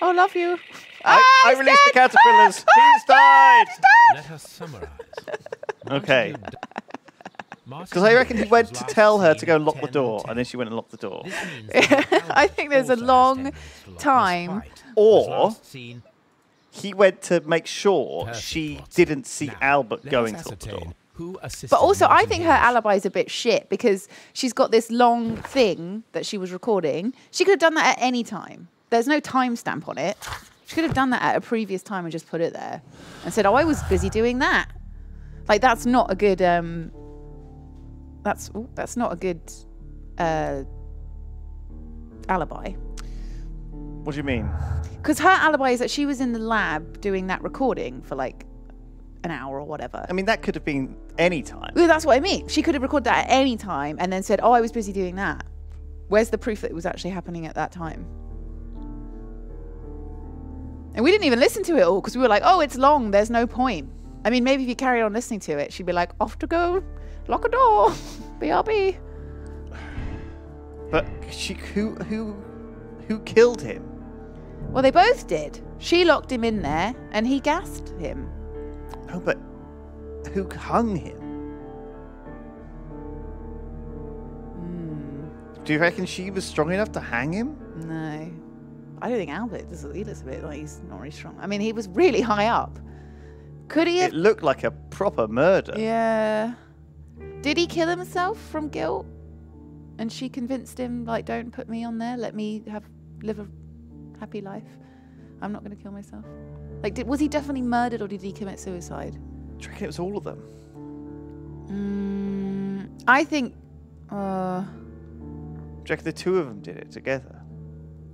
I love you. I released the caterpillars. He's died. Let us summarize. Okay. Because Because I reckon he went to tell her to go and lock the door, and then she went and locked the door. I think there's a long time. Or he went to make sure she didn't see Albert going to lock the door. But also, I think her alibi is a bit shit because she's got this long thing that she was recording. She could have done that at any time. There's no timestamp on it. She could have done that at a previous time and just put it there and said, "Oh, I was busy doing that." Like that's not a good. That's not a good alibi. What do you mean? Because her alibi is that she was in the lab doing that recording for like an hour or whatever. I mean, that could have been any time. Well, that's what I mean. She could have recorded that at any time and then said, "Oh, I was busy doing that." Where's the proof that it was actually happening at that time? And we didn't even listen to it all because we were like, "Oh, it's long. There's no point." I mean, maybe if you carry on listening to it, she'd be like, "Off to go, lock a door, BRB." But who killed him? Well, they both did. She locked him in there and he gassed him. No, but who hung him? Do you reckon she was strong enough to hang him? No. I don't think Albert does. He looks a bit like he's not really strong. I mean, he was really high up. Could he have? It looked like a proper murder. Yeah. Did he kill himself from guilt? And she convinced him, like, "Don't put me on there. Let me live a happy life. I'm not going to kill myself." Like, was he definitely murdered or did he commit suicide? Do you reckon it was all of them? I think. Do you reckon the two of them did it together?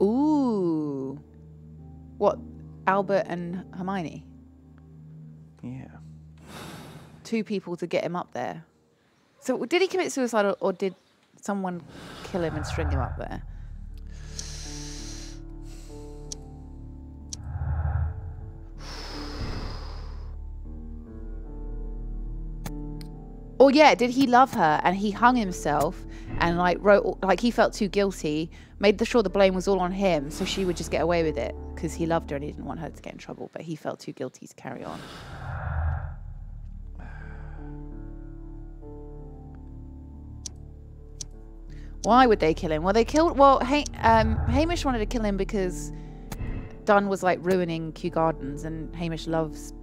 Ooh. What? Albert and Hermione? Yeah. Two people to get him up there. So did he commit suicide or did someone kill him and string him up there? Or yeah, did he love her and he hung himself and like wrote, like he felt too guilty, made sure the blame was all on him so she would just get away with it because he loved her and he didn't want her to get in trouble, but he felt too guilty to carry on. Why would they kill him? Well, Hamish wanted to kill him because Dunn was like ruining Kew Gardens, and Hamish loves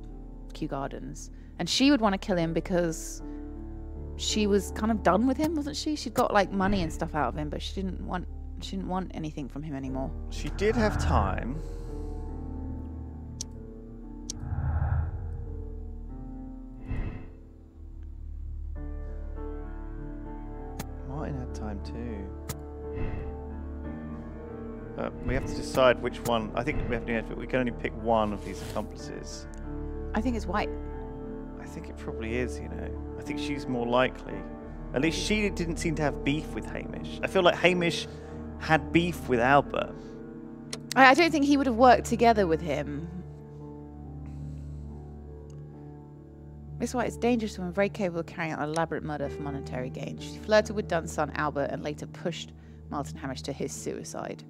Kew Gardens. And she would want to kill him because she was kind of done with him, wasn't she? She'd got like money and stuff out of him, but she didn't want anything from him anymore. She did have time. Martin had time too. We have to decide which one. I think we have to. We can only pick one of these accomplices. I think it's White. I think it probably is. You know, I think she's more likely. At least she didn't seem to have beef with Hamish. I feel like Hamish had beef with Albert. I don't think he would have worked together with him. Miss White is dangerous and very capable of carrying out an elaborate murder for monetary gain. She flirted with Dunn's son Albert and later pushed Martin Hamish to his suicide.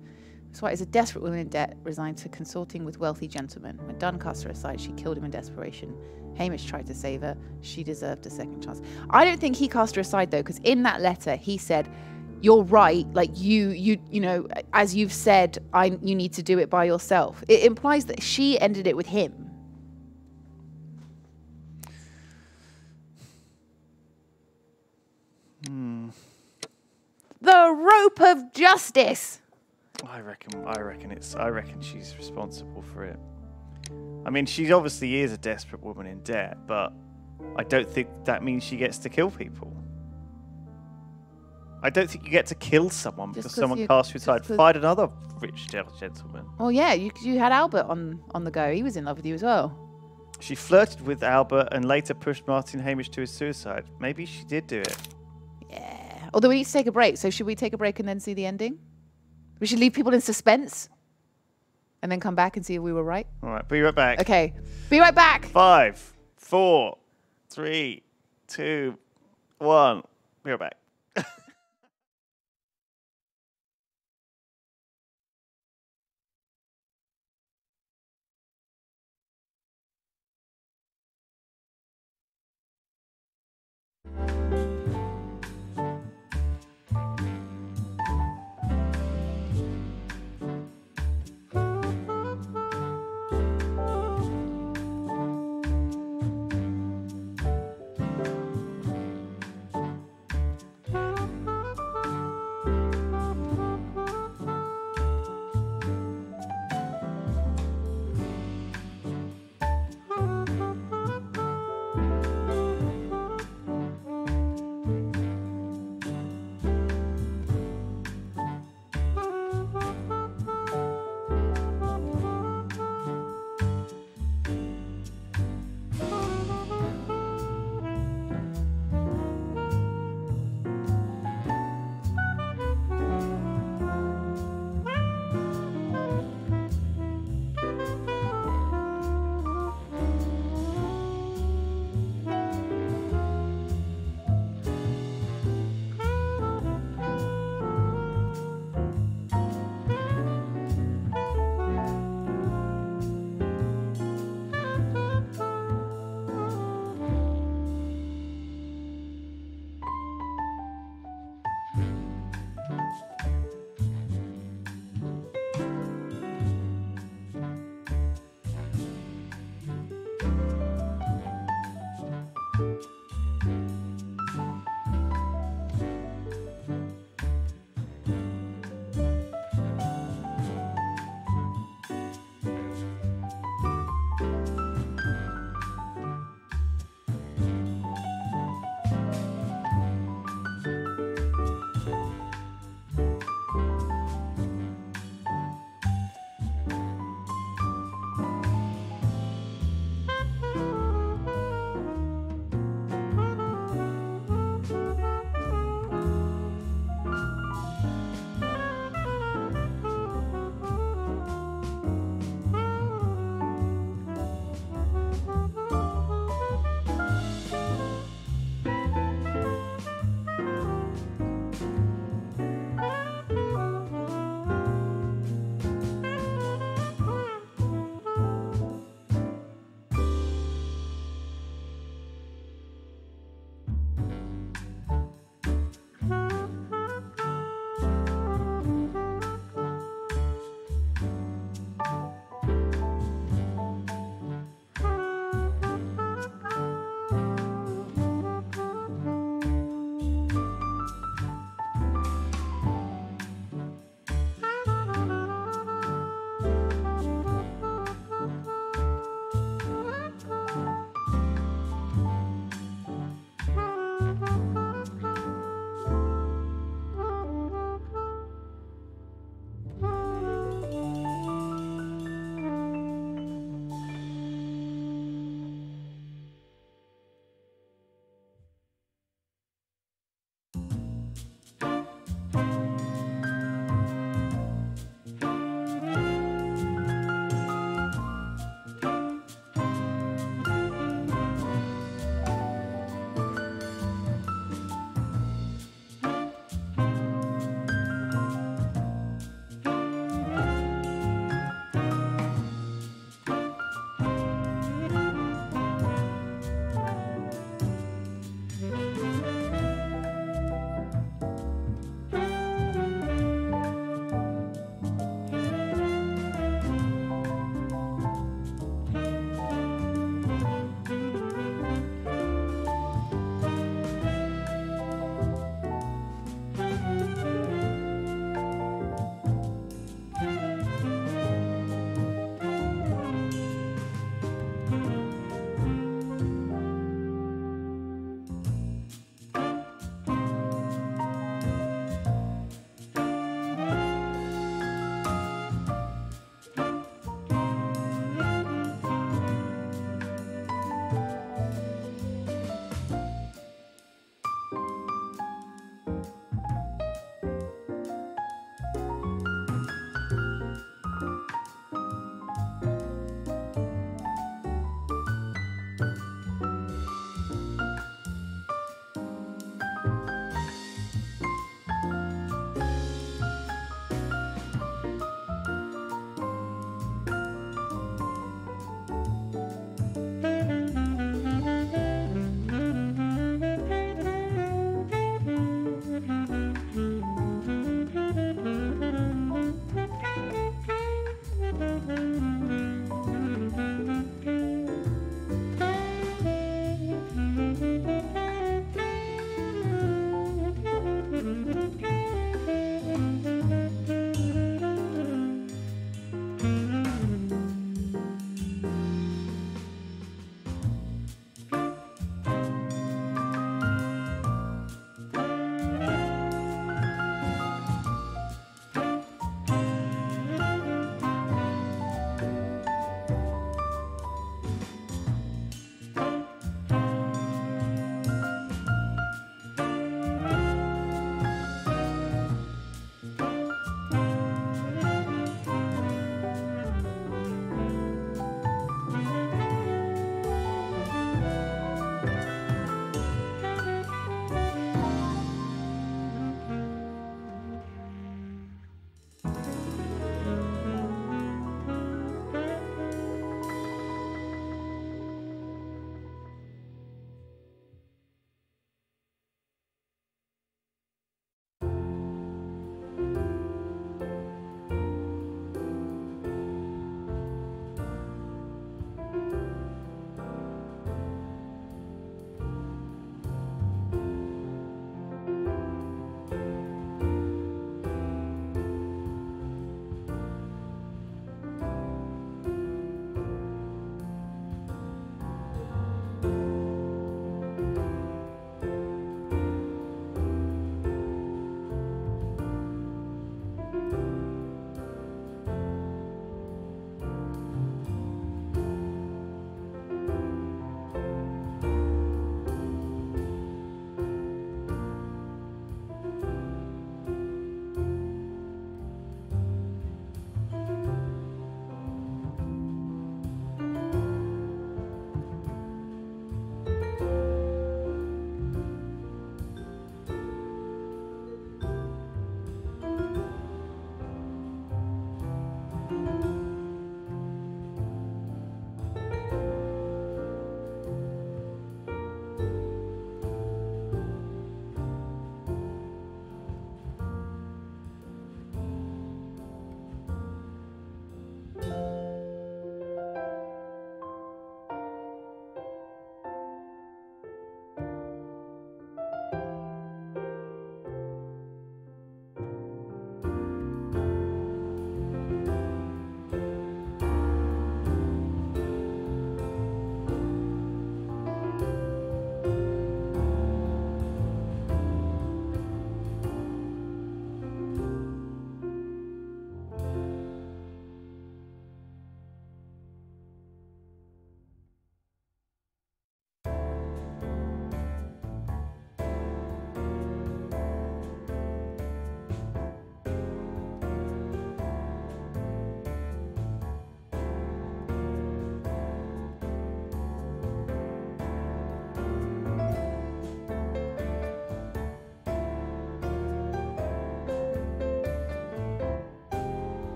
Miss White is a desperate woman in debt, resigned to consorting with wealthy gentlemen. When Dunn cast her aside, she killed him in desperation. Hamish tried to save her. She deserved a second chance. I don't think he cast her aside though, because in that letter he said, "You're right. Like you know, as you've said, you need to do it by yourself." It implies that she ended it with him. The rope of justice. I reckon she's responsible for it. I mean, she obviously is a desperate woman in debt, but I don't think that means she gets to kill people. I don't think you get to kill someone because someone cast you aside. Find another rich gentleman. Well, yeah, you had Albert on the go. He was in love with you as well. She flirted with Albert and later pushed Martin Hamish to his suicide. Maybe she did do it. Yeah. Although we need to take a break. So should we take a break and then see the ending? We should leave people in suspense and then come back and see if we were right. All right, be right back. Okay, be right back. 5, 4, 3, 2, 1. Be right back.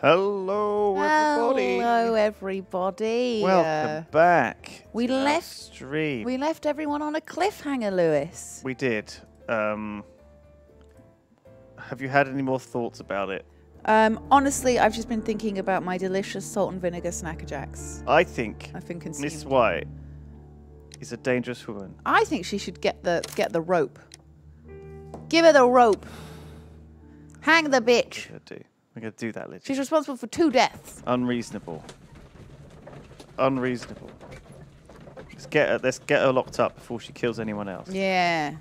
Hello, everybody. Hello, everybody. Welcome back. We to our left. stream. We left everyone on a cliffhanger, Lewis. We did. Have you had any more thoughts about it? Honestly, I've just been thinking about my delicious salt and vinegar Snacker Jacks. I think I've been consumed. Miss White is a dangerous woman. I think she should get the rope. Give her the rope. Hang the bitch. We're gonna do that, Lydia. She's responsible for 2 deaths. Unreasonable. Unreasonable. Let's get her locked up before she kills anyone else. Yeah.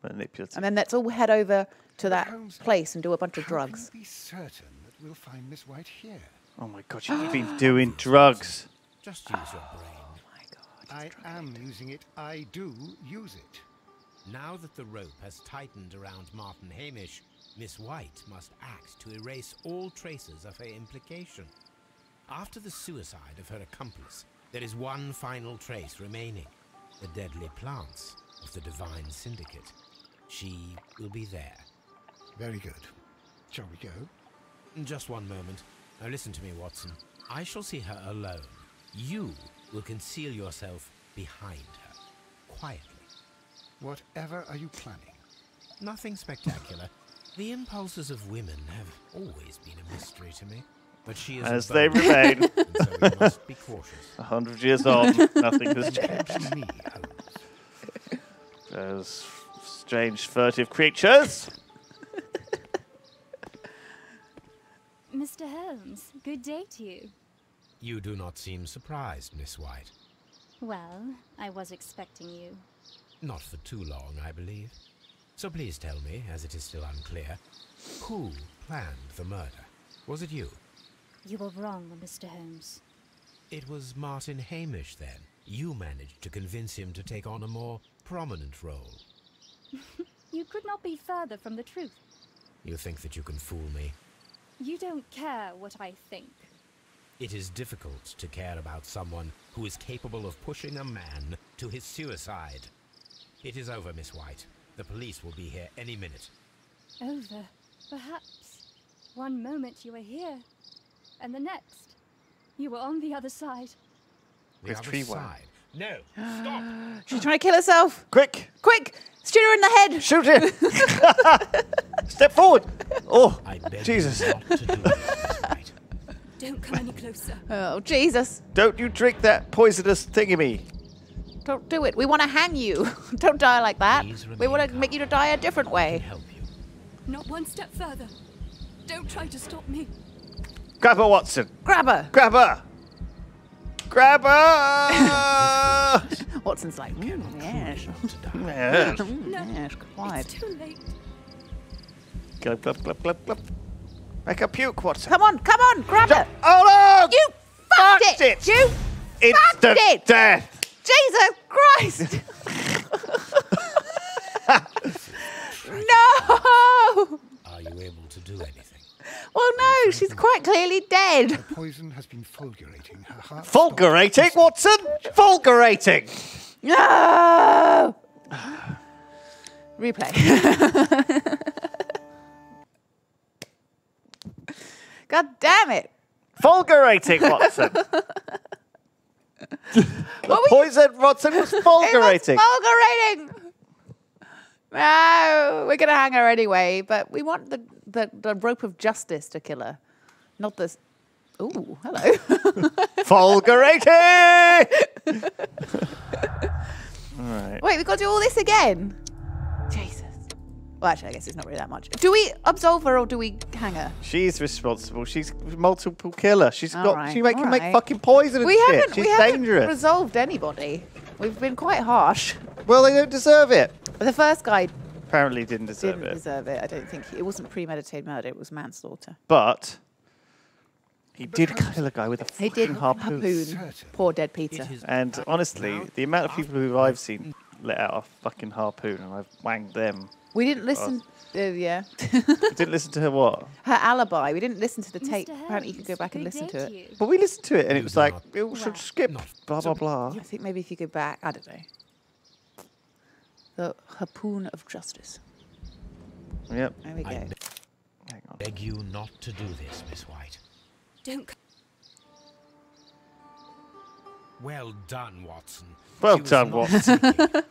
Manipulative. And then let's all head over to that place and do a bunch of drugs. Can you be certain that we'll find Miss White here? Oh my God, she's been doing drugs. Just use your brain. Oh my God. I am using it. I do use it. Now that the rope has tightened around Martin Hamish, Miss White must act to erase all traces of her implication. After the suicide of her accomplice, there is one final trace remaining: the deadly plants of the Divine Syndicate. She will be there. Very good. Shall we go? Just one moment. Now listen to me, Watson. I shall see her alone. You will conceal yourself behind her, quietly. Whatever are you planning? Nothing spectacular. The impulses of women have always been a mystery to me. But she is As they remain. and so we must be cautious. 100 years on, nothing has changed. Me, Holmes. Those strange, furtive creatures. Mr. Holmes, good day to you. You do not seem surprised, Miss White. Well, I was expecting you. Not for too long, I believe. So please tell me, as it is still unclear, who planned the murder? Was it you? You were wrong, Mr. Holmes. It was Martin Hamish, then. You managed to convince him to take on a more prominent role. You could not be further from the truth. You think that you can fool me? You don't care what I think. It is difficult to care about someone who is capable of pushing a man to his suicide. It is over, Miss White. The police will be here any minute. Over, perhaps. One moment you were here, and the next, you were on the other side. The With other tree side. No, stop! She's trying to kill herself. Quick! Quick! Shoot her in the head. Shoot it! Step forward! Oh, I beg Jesus. you not to do this, Miss White. Don't come any closer. Oh, Jesus. Don't you drink that poisonous thingamy. Don't do it. We want to hang you. Don't die like that. Please We remain want to calm. make you to die a different I can way. help you. Not one step further. Don't try to stop me. Grab her, Watson. Grab her. Grab her. Grab her. Watson's like, yes. Yes. Yes, quite. It's too late. Glub, glub, glub, glub, glub. Make her puke, Watson. Come on, grab her. Oh no! You fucked Fucked it. it. You fucked Instant it. death. Jesus Christ. No. Are you able to do anything? Well, no, she's quite clearly dead. The poison has been fulgurating. Her heart. Fulgurating, Watson. Fulgurating. No. Replay. God damn it. Fulgurating, Watson. The poison, Watson, was fulgurating. It was fulgurating. No, we're going to hang her anyway, but we want the rope of justice to kill her. Not this. Ooh, hello. Fulgurating! All right. Wait, we've got to do all this again? Jesus. Well, actually, I guess it's not really that much. Do we absolve her or do we hang her? She's responsible. She's a multiple killer. She's All got. right, She can all make right. fucking poison and shit. She's we haven't dangerous. resolved anybody. We've been quite harsh. Well, they don't deserve it. The first guy Apparently, didn't deserve didn't it. deserve it. I don't think it wasn't premeditated murder. It was manslaughter. But he did kill a guy with a He did fucking harpoon. poor dead Peter. It is And honestly, the amount of people who I've seen let out a fucking harpoon, and I've wanged them. We didn't listen. Yeah. Didn't listen to her what? Her alibi. We didn't listen to the tape. Mr. Apparently, you could go Holmes, back and good listen day to it. you. But we listened to it, and it was do like, not. it should Well, skip. not. Blah blah blah. I think maybe if you go back, I don't know. The harpoon of justice. Yep. There we go. Hang on. Beg you not to do this, Miss White. Don't. Well done, Watson. Well She was done, not Watson. thinking.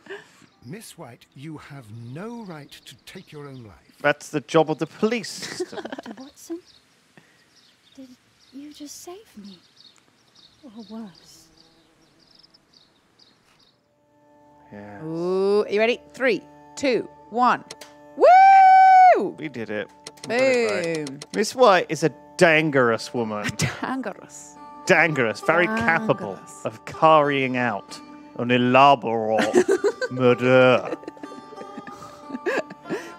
Miss White, you have no right to take your own life. That's the job of the police system. Dr. Watson? Did you just save me? Or worse? Yeah. Ooh, are you ready? 3, 2, 1. Woo! We did it. We got it right. Boom. Miss White is a dangerous woman. Dangerous. Dangerous, very capable Dangerous. of carrying out an elaborate murder.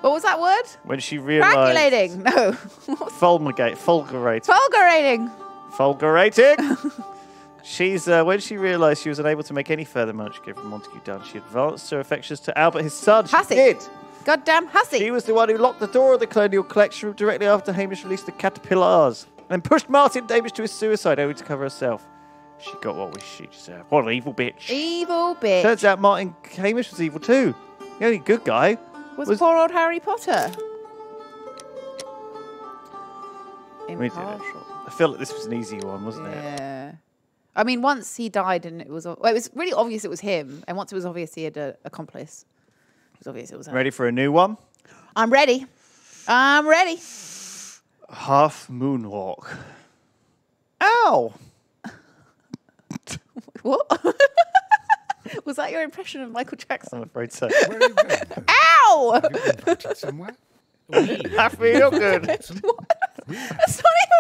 What was that word? When she realised... Calculating. No. Fulgurating. Fulgurating. Fulgurating! She's, when she realised she was unable to make any further money from Montague Dunn, she advanced her affections to Albert, his son. She Hussy. did. Goddamn hussy. She was the one who locked the door of the colonial collection room directly after Hamish released the caterpillars and pushed Martin Davis to his suicide only to cover herself. She got what she deserved. What an evil bitch. Evil bitch. Turns out Martin Hamish was evil too. The only good guy was poor old Harry Potter. We did it. Impartial. I feel like this was an easy one, wasn't it? Yeah. I mean, once he died and it was really obvious it was him. And once it was obvious he had an accomplice, it was obvious it was her. Ready for a new one? I'm ready. I'm ready. Half moonwalk. Ow! What? Was that your impression of Michael Jackson? I'm afraid so. Where are you going? Ow! Have you been invited somewhere? I feel good. That's not even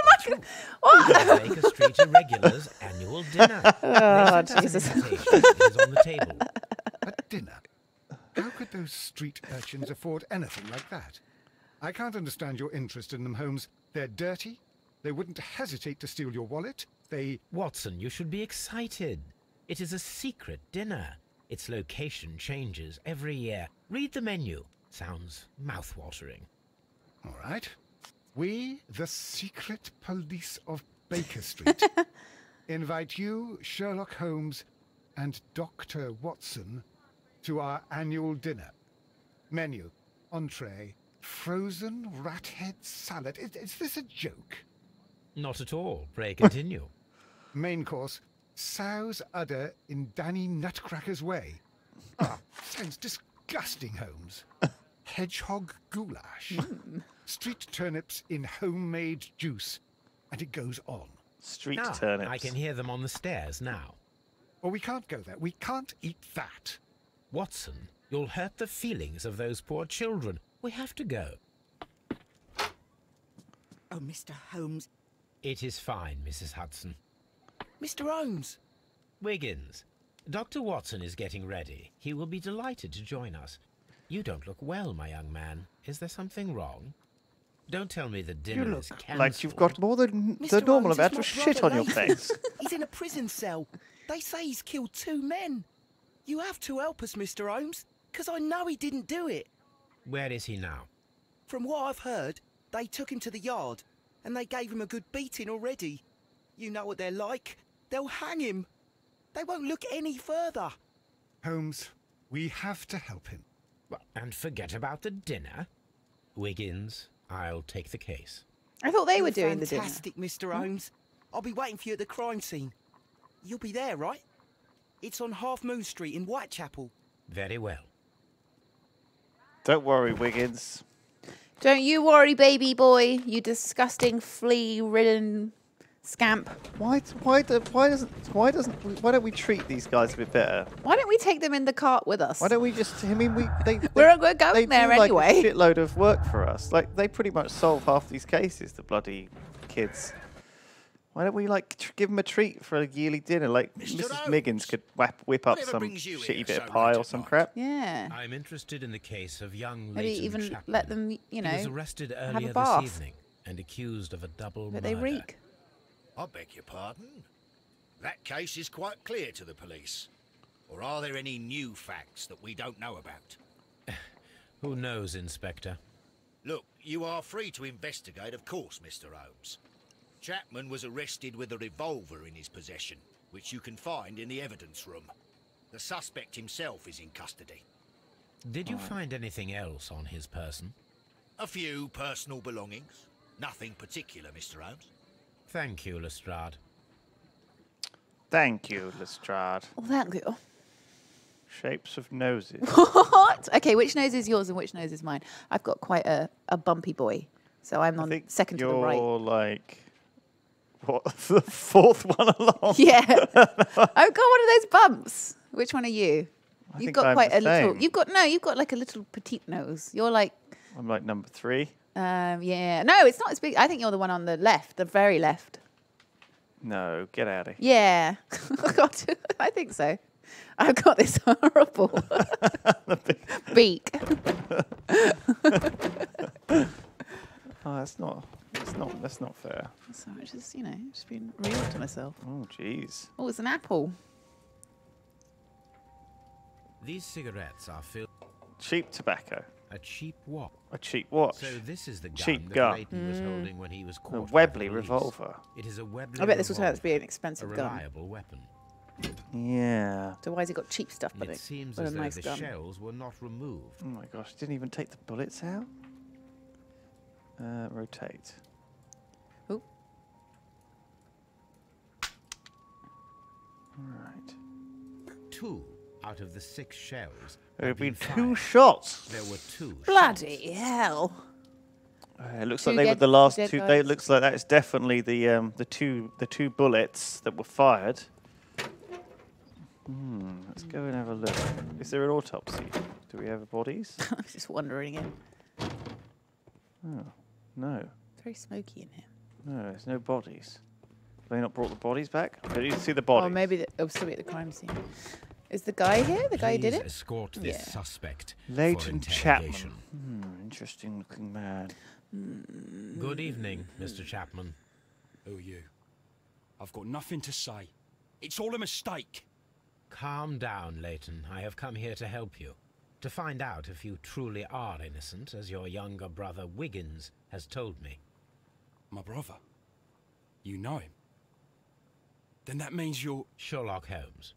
Michael. What? Baker Street Irregulars annual dinner. Oh, They sent us Jesus. an invitation. It is on the table. A dinner? How could those street urchins afford anything like that? I can't understand your interest in them, Holmes. They're dirty. They wouldn't hesitate to steal your wallet. They... Watson, you should be excited. It is a secret dinner. Its location changes every year. Read the menu. Sounds mouth-watering. All right. We, the secret police of Baker Street, invite you, Sherlock Holmes, and Dr. Watson to our annual dinner. Menu, entree, frozen rat head salad. Is this a joke? Not at all. Pray continue. Main course, sow's udder in Danny Nutcracker's way. Ah, sounds disgusting, Holmes. Hedgehog goulash. Street turnips in homemade juice. And it goes on. Street Ah, turnips. I can hear them on the stairs now. Oh, we can't go there. We can't eat that. Watson, you'll hurt the feelings of those poor children. We have to go. Oh, Mr. Holmes. It is fine, Mrs. Hudson. Mr. Holmes. Wiggins, Dr. Watson is getting ready. He will be delighted to join us. You don't look well, my young man. Is there something wrong? Don't tell me the dinner You is look cancelled. like you've got more than the Mr. normal Holmes, amount it's of my shit on brother, your Nathan. face. He's in a prison cell. They say he's killed 2 men. You have to help us, Mr. Holmes, because I know he didn't do it. Where is he now? From what I've heard, they took him to the yard, and they gave him a good beating already. You know what they're like. They'll hang him. They won't look any further. Holmes, we have to help him. And forget about the dinner? Wiggins, I'll take the case. I thought they You're were doing the dinner. fantastic, Mr. Holmes. I'll be waiting for you at the crime scene. You'll be there, right? It's on Half Moon Street in Whitechapel. Very well. Don't worry, Wiggins. Don't you worry, baby boy. You disgusting flea-ridden scamp. Why don't we treat these guys a bit better? Why don't we take them in the cart with us? Why don't we just? I mean, we're going they there do, like, anyway. a shitload of work for us. Like they pretty much solve half these cases. The bloody kids. Why don't we give them a treat for a yearly dinner? Like Mr. Mrs. Holmes, Miggins could whip up whatever some brings you shitty here bit of so pie late or at some night? crap. Yeah. I'm interested in the case of young Maybe Leighton even Chapman. let them, you He know, was arrested have earlier a bath. this evening and accused of a double But murder. they reek. I beg your pardon? That case is quite clear to the police. Or are there any new facts that we don't know about? Who knows, Inspector? Look, you are free to investigate, of course, Mr. Holmes. Chapman was arrested with a revolver in his possession, which you can find in the evidence room. The suspect himself is in custody. Did you find anything else on his person? A few personal belongings. Nothing particular, Mr. Holmes. Thank you, Lestrade. Thank you, Lestrade. Oh, thank you. Shapes of noses. What? Okay, which nose is yours and which nose is mine? I've got quite a bumpy boy, so I'm on second to the right. You're like, what, the fourth one along? Yeah. I've got one of those bumps. Which one are you? You've got I'm quite the a little. same. You've got like a little petite nose. You're like. I'm like number 3. Yeah. No, it's not as big. I think you're the one on the left, the very left. No, get out of here. Yeah. I think so. I've got this horrible beak. Oh, that's not fair. So I just, just being real to myself. Oh, jeez. Oh, it's an apple. These cigarettes are filled. Cheap tobacco. A cheap what? A cheap watch. So this is the gun cheap that gun. Leighton was holding when he was A caught. Webley revolver. It is a Webley. I bet this will turn out to be an a expensive gun. reliable weapon. Yeah. So why has he got cheap stuff? But It seems what as a though nice the gun. shells were not removed. Oh my gosh, didn't even take the bullets out? Rotate. Oh. Alright. 2 out of the 6 shells. There have been fired. 2 shots. There were 2. Bloody hell. It looks Two like they were dead- the last dead 2. guys. They looks like that is definitely the two bullets that were fired. Let's go and have a look. Is there an autopsy? Do we have bodies? I was just wandering in. Oh, no. It's very smoky in here. No, there's no bodies. Have they not brought the bodies back? I didn't see the bodies. Oh, maybe still be at the crime scene. Is the guy here? The guy who did Please it? escort this Yeah. suspect for Leighton Chapman. interrogation. Interesting looking man. Good evening, Mr. Chapman. Who are you? I've got nothing to say. It's all a mistake. Calm down, Leighton. I have come here to help you. To find out if you truly are innocent, as your younger brother Wiggins has told me. My brother? You know him? Then that means you're... Sherlock Holmes.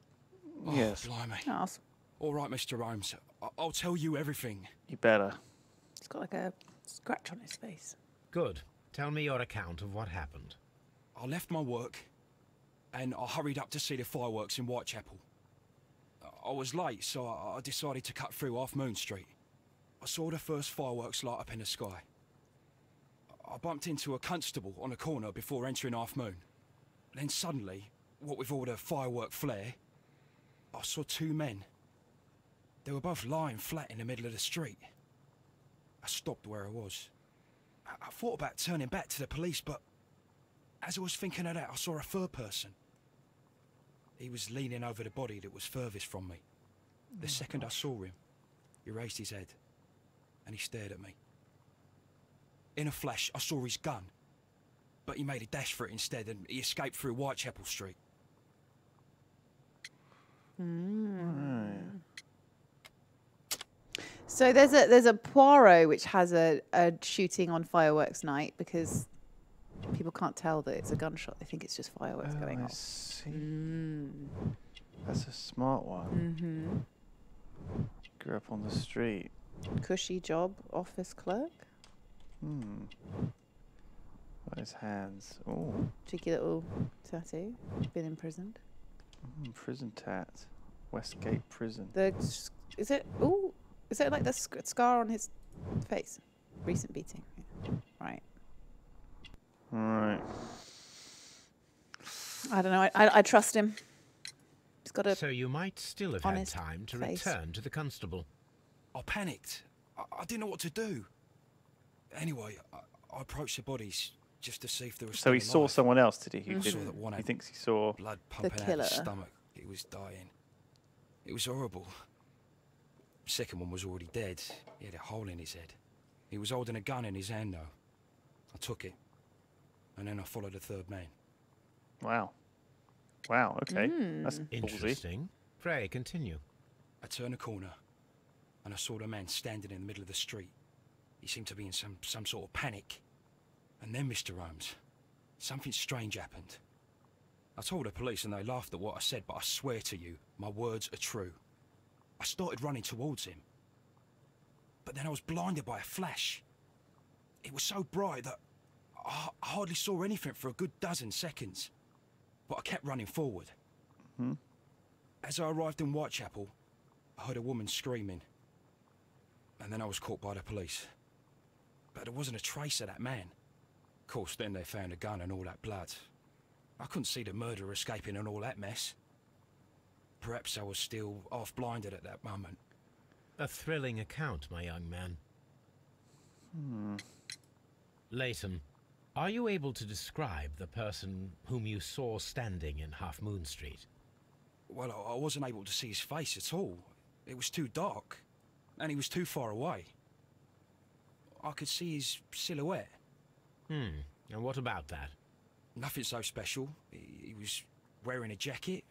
Oh, Yes. blimey. Awesome. All right, Mr. Holmes. I'll tell you everything. You better. He's got like a scratch on his face. Good. Tell me your account of what happened. I left my work and I hurried up to see the fireworks in Whitechapel. I was late, so I decided to cut through Half Moon Street. I saw the first fireworks light up in the sky. I bumped into a constable on a corner before entering Half Moon. Then suddenly, what with all the firework flare, I saw 2 men. They were both lying flat in the middle of the street. I stopped where I was. I thought about turning back to the police, but as I was thinking of that, I saw a third person. He was leaning over the body that was furthest from me. The second I saw him, he raised his head and he stared at me. In a flash, I saw his gun, but he made a dash for it instead and he escaped through Whitechapel Street. So there's a Poirot which has a shooting on fireworks night because people can't tell that it's a gunshot. They think it's just fireworks going I off. see. That's a smart one. Grew up on the street. Cushy job, office clerk. Got his hands. Oh, Cheeky little tattoo. Been imprisoned. prison tat. Westgate Prison. Is it like the scar on his face? Recent beating. Yeah. Right. Right. I don't know. I trust him. He's got a. So you might still have had honest time to face. return to the constable. I panicked. I didn't know what to do. Anyway, I approached the bodies just to see if there was. So he saw someone else, did he? I saw that one He had thinks he saw blood pumping out of killer. his stomach. He was dying. It was horrible. Second one was already dead. He had a hole in his head. He was holding a gun in his hand, though. I took it. And then I followed the third man. Wow. Wow, okay. That's ballsy. Interesting. Pray, continue. I turned a corner, and I saw the man standing in the middle of the street. He seemed to be in some sort of panic. And then, Mr. Holmes, something strange happened. I told the police and they laughed at what I said, but I swear to you, my words are true. I started running towards him. But then I was blinded by a flash. It was so bright that I hardly saw anything for a good dozen seconds. But I kept running forward. As I arrived in Whitechapel, I heard a woman screaming. And then I was caught by the police. But there wasn't a trace of that man. Of course, then they found a gun and all that blood. I couldn't see the murderer escaping and all that mess. Perhaps I was still half-blinded at that moment. A thrilling account, my young man. Leighton, are you able to describe the person whom you saw standing in Half Moon Street? Well, I wasn't able to see his face at all. It was too dark, and he was too far away. I could see his silhouette. And what about that? Nothing so special. He was wearing a jacket.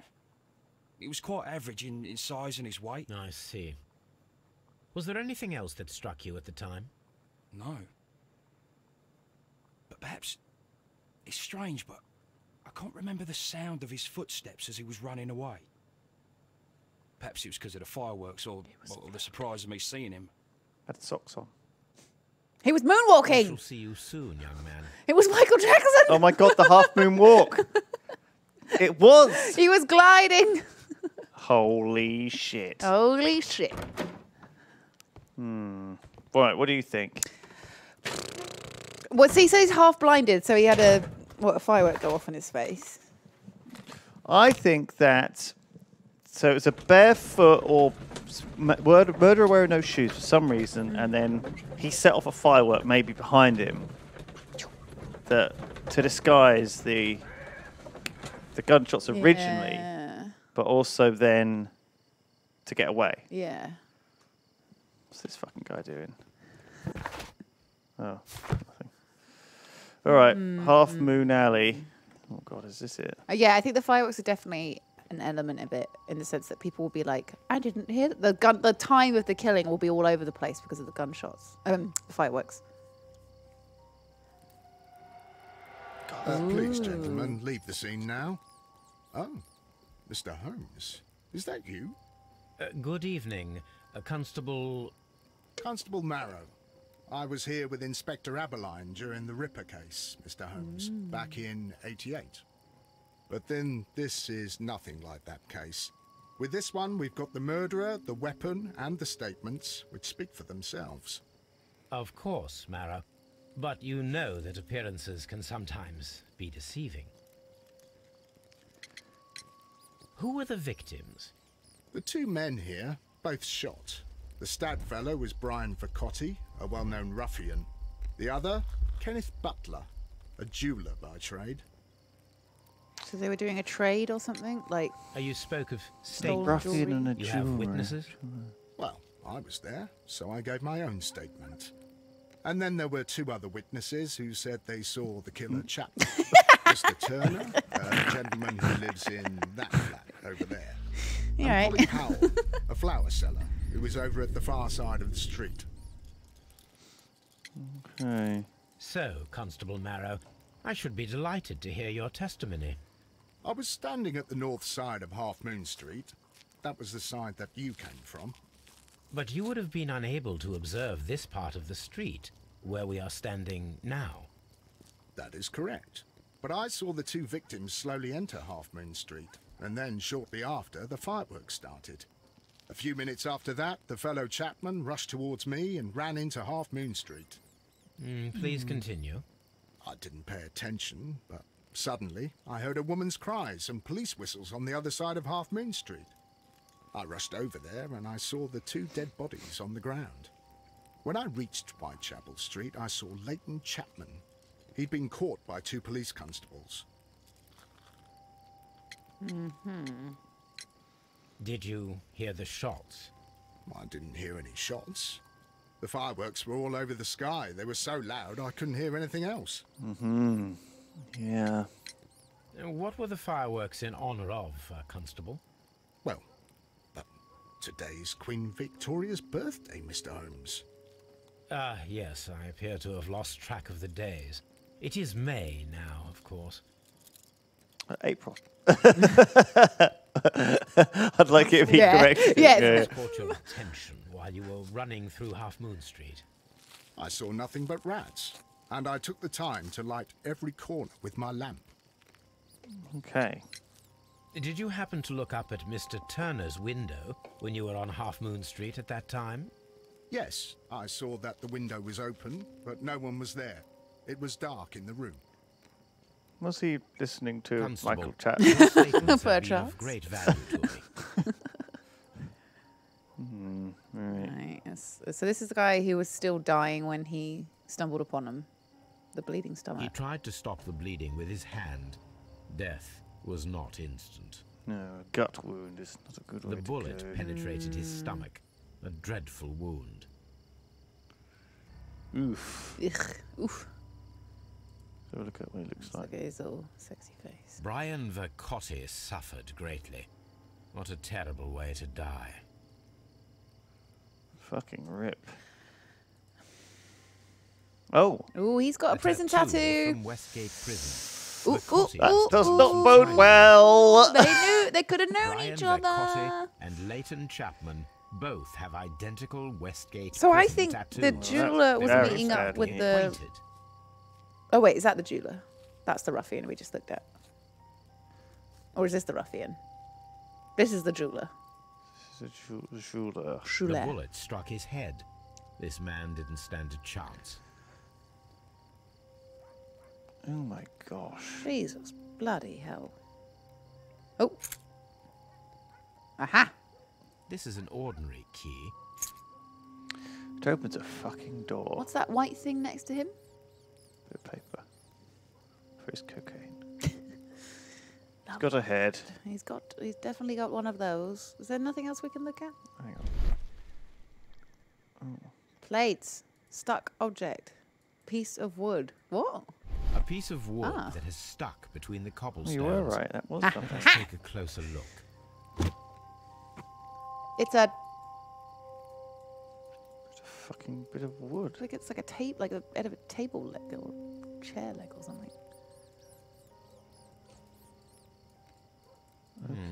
He was quite average in size and his weight. I see. Was there anything else that struck you at the time? No. But perhaps... It's strange, but I can't remember the sound of his footsteps as he was running away. Perhaps it was because of the fireworks or the surprise of me seeing him. Had socks on. He was I moonwalking. shall see you soon, young man. It was Michael Jackson. Oh my God, the half moon walk. It was. He was gliding. Holy shit. Holy shit. Right, what do you think? Well, so he said he's half blinded, so he had a firework go off in his face. I think that, so it was a barefoot or murderer wearing no shoes for some reason, and then he set off a firework maybe behind him that to disguise the gunshots originally, but also then to get away. Yeah. What's this fucking guy doing? Oh, nothing. All right, Half Moon Alley. Oh God, is this it? Yeah, I think the fireworks are definitely an element of it, in the sense that people will be like, I didn't hear the gun. The time of the killing will be all over the place because of the gunshots, the fireworks. Please, gentlemen, leave the scene now. Oh, Mr. Holmes, is that you? Good evening, Constable... Constable Marrow. I was here with Inspector Aberline during the Ripper case, Mr. Holmes, back in '88. But then this is nothing like that case. With this one, we've got the murderer, the weapon, and the statements, which speak for themselves. Of course, Marrow. But you know that appearances can sometimes be deceiving. Who were the victims? The two men here, both shot. The stabbed fellow was Brian Vercotti, a well-known ruffian. The other, Kenneth Butler, a jeweller by trade. So they were doing a trade or something? Like, You spoke of Stolen statements. Ruffian and a You have jeweler. witnesses? Well, I was there, so I gave my own statement. And then there were two other witnesses who said they saw the killer Chapman. Mr. Turner, a gentleman who lives in that flat over there. Yeah, And right. Polly Powell, a flower seller, who was over at the far side of the street. Okay. So, Constable Marrow, I should be delighted to hear your testimony. I was standing at the north side of Half Moon Street. That was the side that you came from. But you would have been unable to observe this part of the street, where we are standing now. That is correct. But I saw the two victims slowly enter Half Moon Street, and then shortly after, the fireworks started. A few minutes after that, the fellow Chapman rushed towards me and ran into Half Moon Street. Please continue. I didn't pay attention, but suddenly I heard a woman's cries and police whistles on the other side of Half Moon Street. I rushed over there and I saw the two dead bodies on the ground. When I reached Whitechapel Street, I saw Leighton Chapman. He'd been caught by two police constables. Did you hear the shots? I didn't hear any shots. The fireworks were all over the sky. They were so loud I couldn't hear anything else. Yeah. What were the fireworks in honor of, Constable? Well, today's Queen Victoria's birthday, Mr. Holmes. Yes, I appear to have lost track of the days. It is May now, of course. April. I'd like it to be correct. Yes. Yeah. What caught your attention while you were running through Half Moon Street? I saw nothing but rats, and I took the time to light every corner with my lamp. Okay. Did you happen to look up at Mr. Turner's window when you were on Half Moon Street at that time? Yes, I saw that the window was open, but no one was there. It was dark in the room. Was he listening to Constable, Michael Chapman? your statements have been Perchance. of great value to me. Right. Yes. So this is the guy who was still dying when he stumbled upon him. The bleeding stomach. He tried to stop the bleeding with his hand. Death was not instant. No, a gut wound is not a good way The to bullet go. penetrated his stomach. A dreadful wound. Oof. Ugh. Oof. So look at what he looks like. Look at his little sexy face. Brian Vercotti suffered greatly. What a terrible way to die. Fucking rip. Oh. Oh, he's got a prison tattoo. From Westgate Prison. Ooh, Vercotti That does not bode well. They could have known Brian each other. Vercotti and Leighton Chapman both have identical Westgate So I prison think tattoos. the jeweler was very meeting up with sadly the. Acquainted. Oh wait, is that the jeweler? That's the ruffian we just looked at. Or is this the ruffian? This is the jeweler. This is a jeweler. The bullet struck his head. This man didn't stand a chance. Oh my gosh. Jesus bloody hell. Oh. Aha. This is an ordinary key. It opens a fucking door. What's that white thing next to him? Bit of paper. For his cocaine. He's got a head. He's definitely got one of those. Is there nothing else we can look at? Hang on. Plates. Stuck object. Piece of wood. What? A piece of wood Ah. that has stuck between the Oh, cobblestones. you were right. That was something. Let's take a closer look. It's a It's a fucking bit of wood. it's like a tape, like the end of a table leg or chair leg or something.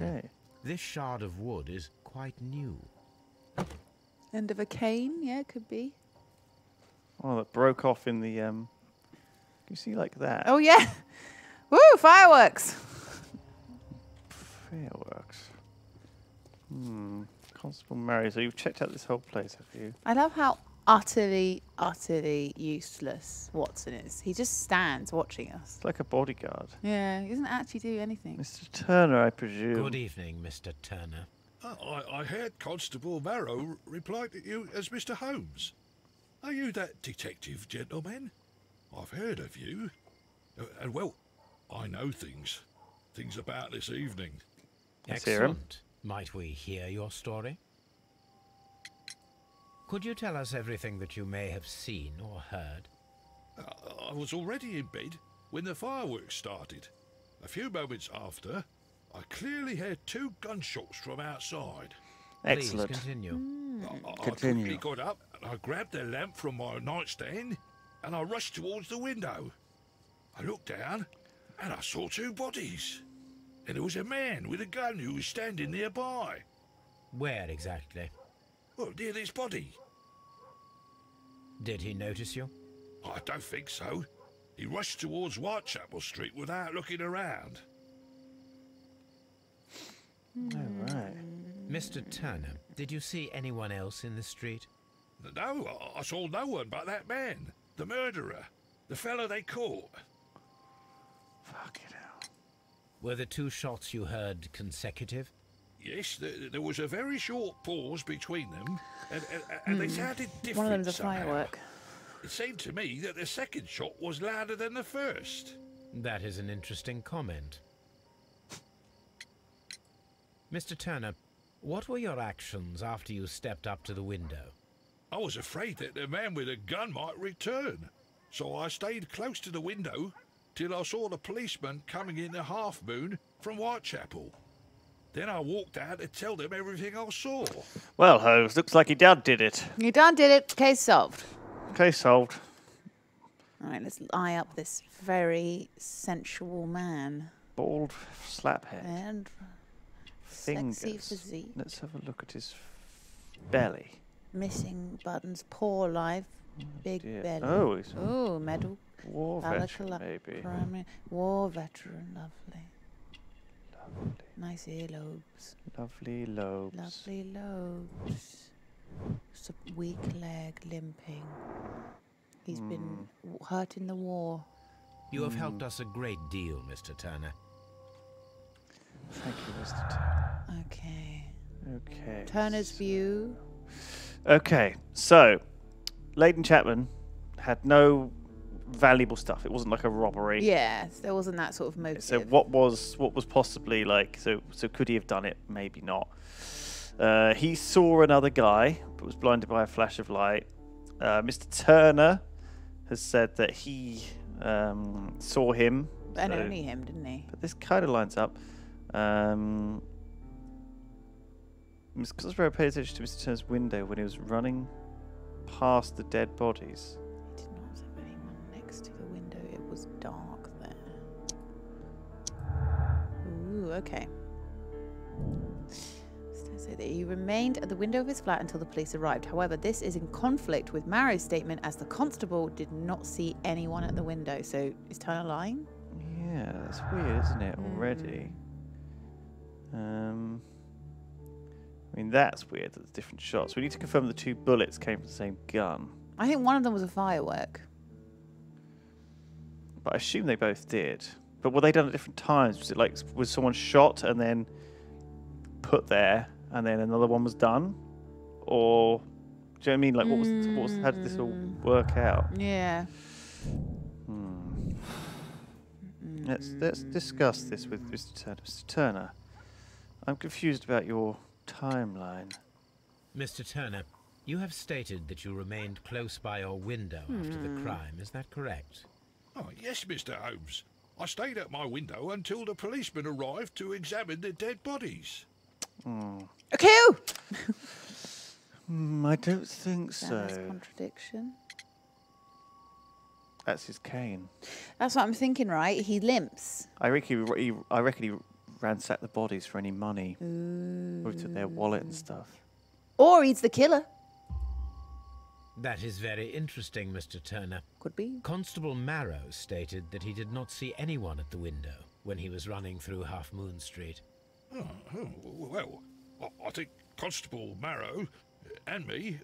Okay. This shard of wood is quite new. End of a cane, yeah, it could be. Oh, that broke off in the you see like that? Oh yeah. Woo, fireworks. Fireworks. Constable Mary. So you've checked out this whole place, have you? I love how utterly, utterly useless Watson is. He just stands watching us. It's like a bodyguard. Yeah, he doesn't actually do anything. Mr. Turner, I presume. Good evening, Mr. Turner. I heard Constable Marrow reply to you as Mr. Holmes. Are you that detective gentleman? I've heard of you. And well, I know things about this evening. Let's hear 'em. Excellent. Might we hear your story? Could you tell us everything that you may have seen or heard? I was already in bed when the fireworks started. A few moments after, I clearly heard 2 gunshots from outside. Excellent. Please continue. I Continue. quickly got up and I grabbed the lamp from my nightstand and I rushed towards the window. I looked down and I saw 2 bodies. And there was a man with a gun who was standing nearby. Where exactly? Well, near this body. Did he notice you? I don't think so. He rushed towards Whitechapel Street without looking around. All right. Mr. Turner, did you see anyone else in the street? No, I saw no one but that man, the murderer, the fellow they caught. Fuck it out. Were the 2 shots you heard consecutive? Yes, there was a very short pause between them, and they sounded different. One of them's a somehow. firework. It seemed to me that the second shot was louder than the first. That is an interesting comment. Mr. Turner, what were your actions after you stepped up to the window? I was afraid that the man with a gun might return, so I stayed close to the window till I saw the policeman coming in the Half Moon from Whitechapel. Then I walked out to tell them everything I saw. Well, Holmes, looks like he did it. You done did it. Case solved. Case solved. All right, let's eye up this very sensual man. Bald slaphead. And Fingers. sexy physique. Let's have a look at his belly. Missing buttons. Poor life. Big dear. belly. Oh, it's medal. war veteran, maybe. War veteran, lovely. Nice earlobes. Lovely lobes. Lovely lobes. Weak leg, limping. He's been hurt in the war. You have helped us a great deal, Mr. Turner. Thank you, Mr. Turner. Okay. Turner's view. Okay, so Leighton Chapman had no valuable stuff. It wasn't like a robbery. Yeah, there wasn't that sort of motive. So what was possibly like? So could he have done it? Maybe not. He saw another guy, but was blinded by a flash of light. Mr. Turner has said that he saw him. And only him, didn't he? But this kind of lines up. Miss Cosgrove paid attention to Mr. Turner's window when he was running past the dead bodies. He did not have anyone next to the window. It was dark there. Ooh, okay. So that he remained at the window of his flat until the police arrived. However, this is in conflict with Marrow's statement, as the constable did not see anyone at the window. So is Turner lying? Yeah, that's weird, isn't it? Already. I mean, that's weird that there's different shots. We need to confirm the 2 bullets came from the same gun. I think one of them was a firework. But I assume they both did. But were they done at different times? Was it like, was someone shot and then put there and then another one was done? Or, do you know what I mean? Like, what was how did this all work out? Yeah. Let's discuss this with Mr. Turner. Mr. Turner, I'm confused about your timeline. Mr. Turner, you have stated that you remained close by your window after the crime. Is that correct? Oh, yes, Mr. Holmes. I stayed at my window until the policeman arrived to examine the dead bodies. Okay. I don't think so. That's a contradiction. That's his cane. That's what I'm thinking, right? He limps. I reckon he ransacked the bodies for any money. Or he took their wallet and stuff. Or he's the killer. That is very interesting, Mr. Turner. Could be. Constable Marrow stated that he did not see anyone at the window when he was running through Half Moon Street. Well, I think Constable Marrow and me,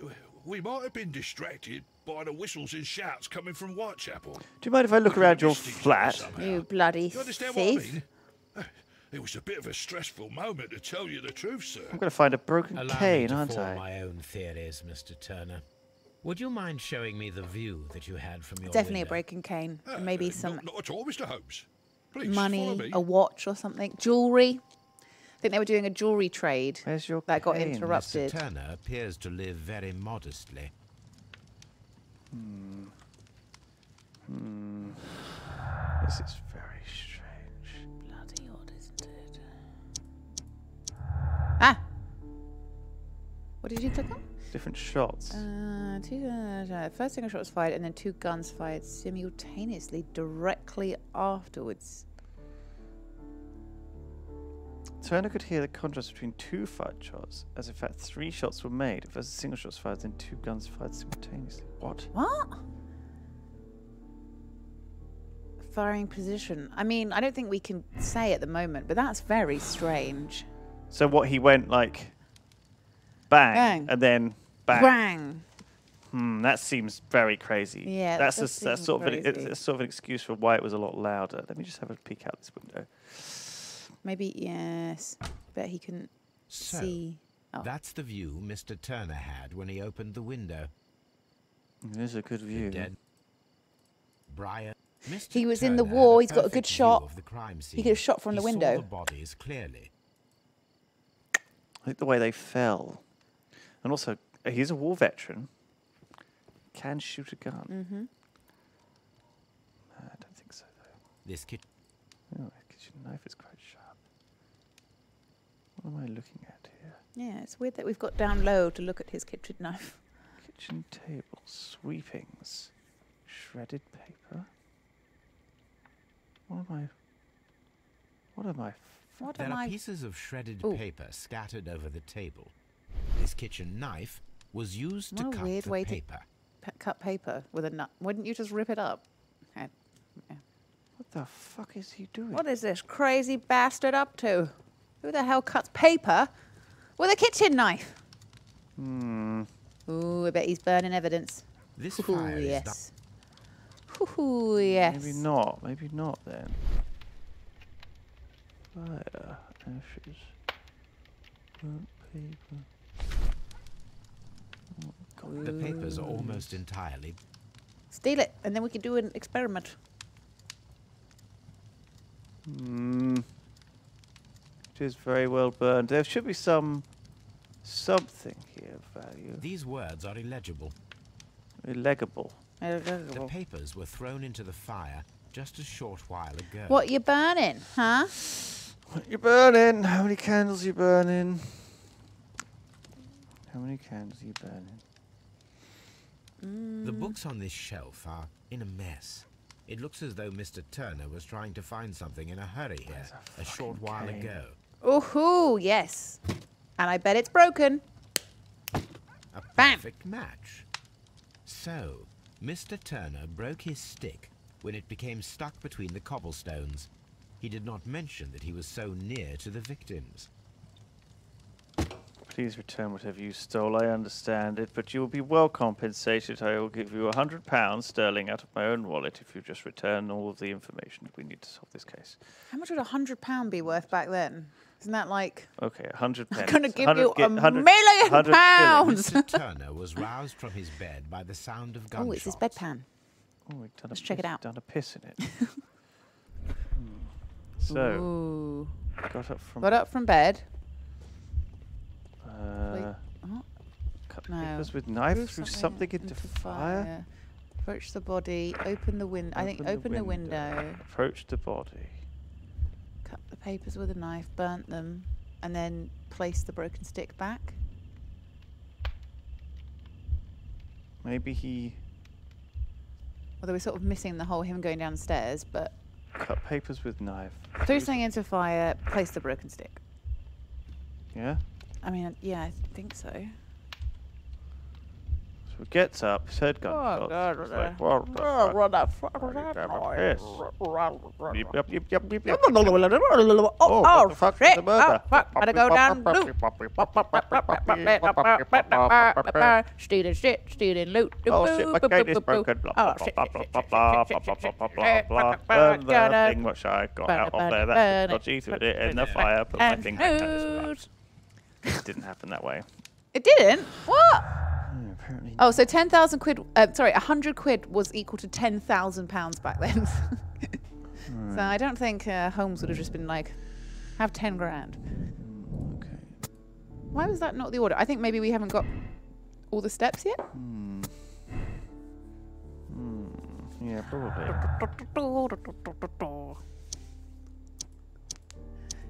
we might have been distracted by the whistles and shouts coming from Whitechapel. Do you mind if I look around your flat? You bloody You understand thief. what I mean? It was a bit of a stressful moment, to tell you the truth, sir. I'm going to find a broken Allow cane, me to aren't form I? my own theories, Mr. Turner. Would you mind showing me the view that you had from your Definitely window? a broken cane. And maybe some Not at all, Mr. Holmes. Please, follow money, me. a watch or something. Jewellery. I think they were doing a jewellery trade. Where's your that got cane? interrupted. Mr. Turner appears to live very modestly. This is very strange. Bloody odd, isn't it? Ah! What did you click on? Different shots. First single shot was fired and then 2 guns fired simultaneously directly afterwards. Turner could hear the contrast between 2 fired shots, as in fact 3 shots were made. First a single shot was fired, then 2 guns fired simultaneously. What? What? Firing position. I mean, I don't think we can say at the moment, but that's very strange. So what, he went like bang, Bang. and then bang. Bang! That seems very crazy. Yeah, that's that does that's seem sort of crazy. it's sort of an excuse for why it was a lot louder. Let me just have a peek out this window. Maybe, yes. Bet he couldn't So, see. Oh. that's the view Mr. Turner had when he opened the window. It is a good view. Dead Brian. Mr. He was in the Turner war, had he's got a good perfect view shot. of the crime scene. He could have shot from the He window. saw the bodies clearly. I think the way they fell, and also he's a war veteran. Can shoot a gun. Mm-hmm. I don't think so though. This kit. Oh, the kitchen knife is quite sharp. What am I looking at here? Yeah, it's weird that we've got down low to look at his kitchen knife. Kitchen table, sweepings, shredded paper. What am I? There are pieces of shredded paper scattered over the table. This kitchen knife was used to What a cut weird the way to paper. cut paper with a nut. Wouldn't you just rip it up? Okay. Yeah. What the fuck is he doing? What is this crazy bastard up to? Who the hell cuts paper with a kitchen knife? Ooh, I bet he's burning evidence. This Ooh, fire is yes. Ooh, yes. Maybe not. Maybe not then. Fire, ashes, burnt paper. The papers are almost entirely. Steal it, and then we can do an experiment. It is very well burned. There should be something here of value. These words are illegible. Illegible. The papers were thrown into the fire just a short while ago. What you burning, huh? What you burning? How many candles you burning? How many candles you burning? The books on this shelf are in a mess. It looks as though Mr. Turner was trying to find something in a hurry here a short while ago. Ooh, yes. And I bet it's broken. A perfect match. So, Mr. Turner broke his stick when it became stuck between the cobblestones. He did not mention that he was so near to the victims. Please return whatever you stole. I understand it, but you will be well compensated. I will give you £100 sterling out of my own wallet if you just return all of the information we need to solve this case. How much would £100 be worth back then? Isn't that like... Okay, 100 pence. I'm going to give you £1 £1 million. Mr. Turner was roused from his bed by the sound of gunshots. Oh, it's his bedpan. Oh, Let's check it out. Done a piss in it. So, ooh. got up from bed. Cut No. papers with knife, threw something into fire. Approach the body, open the window. I think open the window. Approach the body. Cut the papers with a knife, burnt them, and then place the broken stick back. Maybe he... Although we're sort of missing the whole him going downstairs, but... Cut papers with knife. Threw something into fire, place the broken stick. Yeah? I mean, yeah, I think so. So he gets up, his head gunshots. It's like, what the fuck? What the fuck was that Grab a noise? piss. Yep, yep, yep, yep, yep, yep. Oh, what the fuck was the murder? fuck, gotta go down. Stealing shit, stealing loot. Oh shit, my gate is broken. Blah, blah, blah, blah, blah, blah, blah, blah, blah, blah. Burn the thing which I got out of there. That's dodgy. Threw it in the fire. Put my thing back down. It didn't happen that way. It didn't? What? Apparently. Oh, so 10,000 quid, sorry, 100 quid was equal to £10,000 back then. So I don't think Holmes would have just been like, have 10 grand. Okay. Why was that not the order? I think maybe we haven't got all the steps yet. Yeah, probably.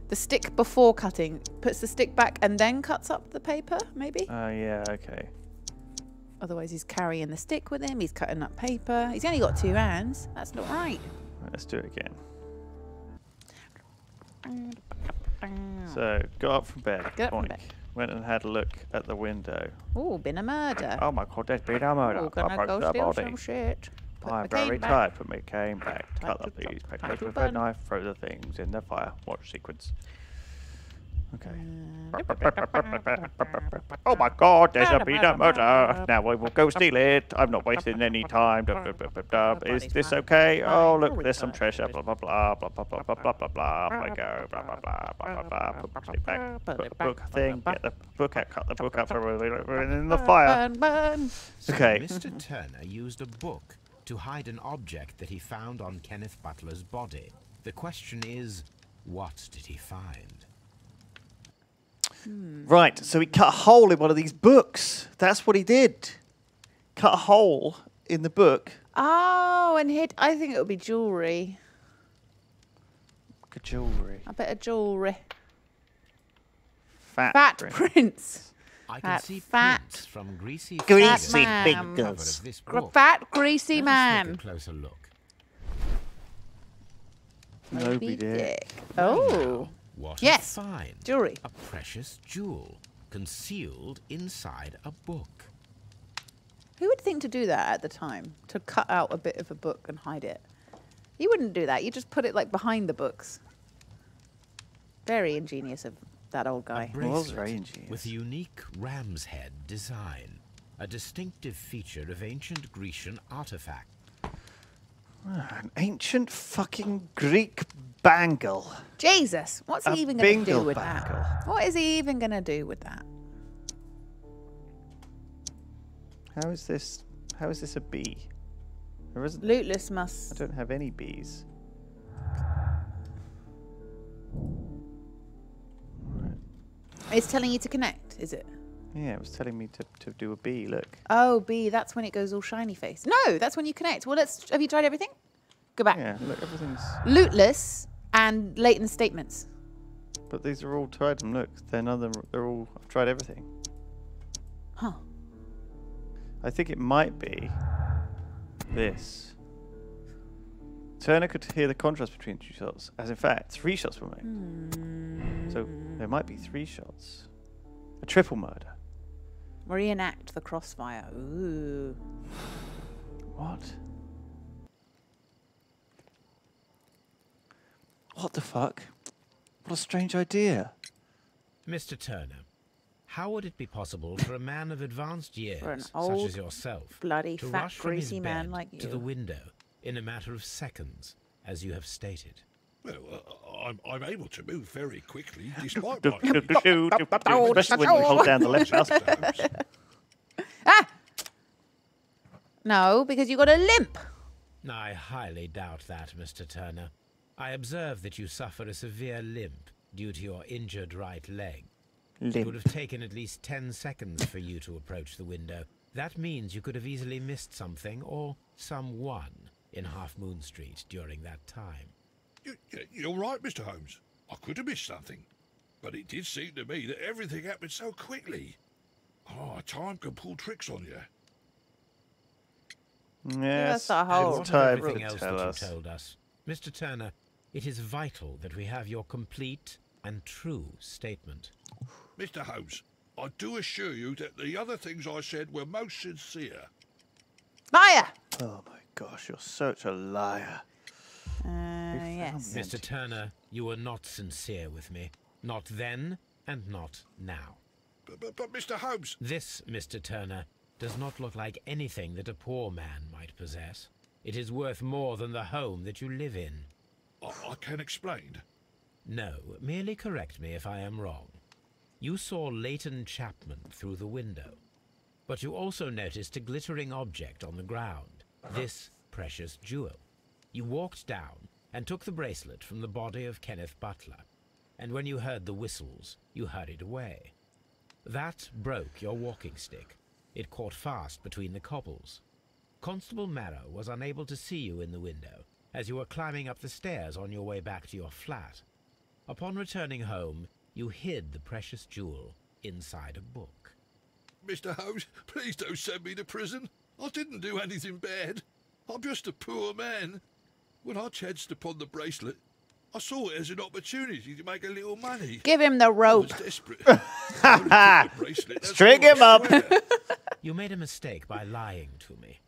The stick before cutting puts the stick back and then cuts up the paper, maybe? Yeah, okay. Otherwise he's carrying the stick with him, he's cutting up paper. He's only got 2 hands. That's not right. Let's do it again. So, got up from bed. Get up from bed. Went and had a look at the window. Oh, been a murder. Oh my god, there's been a murder. Oh, gonna I broke go the steal body. some shit. I'm very tired. Put my cane back. Cut the piece. Pack with a knife. Throw the things in the fire. Watch sequence. Okay. Oh my god, there's been a murder. Now I will go steal it. I'm not wasting any time. Is this okay? Oh, look, there's some treasure. Blah, blah, blah, blah, blah, blah, blah, blah, blah, blah. I go, blah, blah, blah, blah, blah, blah. Put the stick back. Put the book thing. Get the book out. Cut the book out. Throw it in the fire. Okay. Mr. Turner used a book to hide an object that he found on Kenneth Butler's body. The question is, what did he find? Right, so he cut a hole in one of these books. That's what he did. Cut a hole in the book. Oh, and hid. I think it would be jewellery. Jewellery. I bet a jewellery. Fat prints. I can see fat, prints from greasy greasy fingers. Fat, greasy man. Take a closer look. Moby Dick. Oh. What yes. a find. Jewelry. A precious jewel concealed inside a book. Who would think to do that at the time? To cut out a bit of a book and hide it? You wouldn't do that. You just put it like behind the books. Very ingenious of that old guy. A bracelet with unique ram's head design, a distinctive feature of ancient Grecian artifact. An ancient fucking Greek bangle. Jesus, what's he even going to do with that? What is he even going to do with that? How is this a bee? There isn't. Lootless must. I don't have any bees. It's telling you to connect, is it? Yeah, it was telling me to do a bee. Look. Oh, bee. That's when it goes all shiny face. No, that's when you connect. Well, have you tried everything? Go back. Yeah, look, everything's Lootless and latent statements. But these are all tried, and look, they're all. I've tried everything. Huh. I think it might be this. Turner could hear the contrast between 2 shots, as in fact 3 shots were made. So there might be 3 shots. A triple murder. Reenact the crossfire. Ooh. What? What the fuck? What a strange idea. Mr. Turner, how would it be possible for a man of advanced years, For an such old, as yourself, bloody, to fat, rush from his greasy man bed like you to the window in a matter of seconds, as you have stated? Well, I'm able to move very quickly, despite Especially when you hold down the left mouse. Ah! No, because you got a limp. I highly doubt that, Mr. Turner. I observe that you suffer a severe limp due to your injured right leg. It would have taken at least 10 seconds for you to approach the window. That means you could have easily missed something or someone in Half Moon Street during that time. You're right, Mr. Holmes. I could have missed something. But it did seem to me that everything happened so quickly. Oh, time can pull tricks on you. Yes, the whole What of time everything to else tell that us. you told us? Mr. Turner, it is vital that we have your complete and true statement. Mr. Holmes, I do assure you that the other things I said were most sincere. Liar! Oh my gosh, you're such a liar. Yes. Mr. Turner, you were not sincere with me. Not then and not now. But Mr. Holmes... This, Mr. Turner, does not look like anything that a poor man might possess. It is worth more than the home that you live in. I can explain. No, merely correct me if I am wrong. You saw Leighton Chapman through the window, but you also noticed a glittering object on the ground, this precious jewel. You walked down and took the bracelet from the body of Kenneth Butler, and when you heard the whistles, you hurried away. That broke your walking stick. It caught fast between the cobbles. Constable Marrow was unable to see you in the window, as you were climbing up the stairs on your way back to your flat. Upon returning home, you hid the precious jewel inside a book. Mr. Holmes, please don't send me to prison. I didn't do anything bad. I'm just a poor man. When I chanced upon the bracelet, I saw it as an opportunity to make a little money. Give him the rope. I was desperate. String him up. You made a mistake by lying to me.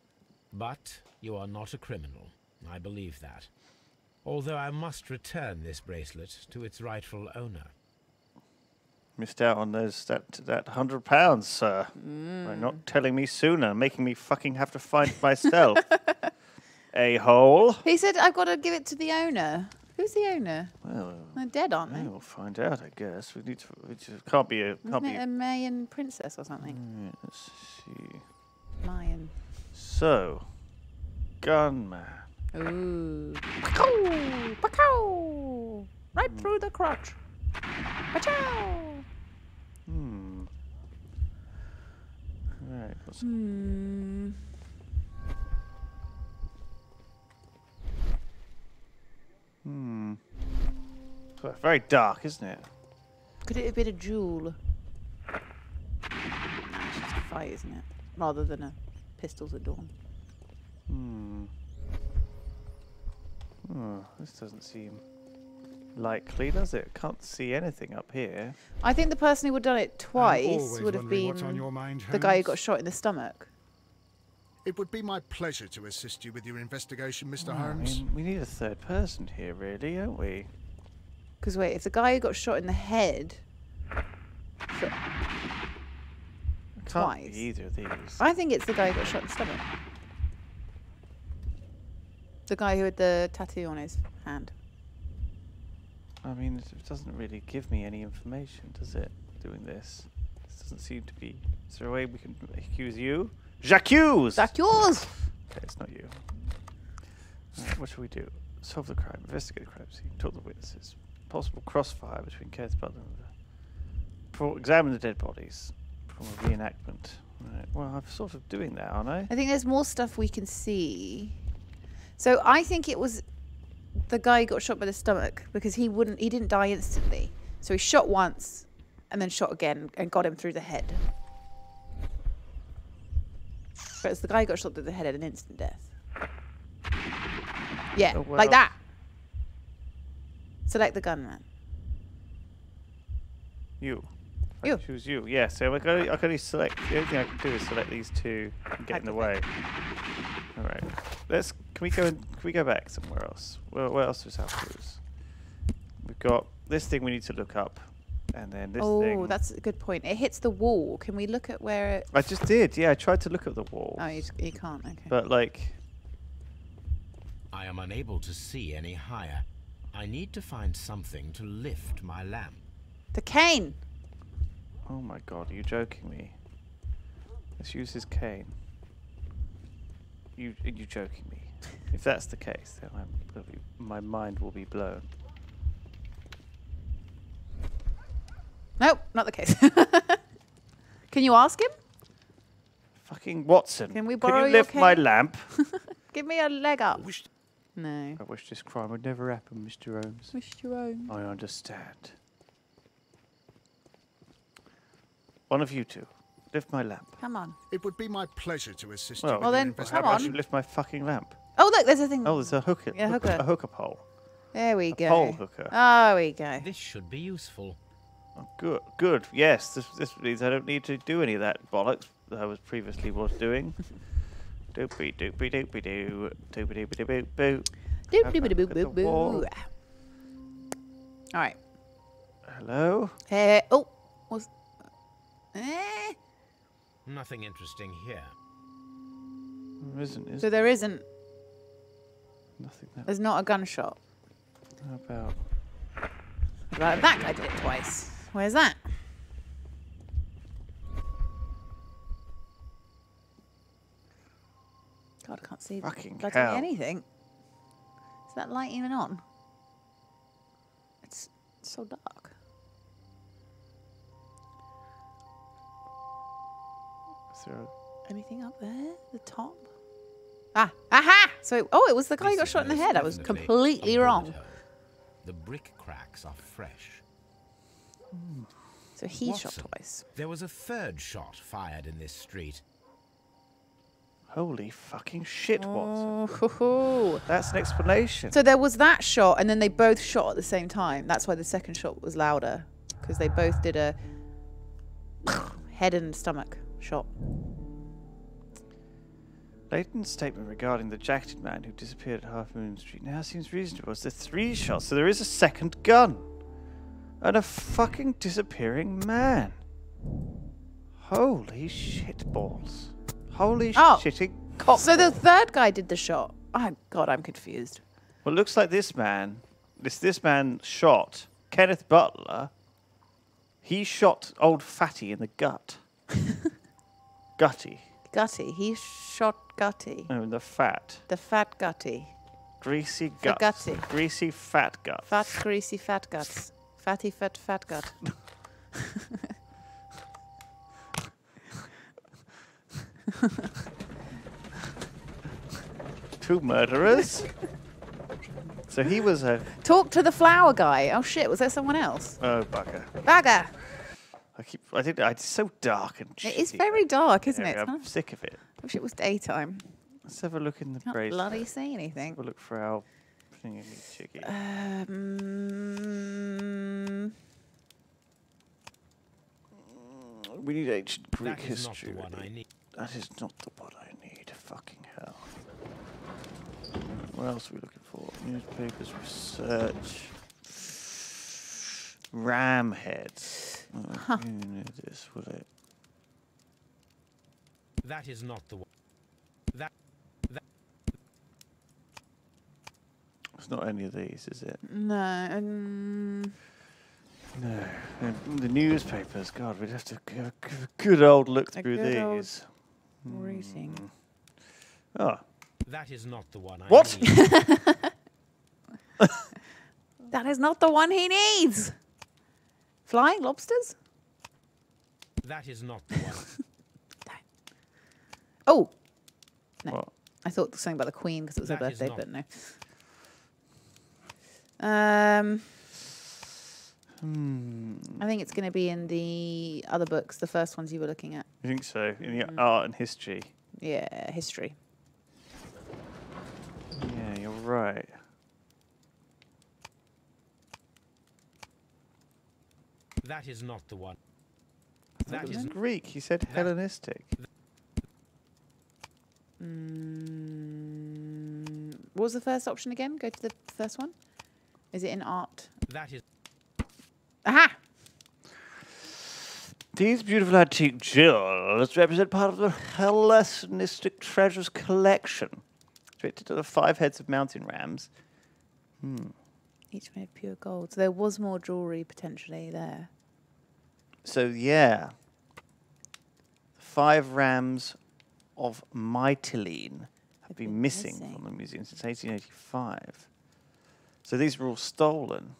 But you are not a criminal. I believe that. Although I must return this bracelet to its rightful owner. Missed out on that £100, sir. By not telling me sooner, making me fucking have to find it myself. A-hole. He said, I've got to give it to the owner. Who's the owner? Well, They're dead, aren't they? we'll find out, I guess. We need to. It can't be a. Isn't it a Mayan princess or something? Let's see. Mayan. So, gunman. Ooh. Pacow! Pacow! Right through the crotch. Pachow! Right. What's It's very dark, isn't it? Could it have been a jewel? Nah, it's just a fight, isn't it? Rather than a pistols at dawn. Oh, this doesn't seem likely, does it? Can't see anything up here. I think the person who would have done it twice always would have wondering been what's on your mind, the guy who Holmes. got shot in the stomach. It would be my pleasure to assist you with your investigation, Mr. I Holmes. mean, we need a third person here, really, don't we? Because wait, if the guy who got shot in the head Can't be twice, either of these. I think it's the guy who got shot in the stomach. The guy who had the tattoo on his hand. I mean, it doesn't really give me any information, does it? Doing this. This doesn't seem to be. Is there a way we can accuse you? J'accuse! J'accuse! Okay, it's not you. Alright, what shall we do? Solve the crime, investigate the crime scene, talk to the witnesses. Possible crossfire between Kenneth Butler and examine the dead bodies from a reenactment. Right. Well, I'm sort of doing that, aren't I? I think there's more stuff we can see. So I think it was the guy who got shot by the stomach because he didn't die instantly. So he shot once and then shot again and got him through the head. But it's the guy who got shot through the head at an instant death. Yeah, Oh, well. like that. Select the gunman. You. You. Choose you. Yeah, so I can only select. The only thing I can do is select these two and get in the way. Alright. Can we go back somewhere else? Where else is our clues? We've got this thing we need to look up. And then this thing. Oh, that's a good point. It hits the wall. Can we look at where it... I just did, yeah. I tried to look at the wall. Oh, you can't, okay. But, like... I am unable to see any higher. I need to find something to lift my lamp. The cane! Oh my god, are you joking me? Let's use his cane. Are you joking me? If that's the case, then my mind will be blown. Nope, not the case. Can you ask him? Fucking Watson. Can we borrow you your lift my cane? lamp? Give me a leg up. No. I wish this crime would never happen, Mr. Holmes. Mr. Holmes. I understand. One of you two, lift my lamp. Come on. It would be my pleasure to assist Well, you with well your then, investigation. come I on. should lift my fucking lamp. Oh, look, there's a thing. Oh, there's a hooker. Yeah, hooker. A hooker pole. There we A go. pole hooker. There we go. This should be useful. Oh, good. Good. Yes, this means I don't need to do any of that bollocks that I was previously doing. Doopy doopy doopy doo. Doopy doopy doopy boo. Doop doop doop boop boop. All right. Hello? Hey. Oh. What's... Eh. Nothing interesting here. There isn't, So there isn't. Nothing there. There's not a gunshot. How about... What about that guy did it twice? Where's that? God, I can't see Fucking bloody hell. anything. Is that light even on? It's so dark. Is there Anything up there? The top? Ah, aha! So, oh, it was the guy who This got is shot in the most head. I was definitely completely a bullet wrong. hole. The brick cracks are fresh. So he Watson, shot twice. There was a third shot fired in this street. Holy fucking shit, Watson. Oh, ho, ho. That's an explanation. So there was that shot, and then they both shot at the same time. That's why the second shot was louder, because they both did a head and stomach shot. Leighton's statement regarding the jacketed man who disappeared at Half Moon Street now seems reasonable. It's the 3 shots, so there is a second gun. And a fucking disappearing man. Holy shitballs. Holy shitting cock. So the third guy did the shot. Oh, God, I'm confused. Well, it looks like this man shot Kenneth Butler. He shot old Fatty in the gut. Gutty. Gutty. He shot Gutty. No, in the fat. The fat Gutty. Greasy The gut. gutty. Greasy fat gut. Fat, greasy, fat guts. Fatty, fat gut. 2 murderers. So he was a... Talk to the flower guy. Oh, shit. Was there someone else? Oh, bugger. Bagger. I think it's so dark and It is shitty. very dark, isn't it? I'm Huh? sick of it. I wish it was daytime. Let's have a look in the Can't bracelet. bloody see anything. Have a look for our thingy chicky. We need ancient Greek That is not history. the one I need. That is not the one I need. fucking hell. What else are we looking for? Newspapers, research. Ram heads. Oh, you knew this, would it? That is not the one. That. It's not any of these, is it? No. No. The newspapers, God, we'd have to give a good old look through these. Reading. Oh. That is not the one I What? need. That is not the one he needs. Flying lobsters? That is not the one. Oh. No. What? I thought something about the Queen because it was her That is birthday, not- but no. I think it's going to be in the other books, the first ones you were looking at. You think so? In the art and history? Yeah, history. Yeah, you're right. That is not the one. That That was is Greek. He said Hellenistic. What was the first option again? Go to the first one. Is it in art? That is. Aha! These beautiful antique jewels represent part of the Hellenistic treasures collection. Directed to the 5 heads of mountain rams. Each made of pure gold. So there was more jewellery potentially there. So, yeah. 5 rams of Mytilene have been missing from the museum since 1885. So these were all stolen.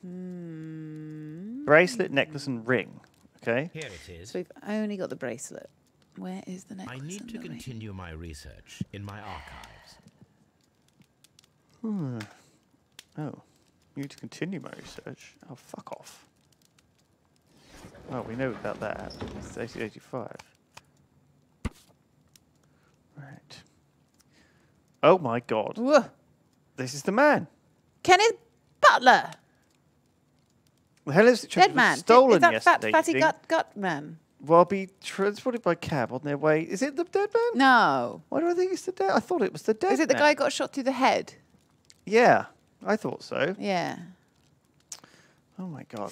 Bracelet, necklace, and ring. Okay. Here it is. So we've only got the bracelet. Where is the necklace? I need and to the ring? continue my research in my archives. Oh. You need to continue my research. Oh, fuck off. Oh, we know about that. It's 1885. Right. Oh my God. Whoa. This is the man. Kenneth Butler. The Hellenistic treasure Dead was man. stolen Is that yesterday. fatty you think? gut man? Well, be transported by cab on their way. Is it the dead man? No. Why do I think it's the dead? I thought it was the dead Is it the man. guy who got shot through the head? Yeah, I thought so. Yeah. Oh my God.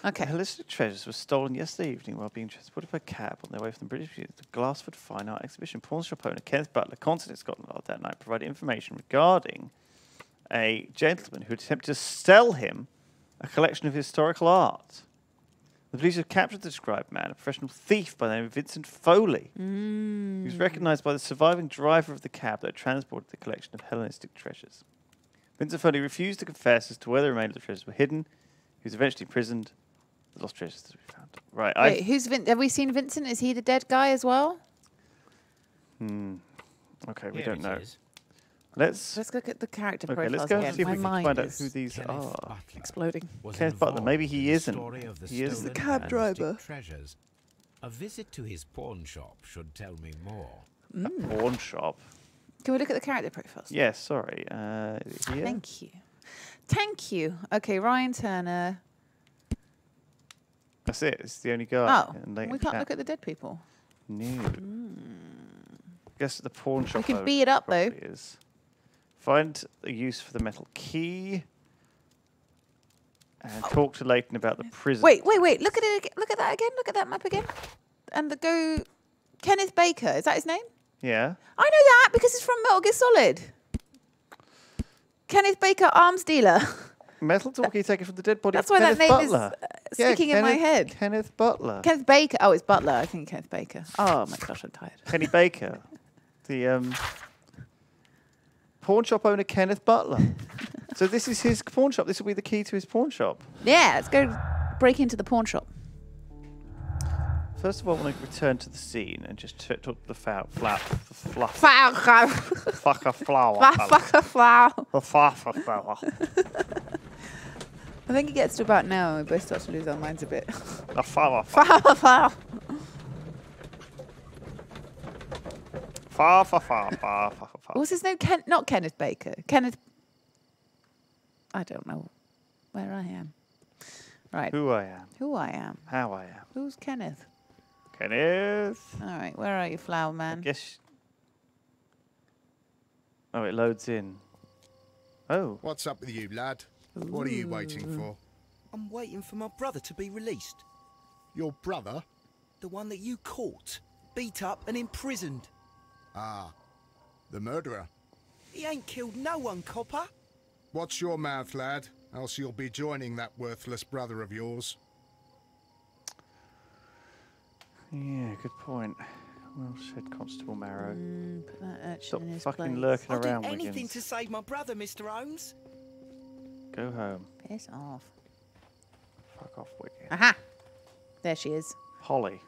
Okay. The Hellenistic treasures were stolen yesterday evening while being transported by cab on their way from the British Museum to the Glassford Fine Art Exhibition. Pawn shop owner Kenneth Butler, consul in Scotland Yard that night, provided information regarding a gentleman who attempted to sell him a collection of historical art. The police have captured the described man, a professional thief by the name of Vincent Foley. He was recognised by the surviving driver of the cab that had transported the collection of Hellenistic treasures. Vincent Foley refused to confess as to where the remainder of the treasures were hidden. He was eventually imprisoned. The lost treasures to be found. Right. Wait, who's have we seen Vincent? Is he the dead guy as well? Okay, we Here don't it know. is. Let's look at the character okay. profiles Let's go again. and see if My we can mind find out is who these Kenneth are. Butler exploding. was Kenneth Butler, maybe involved he in the isn't. story of the He is the stolen cab Hellenistic driver. treasures. A visit to his pawn shop should tell me more. A pawn shop. Can we look at the character profiles? Yes, sorry. Here? Thank you. Thank you. Okay, Ryan Turner. That's it. It's the only guy. Oh, And we can't look at the dead people. No. Guess the pawn shop. can owner bee it up, though. probably is. Find a use for the metal key. And talk to Leighton about the prison. Wait. Look at it. Look at that again. Look at that map again. And go. Kenneth Baker. Is that his name? Yeah. I know that because it's from Metal Gear Solid. Kenneth Baker, arms dealer. Metal talkie taken from the dead body That's of why that Kenneth name Butler. is sticking in my head. Kenneth Butler. Kenneth Baker. Oh, it's Butler. I think Kenneth Baker. Oh my gosh, I'm tired. Kenny Baker. The pawn shop owner Kenneth Butler. So this is his pawn shop. This will be the key to his pawn shop. Yeah, let's go break into the pawn shop. First of all, I want to return to the scene and just talk to the fluff. Fucker flower. I think it gets to about now. We both start to lose our minds a bit. The flower. What's his name? Not Kenneth Baker. Kenneth. I don't know where I am. Right. Who I am. Who I am. How I am. Who's Kenneth? Kenneth. All right. Where are you, flower man? I guess. Oh, it loads in. Oh. What's up with you, lad? What are you waiting for? I'm waiting for my brother to be released. Your brother? The one that you caught, beat up and imprisoned. Ah, the murderer. He ain't killed no one, copper. Watch your mouth, lad, else you'll be joining that worthless brother of yours. Yeah, good point. Well said, Constable Marrow. Put that urchin Stop in his fucking place. lurking I'll around, do anything Wiggins. to save my brother, Mr. Holmes. Go home. Piss off. Fuck off, Wiggins. Aha! There she is. Holly.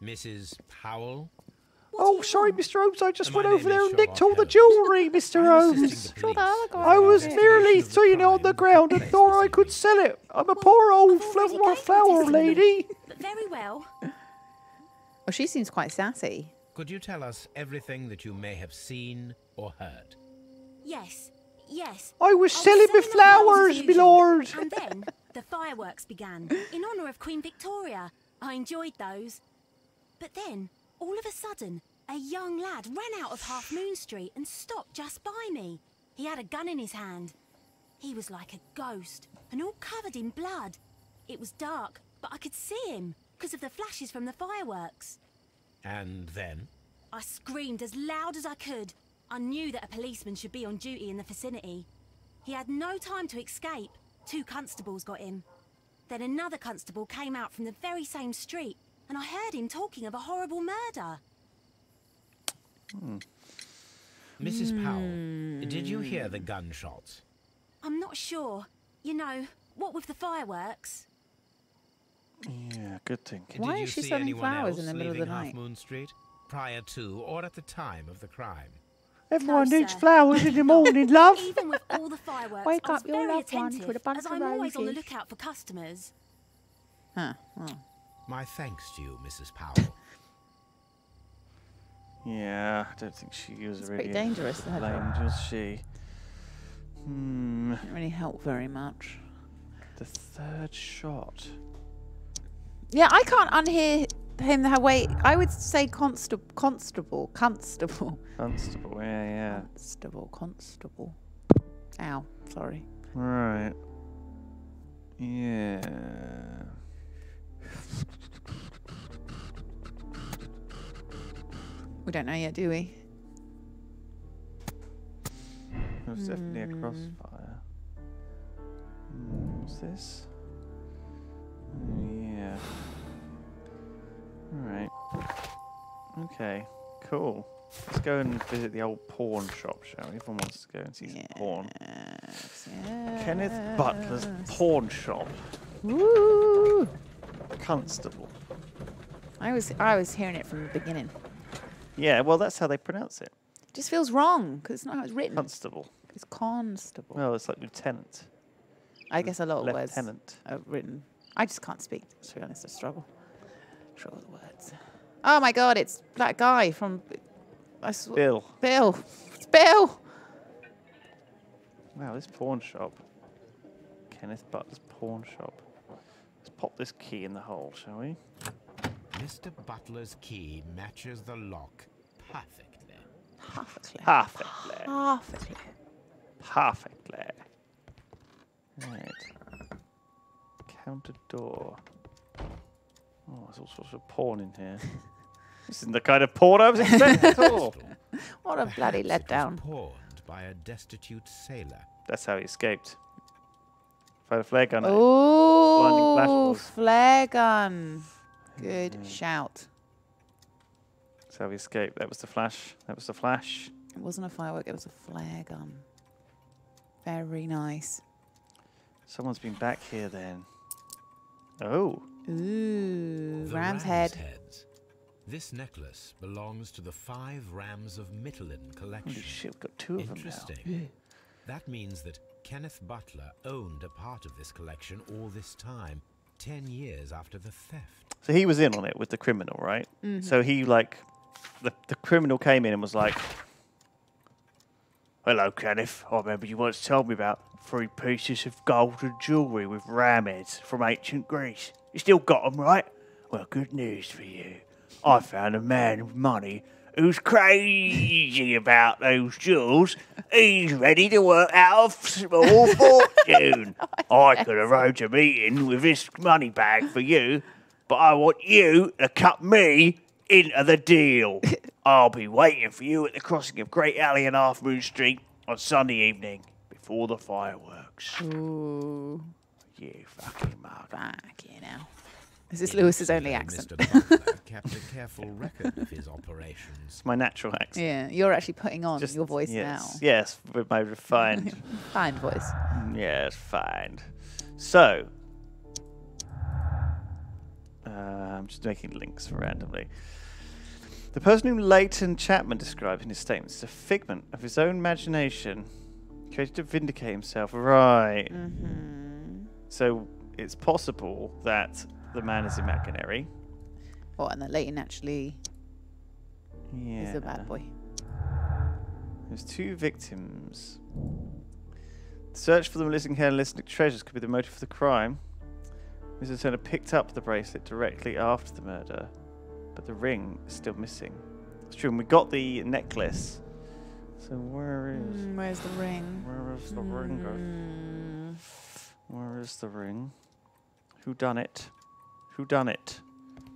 Mrs. Powell? Oh, sorry, Mr. Holmes. I just My went name over there is and nicked Sherlock all the jewellery, Mr. I'm Holmes. assisting the police. I was merely seeing it on the ground and thought I could sell it. I'm a poor old flower lady. But very well. Oh, she seems quite sassy. Could you tell us everything that you may have seen or heard? Yes, yes. I was I selling my flowers flowers, as my usual. lord. And then the fireworks began, in honour of Queen Victoria. I enjoyed those. But then, all of a sudden, a young lad ran out of Half Moon Street and stopped just by me. He had a gun in his hand. He was like a ghost, and all covered in blood. It was dark, but I could see him, because of the flashes from the fireworks. And then? I screamed as loud as I could. I knew that a policeman should be on duty in the vicinity. He had no time to escape. 2 constables got him. Then another constable came out from the very same street, and I heard him talking of a horrible murder. Mrs. Powell, did you hear the gunshots? I'm not sure. You know, what with the fireworks? Yeah, good thing. Why did you is she see selling anyone flowers else in the middle of leaving the Half night? Moon Street prior to or at the time of the crime? Everyone No, needs sir. flowers in the morning, love. Even with all the fireworks, Wake I was up your very loved one attentive, with a bunch as of I'm always on the roses. lookout for customers. Huh. Oh. My thanks to you, Mrs. Powell. Yeah, I don't think she was It's really pretty dangerous, the head blamed, was she? Didn't really help very much. The third shot. Yeah, I can't unhear him. Wait, I would say constable. Constable, yeah. Constable. Ow, sorry. Right. Yeah. We don't know yet, do we? There was definitely a crossfire. What's this? Yeah. Alright. Okay, cool. Let's go and visit the old pawn shop, shall we? Everyone wants to go and see some porn. Yes. Kenneth Butler's pawn shop. Woo! Constable. I was hearing it from the beginning. Yeah, well, that's how they pronounce it. It just feels wrong because it's not how it's written. Constable. It's constable. Well, it's like lieutenant. I guess a lot of words Lieutenant. are written. I just can't speak. To be honest, I struggle with words. Oh my God! It's that guy from. Bill. Bill. It's Bill. Wow, this pawn shop. Kenneth Butler's pawn shop. Let's pop this key in the hole, shall we? Mr. Butler's key matches the lock perfectly. Perfectly. Right. Counter door. Oh, there's all sorts of porn in here. This isn't the kind of porn I was expecting at all. What a bloody letdown. Pawned by a destitute sailor. That's how he escaped. Fired a flare gun. Oh, Blinding flare gun. Good shout. That's how he escaped. That was the flash. That was the flash. It wasn't a firework, it was a flare gun. Very nice. Someone's been back here then. Oh. Ooh, The ram's head. heads. This necklace belongs to the 5 Rams of Mittelin collection. Holy shit, we've got 2 of them now. Interesting. That means that Kenneth Butler owned a part of this collection all this time, 10 years after the theft. So he was in on it with the criminal, right? Mm-hmm. So he, like, the criminal came in and was like, "Hello, Kenneth. I remember you once told me about 3 pieces of golden jewellery with ram heads from ancient Greece. You still got them, right? Well, good news for you. I found a man with money who's crazy about those jewels, he's ready to work out a small fortune. I could arrange a meeting with this money bag for you, but I want you to cut me into the deal. I'll be waiting for you at the crossing of Great Alley and Half Moon Street on Sunday evening before the fireworks. Ooh. You fucking mug. Fuck you now. Is this Lewis's only accent? Mr. Butler kept a careful record of his operations. It's my natural accent. Yeah, you're actually putting on your voice now. Yes, with my refined... Fine voice. Yes, fine. So... I'm just making links randomly. The person whom Leighton Chapman described in his statements is a figment of his own imagination, created to vindicate himself. Right. Mm-hmm. So it's possible that the man is imaginary. Oh, and that Leighton actually is a bad boy. There's 2 victims. The search for the missing Hellenistic treasures could be the motive for the crime. Mr. Turner picked up the bracelet directly after the murder, but the ring is still missing. It's true, and we got the necklace. So where is... where's the ring? Where is the ring? Where is the ring? Who done it? Who done it?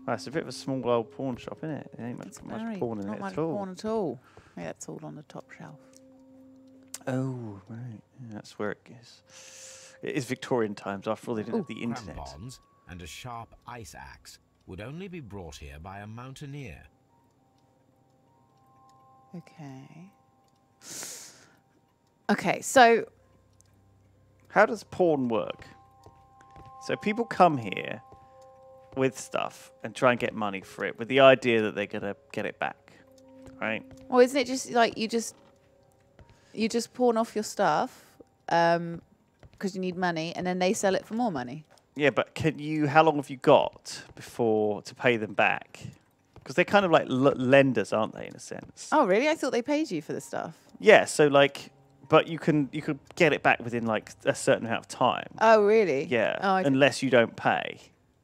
Oh, it's a bit of a small old pawn shop, isn't it? There ain't much porn in it Not at much all. porn at all. Yeah, it's all on the top shelf. Oh, right. Yeah, that's where it is. It is Victorian times. After all, they didn't have the internet. Crampons and a sharp ice axe would only be brought here by a mountaineer. Okay. Okay, so... How does porn work? So people come here with stuff and try and get money for it with the idea that they're going to get it back, right? Well, isn't it just like you just pawn off your stuff because you need money, and then they sell it for more money? Yeah, but how long have you got before to pay them back? Because they're kind of like lenders, aren't they, in a sense? Oh, really? I thought they paid you for the stuff. Yeah, so like... But you could get it back within like a certain amount of time. Oh, really? Yeah, oh, unless you don't pay.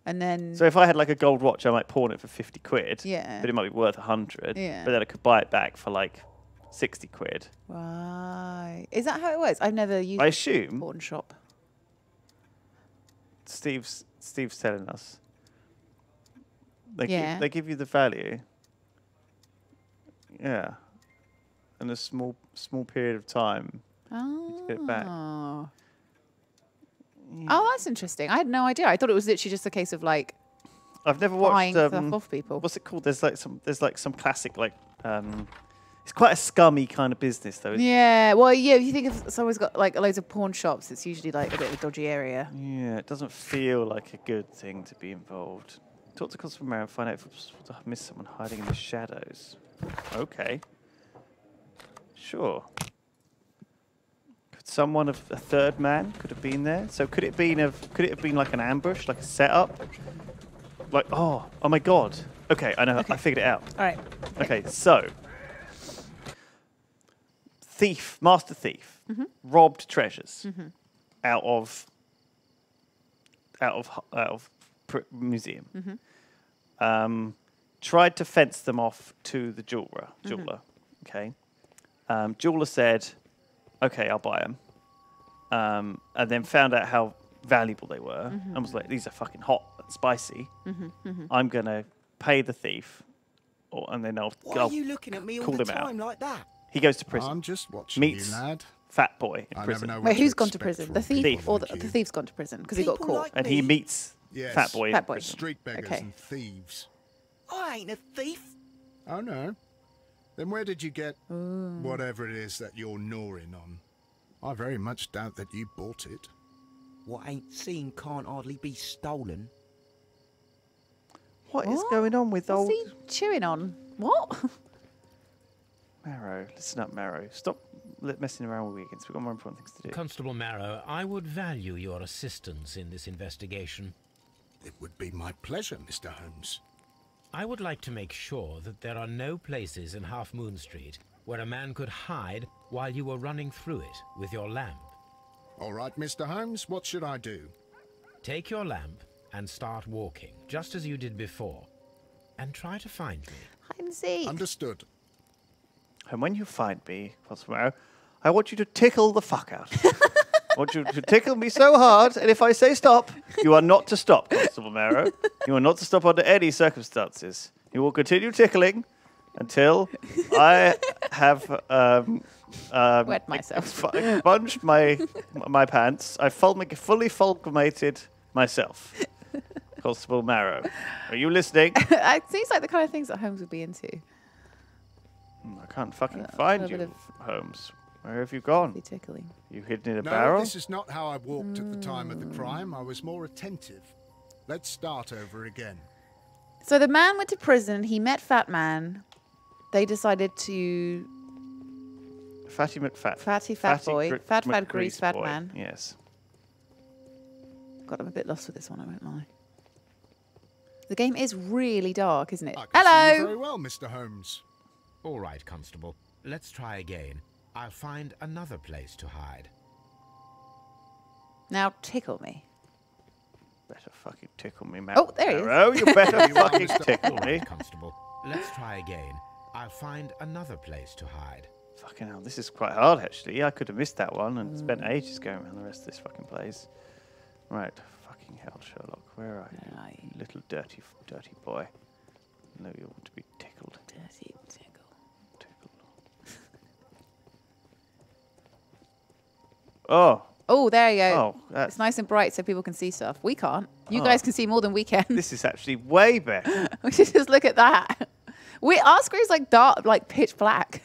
And then... So if I had like a gold watch, I might pawn it for 50 quid. Yeah. But it might be worth 100. Yeah. But then I could buy it back for like 60 quid. Right. Is that how it works? I've never used I assume. a pawn shop. Steve's telling us. They give you the value. Yeah. In a small period of time to get it back. Oh, that's interesting. I had no idea. I thought it was literally just a case of like I've never watched buying stuff off people. What's it called? There's like some classic like it's quite a scummy kind of business though. Yeah, well, yeah. If you think of someone's got like loads of pawn shops, it's usually like a bit of a dodgy area. Yeah, it doesn't feel like a good thing to be involved. Talk to Constable Mayor and find out if it's possible to miss someone hiding in the shadows. Okay. Sure. Could someone of a third man could have been there? So could it have been like an ambush, like a setup? Like oh my god. Okay, I know. Okay. I figured it out. All right. Okay, so master thief, robbed treasures out of museum. Tried to fence them off to the jeweler. Okay. Jeweler said, okay, I'll buy them. And then found out how valuable they were and was like, these are fucking hot and spicy. I'm going to pay the thief and then I'll Why are you looking at me all the time like that? He goes to prison. I'm just watching Meets you, lad. Fat boy in prison. Wait, who's gone to prison? The thief or the thief's gone to prison because he got caught? Like and he meets Fat boy in prison. Street beggars and thieves. I ain't a thief. Oh, no. Then where did you get whatever it is that you're gnawing on? I very much doubt that you bought it. What ain't seen can't hardly be stolen. What is going on with What's he chewing on? What? Marrow, listen up, Marrow. Stop messing around with weekends. We've got more important things to do. Constable Marrow, I would value your assistance in this investigation. It would be my pleasure, Mr. Holmes. I would like to make sure that there are no places in Half Moon Street where a man could hide while you were running through it with your lamp. All right, Mr. Holmes, what should I do? Take your lamp and start walking, just as you did before, and try to find me. Hide and seek. Understood. And when you find me, Constable Marrow, I want you to tickle the fuck out. I want you to tickle me so hard, and if I say stop, you are not to stop, Constable Marrow. You are not to stop under any circumstances. You will continue tickling until I have wet myself. Expunged my pants. I fully fulminated myself. Constable Marrow. Are you listening? It seems like the kind of things that Holmes would be into. I can't fucking find you, Holmes. Where have you gone? Be tickling. You hidden in a No, barrel? this is not how I walked at the time of the crime. I was more attentive. Let's start over again. So the man went to prison. He met Fat Man. They decided to... Fatty McFat. Fatty fat boy. Fat grease fat boy. man. Yes. God, I'm a bit lost with this one, I won't lie. The game is really dark, isn't it? I can see Hello! you very well, Mr. Holmes. All right, Constable. Let's try again. I'll find another place to hide. Now tickle me. Better fucking tickle me, man. Oh, there he is. Oh, you better fucking tickle All me. right, Constable. Let's try again. I'll find another place to hide. Fucking hell, this is quite hard, actually. I could have missed that one and spent ages going around the rest of this fucking place. Right, fucking hell, Sherlock. Where are you? Little dirty boy. No, you want to be tickled. Dirty tickle. Oh. Oh, there you go. Oh, it's nice and bright so people can see stuff. We can't. You guys can see more than we can. This is actually way better. We should just look at that. Our screen's like dark, like pitch black.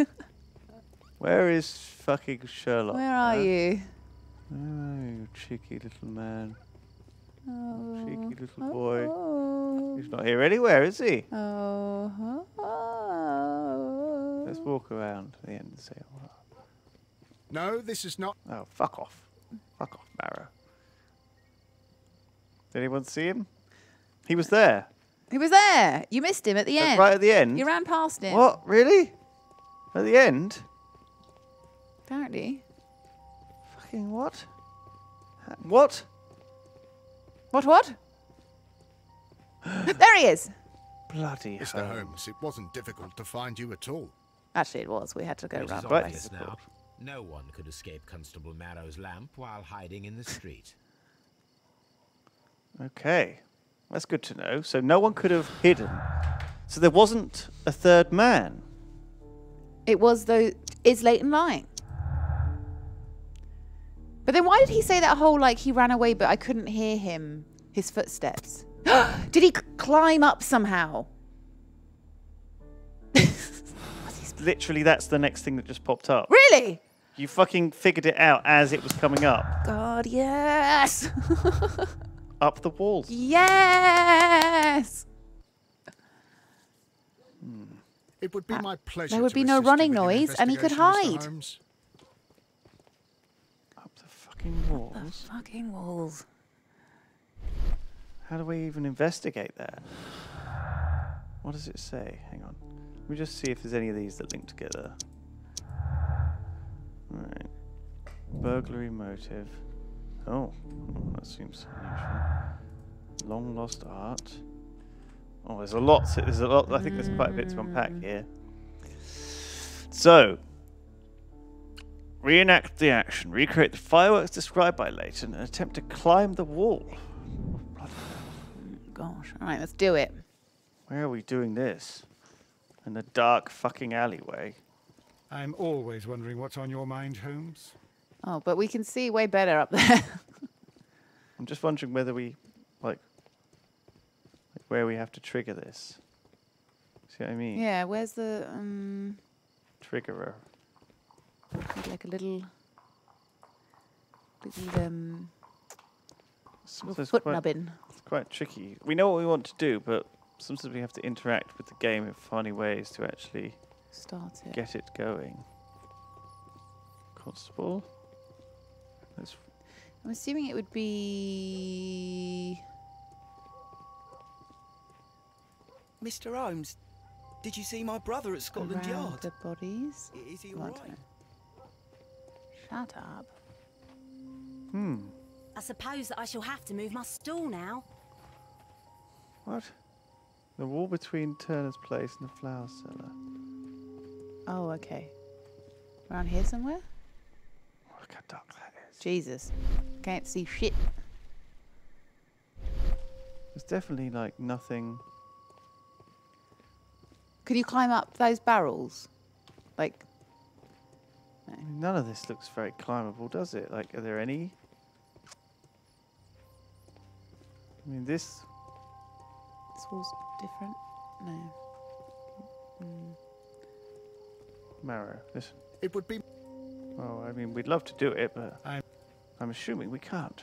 Where is fucking Sherlock? Where are you? Oh, you cheeky little man. Oh. Cheeky little boy. He's not here anywhere, is he? Oh. Let's walk around to the end and say, oh. No, this is not... Oh, fuck off. Fuck off, Marrow. Did anyone see him? He was there. He was there. You missed him at the end. Right at the end? You ran past him. What? Really? At the end? Apparently. Fucking what? What? What? There he is. Bloody hell. Mr. Holmes, it wasn't difficult to find you at all. Actually, it was. We had to go It is around. obvious now. No one could escape Constable Marrow's lamp while hiding in the street. Okay. That's good to know. So no one could have hidden. So there wasn't a third man. It was, though. Is Leighton lying? But then why did he say that whole, like, he ran away, but I couldn't hear him, his footsteps? Did he climb up somehow? Literally, that's the next thing that just popped up. Really? You fucking figured it out as it was coming up. God, yes. Up the walls. Yes. It would be my pleasure. There would be no running noise, and he could hide. Up the fucking walls. The fucking walls. How do we even investigate that? What does it say? Hang on. Let me just see if there's any of these that link together. Right. Burglary motive. Oh, that seems unusual. Long lost art. Oh, there's a lot. There's a lot. I think there's quite a bit to unpack here. So, reenact the action. Recreate the fireworks described by Leighton and attempt to climb the wall. Gosh. All right, let's do it. Where are we doing this? In the dark fucking alleyway. I'm always wondering what's on your mind, Holmes. Oh, but we can see way better up there. I'm just wondering whether we, like where we have to trigger this. See what I mean? Yeah, where's the... Triggerer. like a little foot nubbin. It's quite tricky. We know what we want to do, but sometimes we have to interact with the game in funny ways to actually start it. Get it going. Constable. I'm assuming it would be... Mr. Holmes, did you see my brother at Scotland Around Yard? the bodies. Is he all right? Shut up. I suppose that I shall have to move my stool now. What? The wall between Turner's Place and the flower cellar. Oh, okay. Around here somewhere? Look how dark that is. Jesus. Can't see shit. There's definitely like nothing. Could you climb up those barrels? Like... I mean, none of this looks very climbable, does it? Like, are there any? I mean, this... This wall's different. No. Marrow, listen. It would be... Well, I mean, we'd love to do it, but I'm assuming we can't.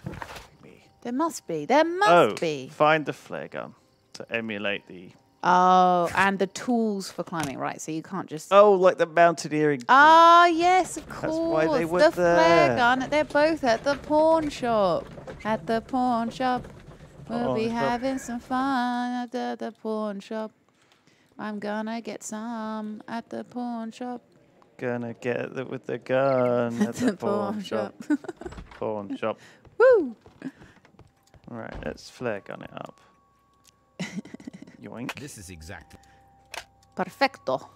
There must be. There must be. Find the flare gun to emulate the... Oh, and the tools for climbing, right? So you can't just... Oh, like the mountaineering. Ah, yes, of course. That's why they were the there. flare gun. They're both at the pawn shop. At the pawn shop. We'll be having some fun at the pawn shop. I'm gonna get some at the pawn shop. Gonna get it with the gun at the pawn shop. Pawn shop. Woo! Right, let's flare gun it up. Yoink. This is exactly... Perfecto.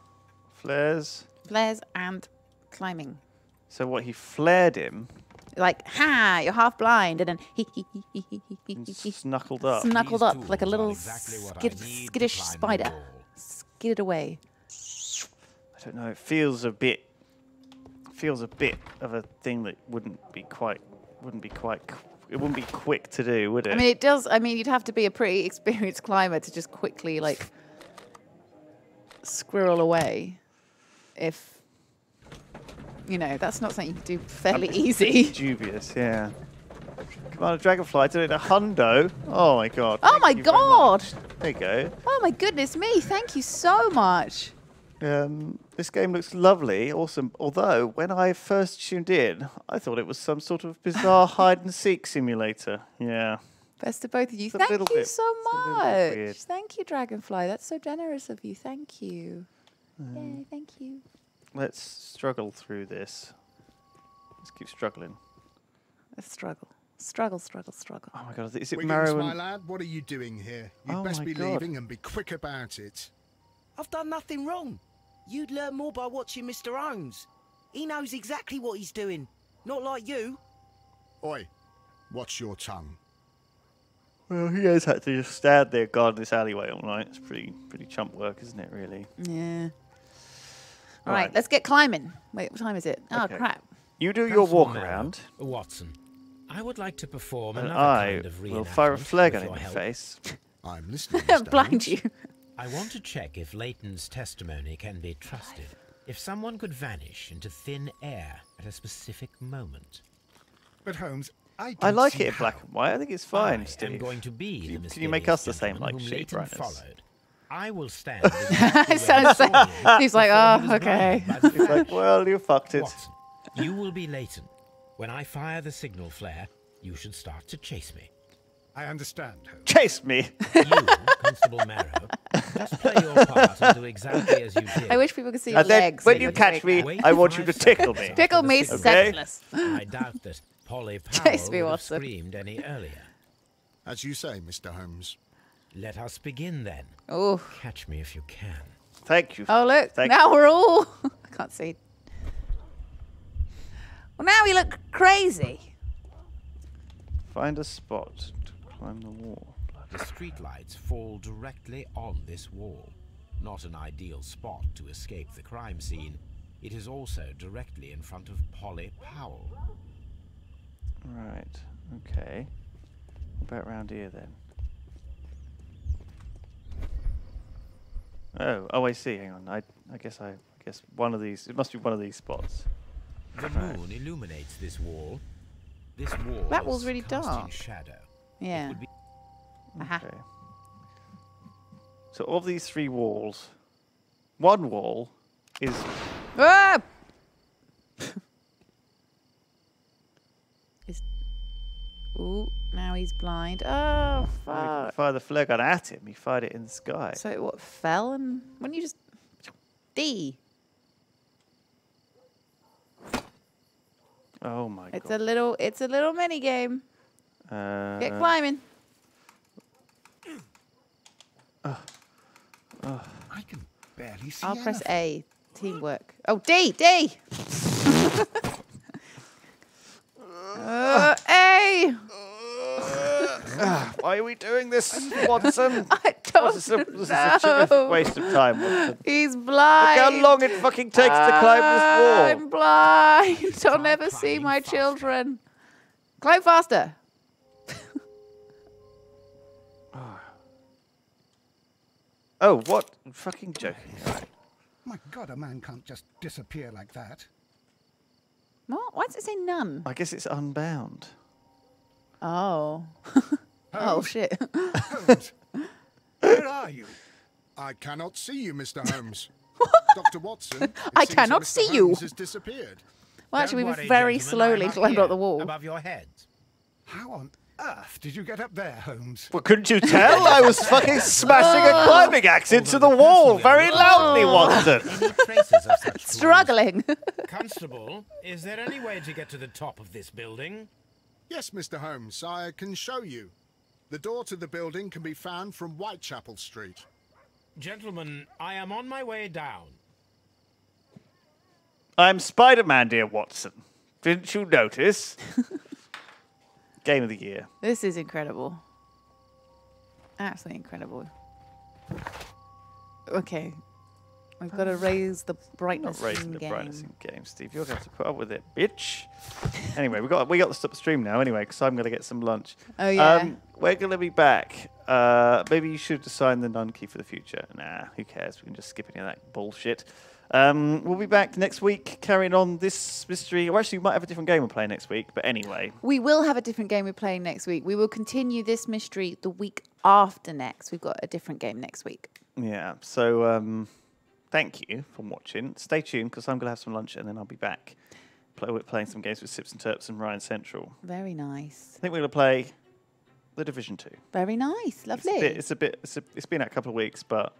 Flares. Flares and climbing. So what, he flared him? Like, ha, you're half blind, and then Snuckled up. Snuckled up like a little skittish spider. Skidded away. I don't know, it feels a bit of a thing that wouldn't be quick to do, would it? I mean, it does. I mean, you'd have to be a pretty experienced climber to just quickly, like, squirrel away. If, you know, that's not something you can do fairly easy. Dubious, yeah. Come on, a dragonfly, did it a hundo. Oh my god. Oh my god! There you go. Oh my goodness me, thank you so much. This game looks lovely, awesome. Although, when I first tuned in, I thought it was some sort of bizarre hide-and-seek simulator. Yeah. Best of both of you. It's a Thank little you bit- so it's a little bit weird. much. Thank you, Dragonfly. That's so generous of you. Thank you. Yay, thank you. Let's struggle through this. Let's keep struggling. Let's struggle. Struggle, struggle, struggle. Oh my god, is it Wiggins, Marrow my and... lad, what are you doing here? You'd Oh best my be God. leaving and be quick about it. I've done nothing wrong. You'd learn more by watching Mr. Holmes. He knows exactly what he's doing. Not like you. Oi, watch your tongue. Well, he has had to just stand there guarding this alleyway all night. It's pretty chump work, isn't it, really? Yeah. All All right, let's get climbing. Wait, what time is it? Oh, Okay. crap. You do your Transform walk Marrow. around, Watson, I would like to perform and another I kind of will fire a reenactment flare gun with in your your help. face. I'm listening, Mr. Blind Holmes. you. I want to check if Leighton's testimony can be trusted. If someone could vanish into thin air at a specific moment. But Holmes, I don't like see it in how. black and white. I think it's fine, I Steve. am going to be the Can you make mysterious us the same, gentleman like, whom shade Leighton brightness? followed. I will stand. It sounds like he's like, oh, okay. He's like, well, you fucked it. Watson, you will be Leighton. When I fire the signal flare, you should start to chase me. I understand, Holmes. Chase me. You, Constable Marrow, just play your part and do exactly as you did. I wish people could see your And then, legs. when you catch me, Wait I want you to 5 tickle seconds me. Tickle after the me signal. senseless. I doubt that Polly Powell Chase me, would have Watson. screamed any earlier. As you say, Mr. Holmes. Let us begin then. Oh. Catch me if you can. Thank you. Oh, look. Thank Now we're all... I can't see. Well, now we look crazy. Find a spot to climb the wall. The streetlights fall directly on this wall. Not an ideal spot to escape the crime scene. It is also directly in front of Polly Powell. Right. Okay. What about round here then? Oh, I see. Hang on. I guess one of these. It must be one of these spots. The moon illuminates this wall. This wall That wall's is really cast in dark. shadow. Yeah. Would be Aha. Okay. So of these three walls, one wall is Ah! Ooh, now he's blind. Oh, fuck. fire the flare gun at him. He fired it in the sky. So it what, fell and... When you just... D. Oh my It's god. a little mini game. Get climbing. I can barely see I'll press anything. A Teamwork. Oh, D! A! Why are we doing this, Watson? I don't This is a terrific waste of time, Watson. He's blind. Look how long it fucking takes to climb this wall. I'm blind. I'll never see my children. Climb faster. Oh, what? I'm fucking joking. My God, a man can't just disappear like that. What? Why does it say none? I guess it's unbound. Oh. Oh, shit. Holmes, where are you? I cannot see you, Mr. Holmes. Dr. Watson, I cannot see you. Holmes has disappeared. Well, actually, Don't we worry, very gentlemen, slowly I'm up climbed here, up the wall. above your heads. How on earth did you get up there, Holmes? Well, couldn't you tell? I was fucking smashing a climbing axe into the wall very loudly, Watson. Any traces of such Struggling. Constable, is there any way to get to the top of this building? Yes, Mr. Holmes, I can show you. The door to the building can be found from Whitechapel Street. Gentlemen, I am on my way down. I'm Spider-Man, dear Watson. Didn't you notice? Game of the year. This is incredible. Absolutely incredible. Okay. We've got to raise the brightness Not raising in the game. brightness in game, Steve. You're going to have to put up with it, bitch. Anyway, we got to stop the stream now anyway, because I'm going to get some lunch. Oh, yeah. We're going to be back. Maybe you should assign the nun key for the future. Nah, who cares? We can just skip any of that bullshit. We'll be back next week carrying on this mystery. Or actually, we might have a different game we're playing next week, but anyway. We will have a different game we're playing next week. We will continue this mystery the week after next. We've got a different game next week. Yeah, so thank you for watching. Stay tuned, because I'm going to have some lunch and then I'll be back playing some games with Sips and Terps and Ryan Central. Very nice. I think we're going to play The Division 2. Very nice. Lovely. It's been out a couple of weeks, but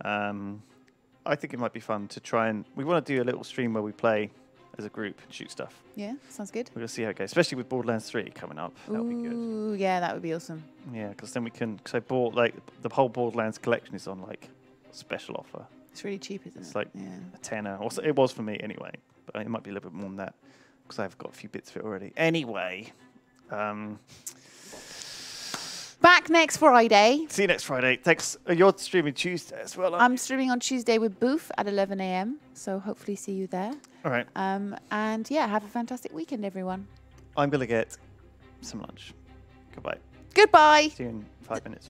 I think it might be fun to try and... We want to do a little stream where we play as a group and shoot stuff. Yeah, sounds good. We're going to see how it goes, especially with Borderlands 3 coming up. That'll be good. Ooh, yeah, that would be awesome. Yeah, because then we can... So the whole Borderlands collection is on like special offer. It's really cheap, isn't it? It's like a tenner. Or so it was for me anyway, but it might be a little bit more than that because I've got a few bits of it already. Anyway... Back next Friday. See you next Friday. Thanks. You're streaming Tuesday as well. I'm streaming on Tuesday with Booth at 11 a.m. So hopefully see you there. All right. And yeah, have a fantastic weekend, everyone. I'm going to get some lunch. Goodbye. Goodbye. See you in 5 minutes.